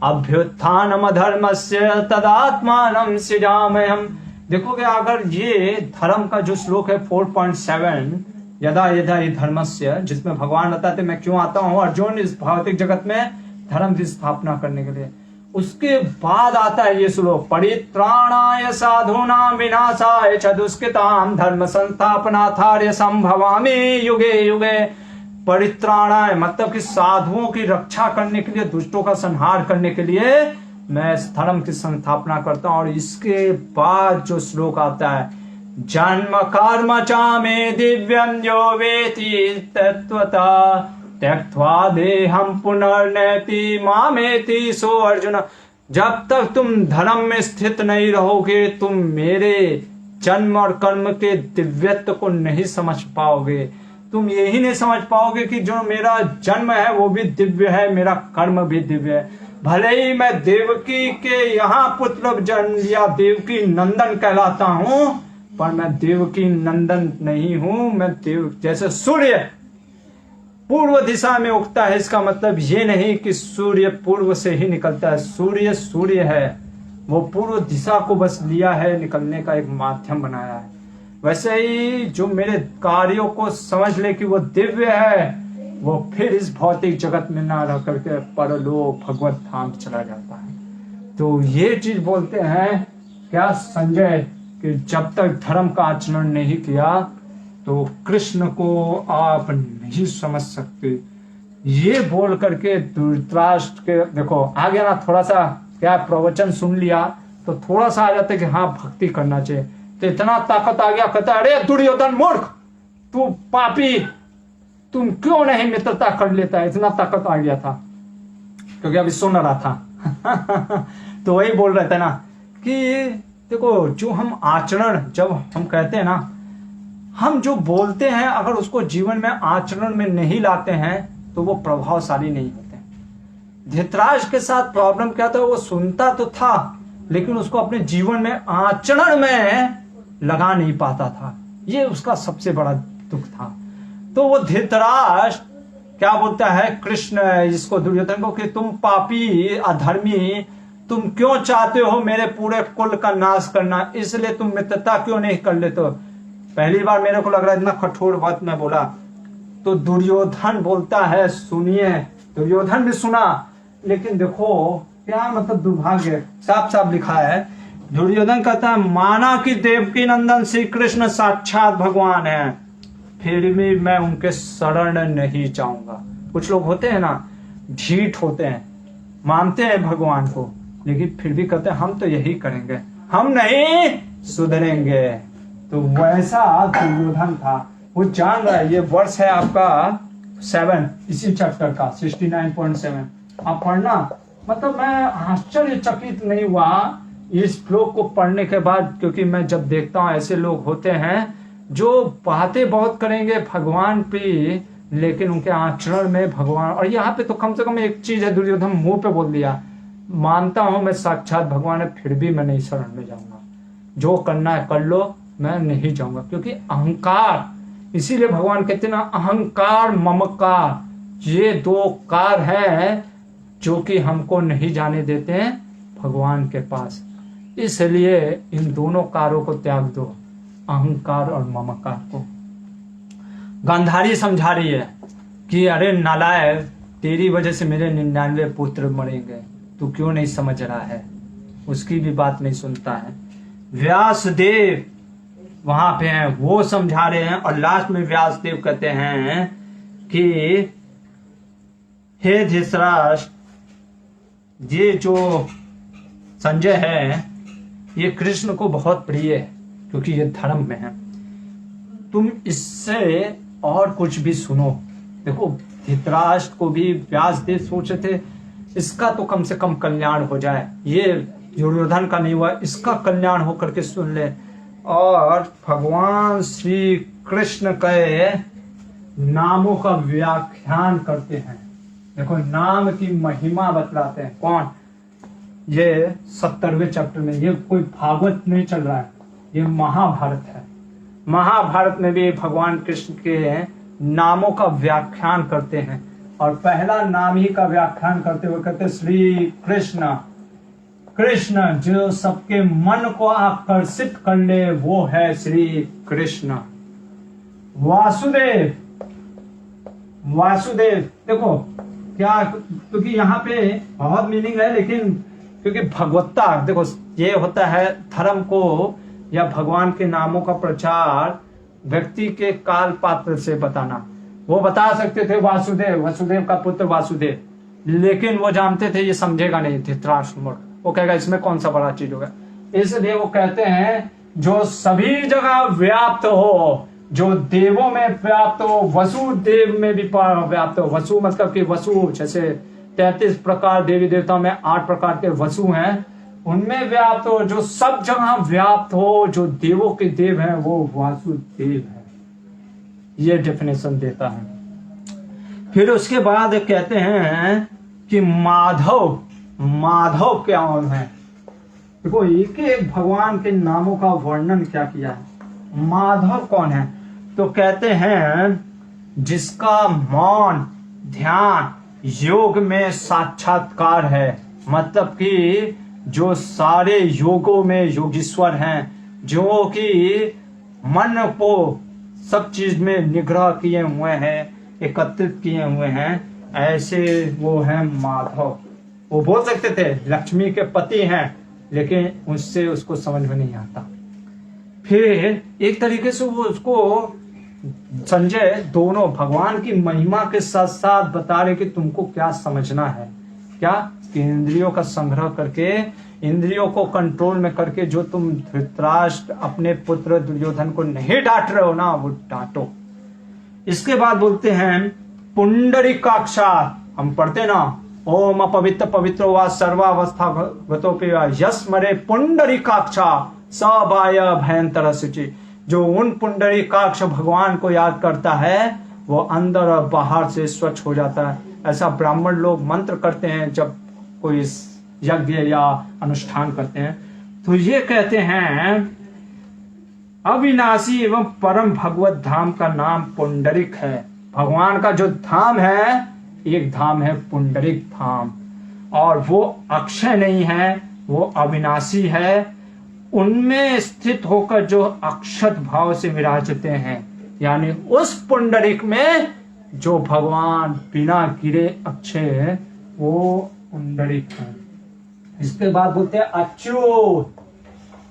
S1: अभ्युत्थानम धर्मस्य तदात्मानं सृजाम्यहम्। देखोगे अगर ये धर्म का जो श्लोक है 4.7,
S2: यदा यदा ही धर्मस्य, जिसमें भगवान बताते मैं क्यों आता हूँ अर्जुन इस भौतिक जगत में धर्म की स्थापना करने के लिए। उसके बाद आता है ये श्लोक, परित्राणाय साधूनां विनाशाय च दुष्कृतां धर्म संस्थापनार्थाय संभवामि युगे युगे। परित्राणाय मतलब कि साधुओं की रक्षा करने के लिए, दुष्टों का संहार करने के लिए मैं इस धर्म की संस्थापना करता हूं। और इसके बाद जो श्लोक आता है, जन्म कर्म च मे दिव्यम यो वेति तत्वता त्यक्त्वा देहम पुनर्नैति मामेति सो अर्जुन। जब तक तुम धर्म में स्थित नहीं रहोगे तुम मेरे जन्म और कर्म के दिव्यत्व को नहीं समझ पाओगे। तुम यही नहीं समझ पाओगे कि जो मेरा जन्म है वो भी दिव्य है, मेरा कर्म भी दिव्य है। भले ही मैं देवकी के यहाँ पुत्र जन्म लिया, देवकी नंदन कहलाता हूं, पर मैं देवकी नंदन नहीं हूं। मैं देव जैसे सूर्य पूर्व दिशा में उगता है, इसका मतलब ये नहीं कि सूर्य पूर्व से ही निकलता है। सूर्य सूर्य है, वो पूर्व दिशा को बस लिया है, निकलने का एक माध्यम बनाया है। वैसे ही जो मेरे कार्यों को समझ ले कि वो दिव्य है, वो फिर इस भौतिक जगत में ना रह करके परलोक भगवत धाम चला जाता है। तो ये चीज बोलते हैं क्या संजय कि जब तक धर्म का आचरण नहीं किया तो कृष्ण को आप नहीं समझ सकते। ये बोल करके धृतराष्ट्र के, देखो आ गया ना, थोड़ा सा क्या प्रवचन सुन लिया तो थोड़ा सा आ जाता है कि हाँ भक्ति करना चाहिए, तो इतना ताकत आ गया, कहता अरे दुर्योधन मूर्ख, तू पापी, तुम क्यों नहीं मित्रता कर लेता है। इतना ताकत आ गया था क्योंकि अभी सुन रहा था तो वही बोल रहे थे ना कि देखो जो हम आचरण, जब हम कहते हैं ना, हम जो बोलते हैं अगर उसको जीवन में आचरण में नहीं लाते हैं तो वो प्रभावशाली नहीं होते। धृतराष्ट्र के साथ प्रॉब्लम क्या था, वो सुनता तो था लेकिन उसको अपने जीवन में आचरण में लगा नहीं पाता था। ये उसका सबसे बड़ा दुख था। तो वो धृतराष्ट्र क्या बोलता है कृष्ण इसको, दुर्योधन को, कि तुम पापी अधर्मी, तुम क्यों चाहते हो मेरे पूरे कुल का नाश करना, इसलिए तुम मित्रता क्यों नहीं कर लेते हो। पहली बार मेरे को लग रहा है इतना कठोर बात मैं बोला। तो दुर्योधन बोलता है सुनिए, दुर्योधन भी सुना, लेकिन देखो क्या मतलब दुर्भाग्य, साफ साफ लिखा है। दुर्योधन कहता है माना कि देवकी नंदन श्री कृष्ण साक्षात भगवान है, फिर भी मैं उनके शरण नहीं जाऊंगा। कुछ लोग होते हैं ना, ढीठ होते हैं, मानते हैं भगवान को, लेकिन फिर भी कहते हैं हम तो यही करेंगे, हम नहीं सुधरेंगे। तो वैसा दुर्योधन था। वो जान रहा है, ये वर्ष है आपका 7 इसी चैप्टर का 69.7 आप पढ़ना। मतलब मैं आश्चर्यचकित नहीं हुआ इस श्लोक को पढ़ने के बाद, क्योंकि मैं जब देखता हूँ ऐसे लोग होते हैं जो बातें बहुत करेंगे भगवान पे, लेकिन उनके आचरण में भगवान, और यहाँ पे तो कम से कम एक चीज है, दुर्योधन मुंह पे बोल दिया मानता हूं मैं साक्षात भगवान है, फिर भी मैं नहीं शरण में जाऊंगा, जो करना है कर लो, मैं नहीं जाऊंगा। क्योंकि अहंकार, इसीलिए भगवान कहते हैं ना अहंकार ममकार, ये दो कार है जो कि हमको नहीं जाने देते हैं भगवान के पास। इसलिए इन दोनों कारों को त्याग दो, अहंकार और ममकार को। गांधारी समझा रही है कि अरे नालायक, तेरी वजह से मेरे 99 पुत्र मरेंगे, तू क्यों नहीं समझ रहा है। उसकी भी बात नहीं सुनता है। व्यासदेव वहां पे हैं, वो समझा रहे हैं, और लास्ट में व्यासदेव कहते हैं कि हे धृतराष्ट्र, ये जो संजय है ये कृष्ण को बहुत प्रिय है क्योंकि ये धर्म में है, तुम इससे और कुछ भी सुनो। देखो धृतराष्ट्र को भी व्यासदेव सोचे थे इसका तो कम से कम कल्याण हो जाए, ये दुर्योधन का नहीं हुआ, इसका कल्याण होकर के सुन ले। और भगवान श्री कृष्ण के नामों का व्याख्यान करते हैं। देखो नाम की महिमा बतलाते हैं। कौन? ये 70वें चैप्टर में। ये कोई भागवत नहीं चल रहा है, ये महाभारत है। महाभारत में भी भगवान कृष्ण के नामों का व्याख्यान करते हैं, और पहला नाम ही का व्याख्यान करते हुए कहते श्री कृष्ण। कृष्ण जो सबके मन को आकर्षित कर ले वो है श्री कृष्ण। वासुदेव। वासुदेव देखो क्या, क्योंकि यहाँ पे बहुत मीनिंग है, लेकिन क्योंकि भगवत्ता देखो ये होता है धर्म को या भगवान के नामों का प्रचार व्यक्ति के काल पात्र से बताना। वो बता सकते थे वासुदेव, वसुदेव का पुत्र वासुदेव, लेकिन वो जानते थे ये समझेगा नहीं, धृतराष्ट्र वो कहेगा इसमें कौन सा बड़ा चीज होगा, इसलिए वो कहते हैं जो सभी जगह व्याप्त हो, जो देवों में व्याप्त हो, वसुदेव में भी व्याप्त हो। वसु मतलब कि वसु जैसे 33 प्रकार देवी देवताओं में 8 प्रकार के वसु हैं, उनमें व्याप्त हो, जो सब जगह व्याप्त हो, जो देवों के देव हैं वो वासुदेव है। ये डेफिनेशन देता है। फिर उसके बाद कहते हैं कि माधव। माधव क्या है? देखो एक एक भगवान के नामों का वर्णन क्या किया है। माधव कौन है? तो कहते हैं जिसका मौन ध्यान योग में साक्षात्कार है, मतलब कि जो सारे योगों में योगीश्वर हैं, जो कि मन को सब चीज में निग्रह किए हुए हैं, एकत्रित किए हुए हैं, ऐसे वो हैं माधव। वो बोल सकते थे लक्ष्मी के पति हैं, लेकिन उससे उसको समझ में नहीं आता। फिर एक तरीके से वो उसको संजय दोनों भगवान की महिमा के साथ साथ बता रहे कि तुमको क्या समझना है, क्या कि इंद्रियों का संग्रह करके, इंद्रियों को कंट्रोल में करके जो तुम धृतराष्ट्र अपने पुत्र दुर्योधन को नहीं डांट रहे हो ना, वो डांटो। इसके बाद बोलते हैं पुंडरीकाक्षा। हम पढ़ते ना ओम अपवित्र पवित्र व सर्वावस्था गतोपि यस्मरे पुंडरीकाक्षा सबाय भयंतर शुचि। जो उन पुंडरीकाक्ष भगवान को याद करता है वो अंदर और बाहर से स्वच्छ हो जाता है। ऐसा ब्राह्मण लोग मंत्र करते हैं जब कोई यज्ञ या अनुष्ठान करते हैं। तो ये कहते हैं अविनाशी एवं परम भगवत धाम का नाम पुंडरिक है। भगवान का जो धाम है, एक धाम है पुंडरिक धाम, और वो अक्षय नहीं है, वो अविनाशी है। उनमें स्थित होकर जो अक्षत भाव से विराजते हैं, यानी उस पुंडरिक में जो भगवान बिना गिरे अक्षय है, वो पुंडरिक है। इसके बाद बोलते हैं अच्युत।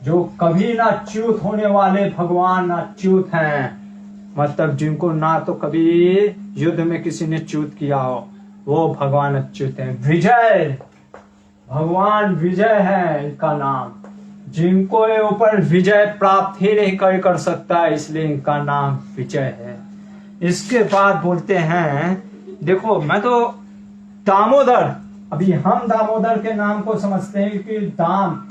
S2: जो कभी ना च्युत होने वाले भगवान अच्युत हैं, मतलब जिनको ना तो कभी युद्ध में किसी ने च्युत किया हो, वो भगवान अच्युत हैं। विजय, भगवान विजय है इनका नाम, जिनको ऊपर विजय प्राप्त ही नहीं कर सकता, इसलिए इनका नाम विजय है। इसके बाद बोलते हैं, देखो मैं तो दामोदर, अभी हम दामोदर के नाम को समझते हैं कि दाम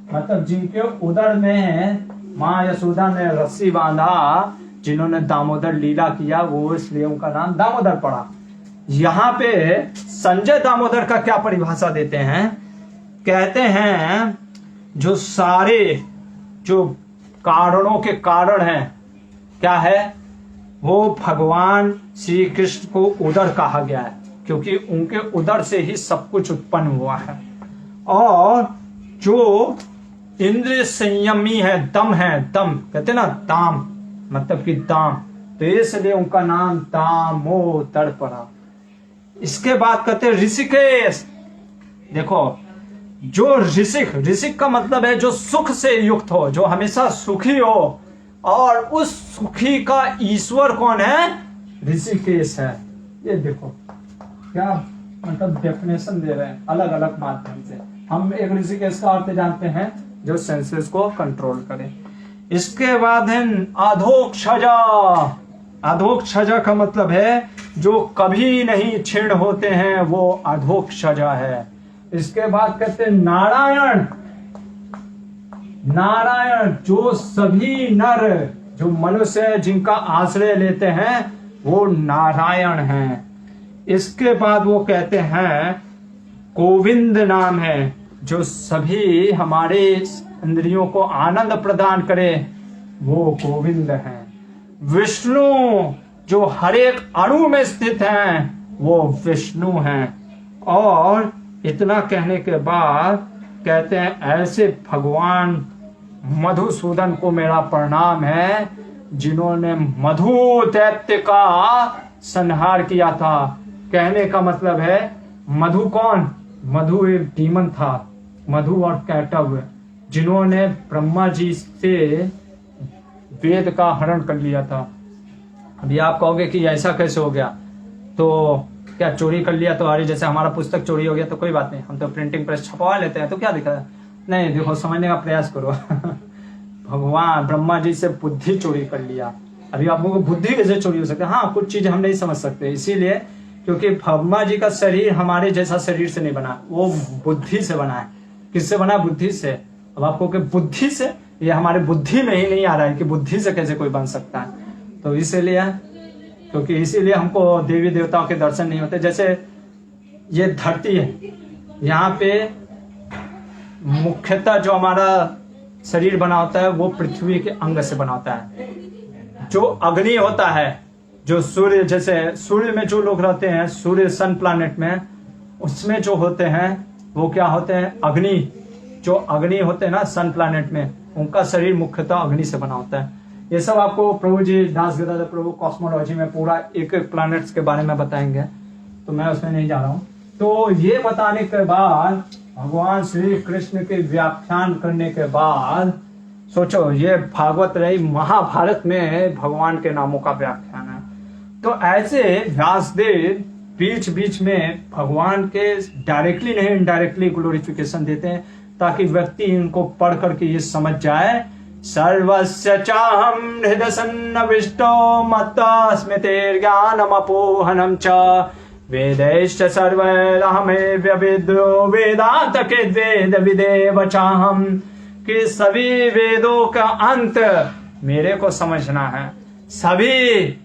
S2: मतलब जिनके उदर में माँ यशोदा ने रस्सी बांधा, जिन्होंने दामोदर लीला किया, वो इसलिए उनका नाम दामोदर पड़ा। यहाँ पे संजय दामोदर का क्या परिभाषा देते हैं, कहते हैं जो सारे जो कारणों के कारण हैं, क्या है, वो भगवान श्री कृष्ण को उदर कहा गया है, क्योंकि उनके उदर से ही सब कुछ उत्पन्न हुआ है। और जो इंद्रिय संयमी है, दम है, दम कहते ना दाम मतलब कि दाम, तो इसलिए उनका नाम दामोदर पड़ा। इसके बाद कहते ऋषिकेश। देखो जो ऋषिक, ऋषिक का मतलब है जो सुख से युक्त हो, जो हमेशा सुखी हो, और उस सुखी का ईश्वर कौन है, ऋषिकेश है। ये देखो क्या मतलब डेफिनेशन दे रहे हैं अलग अलग माध्यम से। हम एक ऋषिकेश का अर्थ जानते हैं जो सेंसेस को कंट्रोल करे। इसके बाद है अधोक्षजा। अधोक्षजा का मतलब है जो कभी नहीं क्षीण होते हैं, वो अधोक्षजा है। इसके बाद कहते हैं नारायण। नारायण जो सभी नर, जो मनुष्य जिनका आश्रय लेते हैं, वो नारायण हैं। इसके बाद वो कहते हैं गोविंद नाम है, जो सभी हमारे इंद्रियों को आनंद प्रदान करे, वो गोविंद हैं। विष्णु जो हर एक अणु में स्थित हैं, वो विष्णु हैं। और इतना कहने के बाद कहते हैं ऐसे भगवान मधुसूदन को मेरा प्रणाम है, जिन्होंने मधु दैत्य का संहार किया था। कहने का मतलब है मधु कौन? मधु एक डीमन था, मधु और कैटव, जिन्होंने ब्रह्मा जी से वेद का हरण कर लिया था। अभी आप कहोगे कि ऐसा कैसे हो गया, तो क्या चोरी कर लिया तो अरे जैसे हमारा पुस्तक चोरी हो गया तो कोई बात नहीं, हम तो प्रिंटिंग प्रेस छपवा लेते हैं, तो क्या दिक्कत है? नहीं, देखो समझने का प्रयास करो। भगवान ब्रह्मा जी से बुद्धि चोरी कर लिया। अभी आप लोगों को बुद्धि कैसे चोरी हो सकती है? हाँ, कुछ चीजें हम नहीं समझ सकते, इसीलिए क्योंकि ब्रह्मा जी का शरीर हमारे जैसा शरीर से नहीं बना, वो बुद्धि से बना है। किससे बना? बुद्धि से। अब आपको कि बुद्धि से, ये हमारे बुद्धि में ही नहीं आ रहा है कि बुद्धि से कैसे कोई बन सकता है। तो इसीलिए, क्योंकि इसीलिए हमको देवी देवताओं के दर्शन नहीं होते। जैसे ये धरती है, यहाँ पे मुख्यतः जो हमारा शरीर बना होता है वो पृथ्वी के अंग से बना होता है। जो अग्नि होता है, जो सूर्य, जैसे सूर्य में जो लोग रहते हैं, सूर्य सन प्लैनेट में, उसमें जो होते हैं वो क्या होते हैं? अग्नि। जो अग्नि होते हैं ना सन प्लैनेट में, उनका शरीर मुख्यतः अग्नि से बना होता है। ये सब आपको प्रभु जी दास गदाधर प्रभु कॉस्मोलॉजी में पूरा एक एक प्लैनेट्स के बारे में बताएंगे, तो मैं उसमें नहीं जा रहा हूँ। तो ये बताने के बाद भगवान श्री कृष्ण के व्याख्यान करने के बाद सोचो, ये भागवत रही, महाभारत में भगवान के नामों का व्याख्यान है। तो ऐसे व्यासदेव बीच बीच में भगवान के डायरेक्टली नहीं इनडायरेक्टली ग्लोरिफिकेशन देते हैं, ताकि व्यक्ति इनको पढ़ करके ये समझ जाए, सर्वस्य चाहम हृदय सन्नविष्टो मत्ता स्मृतिर्ज्ञानमपोहनम च वेदैश्च सर्वैरहमेव विद्यो वेदांत के वेद विदेव चाहम, कि सभी वेदों का अंत मेरे को समझना है। सभी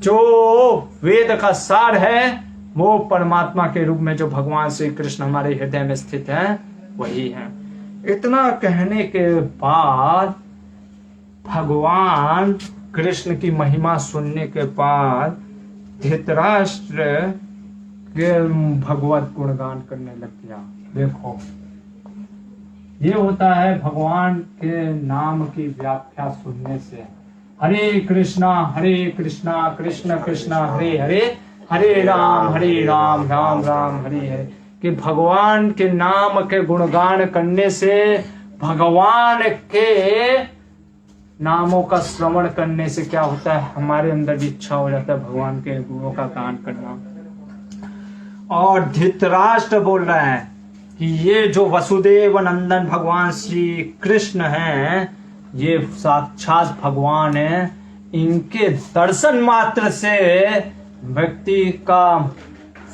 S2: जो वेद का सार है वो परमात्मा के रूप में जो भगवान श्री कृष्ण हमारे हृदय में स्थित है वही है। इतना कहने के बाद भगवान कृष्ण की महिमा सुनने के बाद धृतराष्ट्र के भगवत गुणगान करने लग गया। देखो, ये होता है भगवान के नाम की व्याख्या सुनने से। हरे कृष्णा कृष्ण कृष्ण हरे हरे, हरे राम राम राम हरे हरे। कि भगवान के नाम के गुणगान करने से, भगवान के नामों का श्रवण करने से क्या होता है? हमारे अंदर भी इच्छा हो जाता है भगवान के गुणों का गान करना। और धृतराष्ट्र बोल रहे हैं कि ये जो वसुदेव नंदन भगवान श्री कृष्ण हैं, ये साक्षात भगवान है। इनके दर्शन मात्र से व्यक्ति का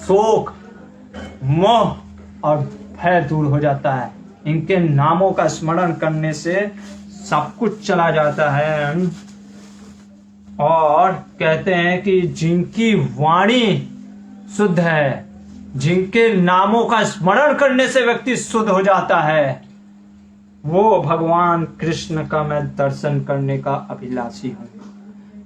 S2: शोक, मोह और भय दूर हो जाता है। इनके नामों का स्मरण करने से सब कुछ चला जाता है। और कहते हैं कि जिनकी वाणी शुद्ध है, जिनके नामों का स्मरण करने से व्यक्ति शुद्ध हो जाता है, वो भगवान कृष्ण का मैं दर्शन करने का अभिलाषी हूं।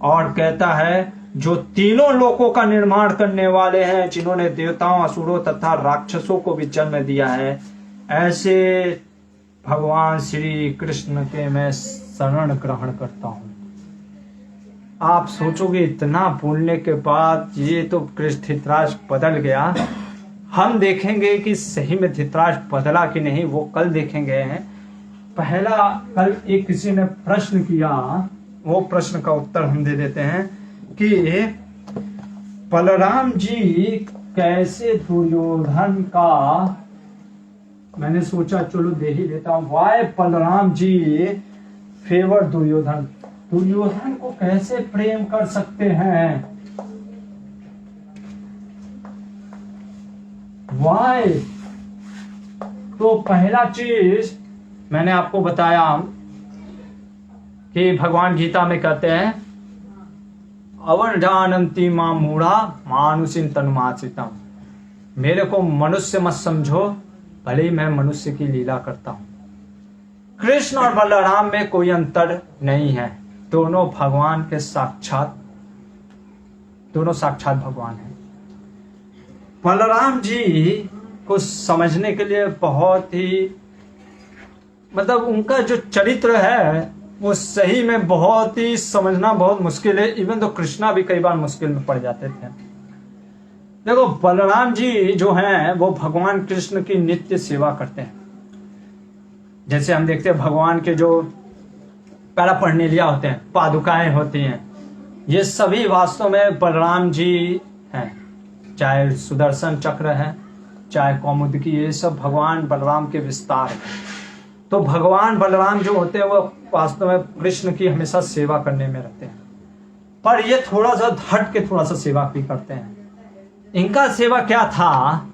S2: और कहता है जो तीनों लोकों का निर्माण करने वाले हैं, जिन्होंने देवताओं, असुरों तथा राक्षसों को भी जन्म दिया है, ऐसे भगवान श्री कृष्ण के मैं शरण ग्रहण करता हूं। आप सोचोगे इतना बोलने के बाद ये तो धृतराष्ट्र बदल गया। हम देखेंगे कि सही में धृतराष्ट्र बदला कि नहीं, वो कल देखेंगे। पहला, कल एक किसी ने प्रश्न किया, वो प्रश्न का उत्तर हम दे देते हैं कि बलराम जी कैसे दुर्योधन का, मैंने सोचा चलो दे ही देता हूं, वाई बलराम जी फेवर दुर्योधन, दुर्योधन को कैसे प्रेम कर सकते हैं, वाई। तो पहला चीज मैंने आपको बताया कि भगवान गीता में कहते हैं अवन जानंती मां मूढ़ा मानुषिन तनुमाश्रितम, मेरे को मनुष्य मत समझो, भले ही मैं मनुष्य की लीला करता हूं। कृष्ण और बलराम में कोई अंतर नहीं है, दोनों भगवान के साक्षात, दोनों साक्षात भगवान हैं। बलराम जी को समझने के लिए बहुत ही, मतलब उनका जो चरित्र है वो सही में बहुत ही समझना बहुत मुश्किल है। इवन तो कृष्णा भी कई बार मुश्किल में पड़ जाते थे। देखो बलराम जी जो हैं वो भगवान कृष्ण की नित्य सेवा करते हैं। जैसे हम देखते हैं भगवान के जो पैरा पढ़ने लिया होते हैं, पादुकाएं होती हैं, ये सभी वास्तव में बलराम जी हैं। चाहे सुदर्शन चक्र है, चाहे कौमुदकी, ये सब भगवान बलराम के विस्तार हैं। तो भगवान बलराम जो होते हैं वो वास्तव में कृष्ण की हमेशा सेवा करने में रहते हैं, पर ये थोड़ा सा हट के थोड़ा सा सेवा भी करते हैं। इनका सेवा क्या था,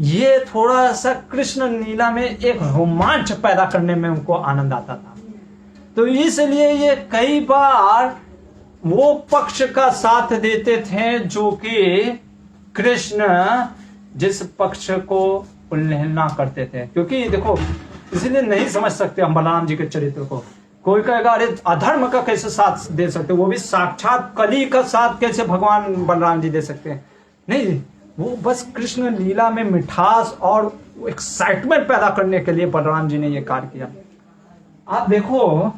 S2: ये थोड़ा सा कृष्ण लीला में एक रोमांच पैदा करने में उनको आनंद आता था। तो इसलिए ये कई बार वो पक्ष का साथ देते थे जो कि कृष्ण जिस पक्ष को उल्लेखना करते थे। क्योंकि देखो इसलिए नहीं समझ सकते हम बलराम जी के चरित्र को। कोई कहेगा अरे अधर्म का कैसे साथ दे सकते, वो भी साक्षात कली का साथ कैसे भगवान बलराम जी दे सकते हैं। नहीं, वो बस कृष्ण लीला में मिठास और एक्साइटमेंट पैदा करने के लिए बलराम जी ने ये कार्य किया। आप देखो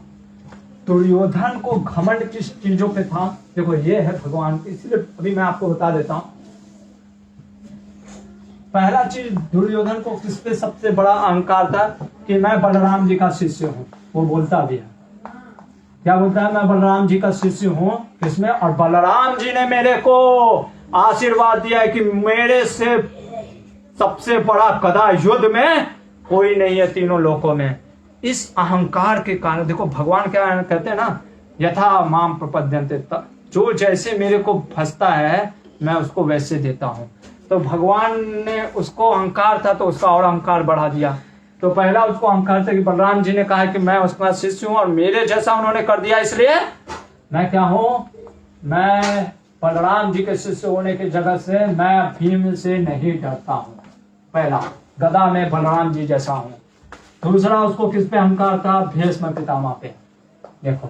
S2: दुर्योधन को घमंड किस चीजों पे था। देखो ये है भगवान, इसलिए अभी मैं आपको बता देता हूं। पहला चीज दुर्योधन को किस पे सबसे बड़ा अहंकार था कि मैं बलराम जी का शिष्य हूं। वो बोलता भी है, क्या बोलता है, मैं बलराम जी का शिष्य हूं। किसमें, और बलराम जी ने मेरे को आशीर्वाद दिया है कि मेरे से सबसे बड़ा गदा युद्ध में कोई नहीं है तीनों लोकों में। इस अहंकार के कारण देखो भगवान क्या कहते हैं ना, यथा माम प्रपद्यन्ते, जो जैसे मेरे को फंसता है मैं उसको वैसे देता हूं। तो भगवान ने उसको अहंकार था तो उसका और अहंकार बढ़ा दिया। तो पहला उसको अहंकार था कि बलराम जी ने कहा कि मैं उसका शिष्य हूं और मेरे जैसा उन्होंने कर दिया, इसलिए मैं क्या हूं, मैं बलराम जी के शिष्य होने की जगह से मैं भीम से नहीं डरता हूं। पहला गदा में बलराम जी जैसा हूं। दूसरा उसको किस पे अहंकार था, भीष्म पितामह पे। देखो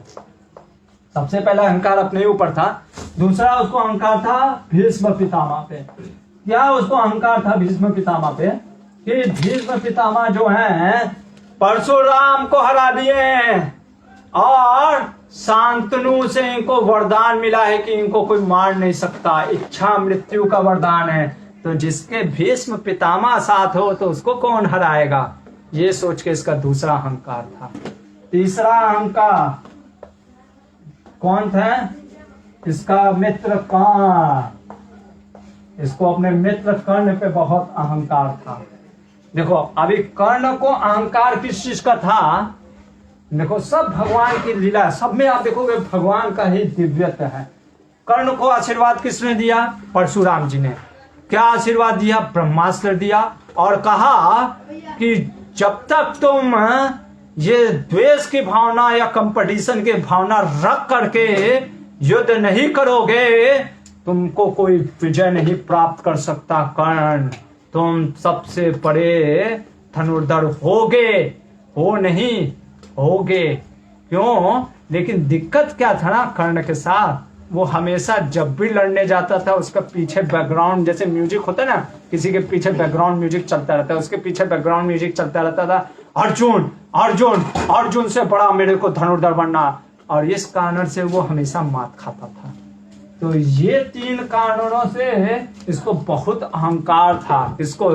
S2: सबसे पहला अहंकार अपने ऊपर था, दूसरा उसको अहंकार था भीष्म पितामह पे। क्या उसको अहंकार था भीष्म पितामह पे कि भीष्म पितामह जो हैं परशुराम को हरा दिए और शांतनु से इनको वरदान मिला है कि इनको कोई मार नहीं सकता, इच्छा मृत्यु का वरदान है। तो जिसके भीष्म पितामह साथ हो तो उसको कौन हराएगा, ये सोच के इसका दूसरा अहंकार था। तीसरा अहंकार कौन था, इसका मित्र कर्ण। इसको अपने मित्र कर्ण पे बहुत अहंकार था। देखो अभी कर्ण को अहंकार किस चीज का था, देखो सब भगवान की लीला, सब में आप देखोगे भगवान का ही दिव्यत्व है। कर्ण को आशीर्वाद किसने दिया, परशुराम जी ने। क्या आशीर्वाद दिया, ब्रह्मास्त्र दिया और कहा कि जब तक तुम ये द्वेष की भावना या कंपटीशन की भावना रख करके युद्ध नहीं करोगे तुमको कोई विजय नहीं प्राप्त कर सकता। कर्ण तुम सबसे बड़े धनुर्धर होगे, हो नहीं होगे। क्यों, लेकिन दिक्कत क्या था ना कर्ण के साथ, वो हमेशा जब भी लड़ने जाता था उसका पीछे बैकग्राउंड जैसे म्यूजिक होता है ना, किसी के पीछे बैकग्राउंड म्यूजिक चलता रहता है, उसके पीछे बैकग्राउंड म्यूजिक चलता रहता था, अर्जुन अर्जुन अर्जुन से बड़ा मेरे को धनुर्धर बनना। और इस कारण से वो हमेशा मात खाता था। तो ये तीन कारणों से इसको बहुत अहंकार था, इसको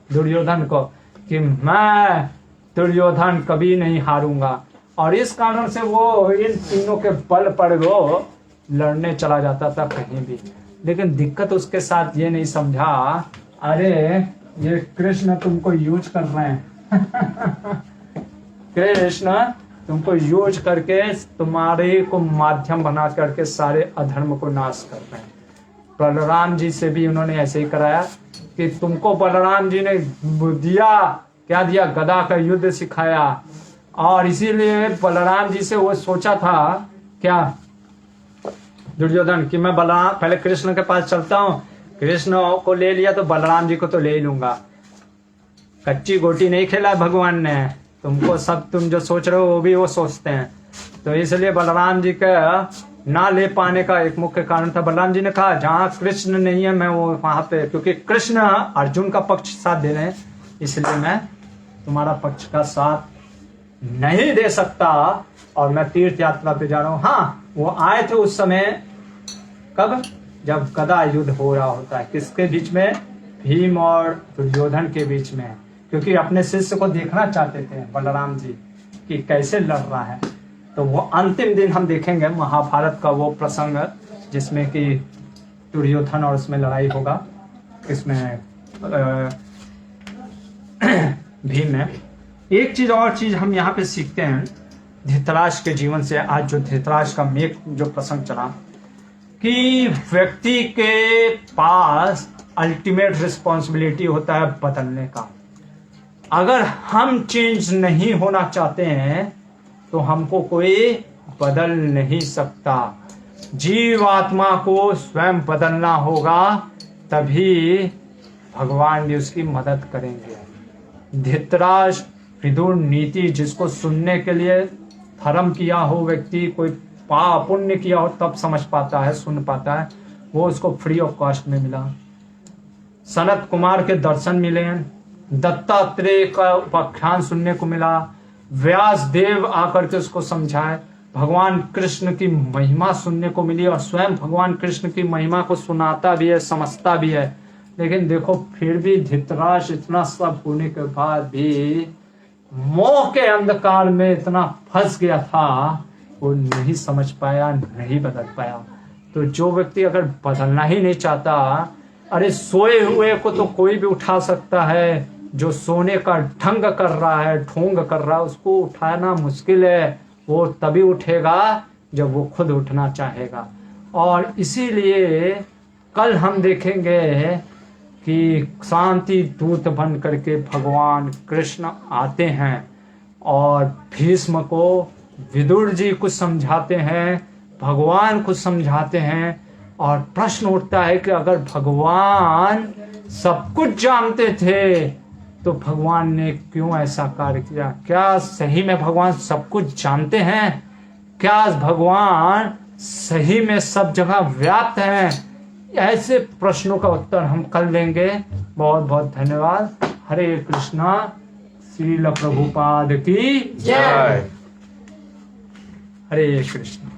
S2: दुर्योधन को, कि मैं दुर्योधन कभी नहीं हारूंगा। और इस कारण से वो इन तीनों के बल पर वो लड़ने चला जाता था कहीं भी। लेकिन दिक्कत उसके साथ ये नहीं समझा, अरे ये कृष्ण तुमको यूज कर रहे हैं कृष्ण तुमको यूज करके तुम्हारे को माध्यम बना करके सारे अधर्म को नाश कर रहे हैं। बलराम जी से भी उन्होंने ऐसे ही कराया कि तुमको बलराम जी ने दिया, क्या दिया, गदा का युद्ध सिखाया। और इसीलिए बलराम जी से वो सोचा था क्या दुर्योधन कि मैं बलराम पहले कृष्ण के पास चलता हूँ, कृष्ण को ले लिया तो बलराम जी को तो ले ही लूंगा। कच्ची गोटी नहीं खेला भगवान ने, तुमको सब तुम जो सोच रहे हो वो भी वो सोचते हैं। तो इसलिए बलराम जी का ना ले पाने का एक मुख्य कारण था। बलराम जी ने कहा जहाँ कृष्ण नहीं है मैं वो वहां पे, क्योंकि कृष्ण अर्जुन का पक्ष साथ दे रहे हैं, इसलिए मैं तुम्हारा पक्ष का साथ नहीं दे सकता और मैं तीर्थ यात्रा पे जा रहा हूं। हाँ, वो आए थे उस समय, कब? जब गदा युद्ध हो रहा होता है, किसके बीच में? भीम और दुर्योधन के बीच में, क्योंकि अपने शिष्य को देखना चाहते थे बलराम जी कि कैसे लड़ रहा है। तो वो अंतिम दिन हम देखेंगे महाभारत का वो प्रसंग जिसमें कि दुर्योधन और उसमें लड़ाई होगा, इसमें भीम में। एक चीज और चीज हम यहाँ पे सीखते हैं धृतराष्ट्र के जीवन से, आज जो धृतराष्ट्र का मेघ जो प्रसंग चला, कि व्यक्ति के पास अल्टीमेट रिस्पॉन्सिबिलिटी होता है बदलने का। अगर हम चेंज नहीं होना चाहते हैं तो हमको कोई बदल नहीं सकता। जीवात्मा को स्वयं बदलना होगा, तभी भगवान भी उसकी मदद करेंगे। धृतराष्ट्र विदुर नीति जिसको सुनने के लिए धर्म किया हो व्यक्ति, कोई पाप पुण्य किया हो तब समझ पाता है, सुन पाता है, वो उसको फ्री ऑफ कॉस्ट में मिला। सनत कुमार के दर्शन मिले, दत्तात्रेय का उपाख्यान सुनने को मिला, व्यास देव आकर के उसको समझाए, भगवान कृष्ण की महिमा सुनने को मिली और स्वयं भगवान कृष्ण की महिमा को सुनाता भी है, समझता भी है। लेकिन देखो फिर भी धृतराष्ट्र इतना सब होने के बाद भी मोह के अंधकार में इतना फंस गया था, वो नहीं समझ पाया, नहीं बदल पाया। तो जो व्यक्ति अगर बदलना ही नहीं चाहता, अरे सोए हुए को तो कोई भी उठा सकता है, जो सोने का ढंग कर रहा है, ढोंग कर रहा है, उसको उठाना मुश्किल है। वो तभी उठेगा जब वो खुद उठना चाहेगा। और इसीलिए कल हम देखेंगे कि शांति दूत बन करके भगवान कृष्ण आते हैं और भीष्म को विदुर जी कुछ समझाते हैं, भगवान कुछ समझाते हैं। और प्रश्न उठता है कि अगर भगवान सब कुछ जानते थे तो भगवान ने क्यों ऐसा कार्य किया? क्या सही में भगवान सब कुछ जानते हैं? क्या भगवान सही में सब जगह व्याप्त हैं? ऐसे प्रश्नों का उत्तर हम कल देंगे। बहुत बहुत धन्यवाद। हरे कृष्णा। श्रील प्रभुपाद की जय। हरे कृष्ण।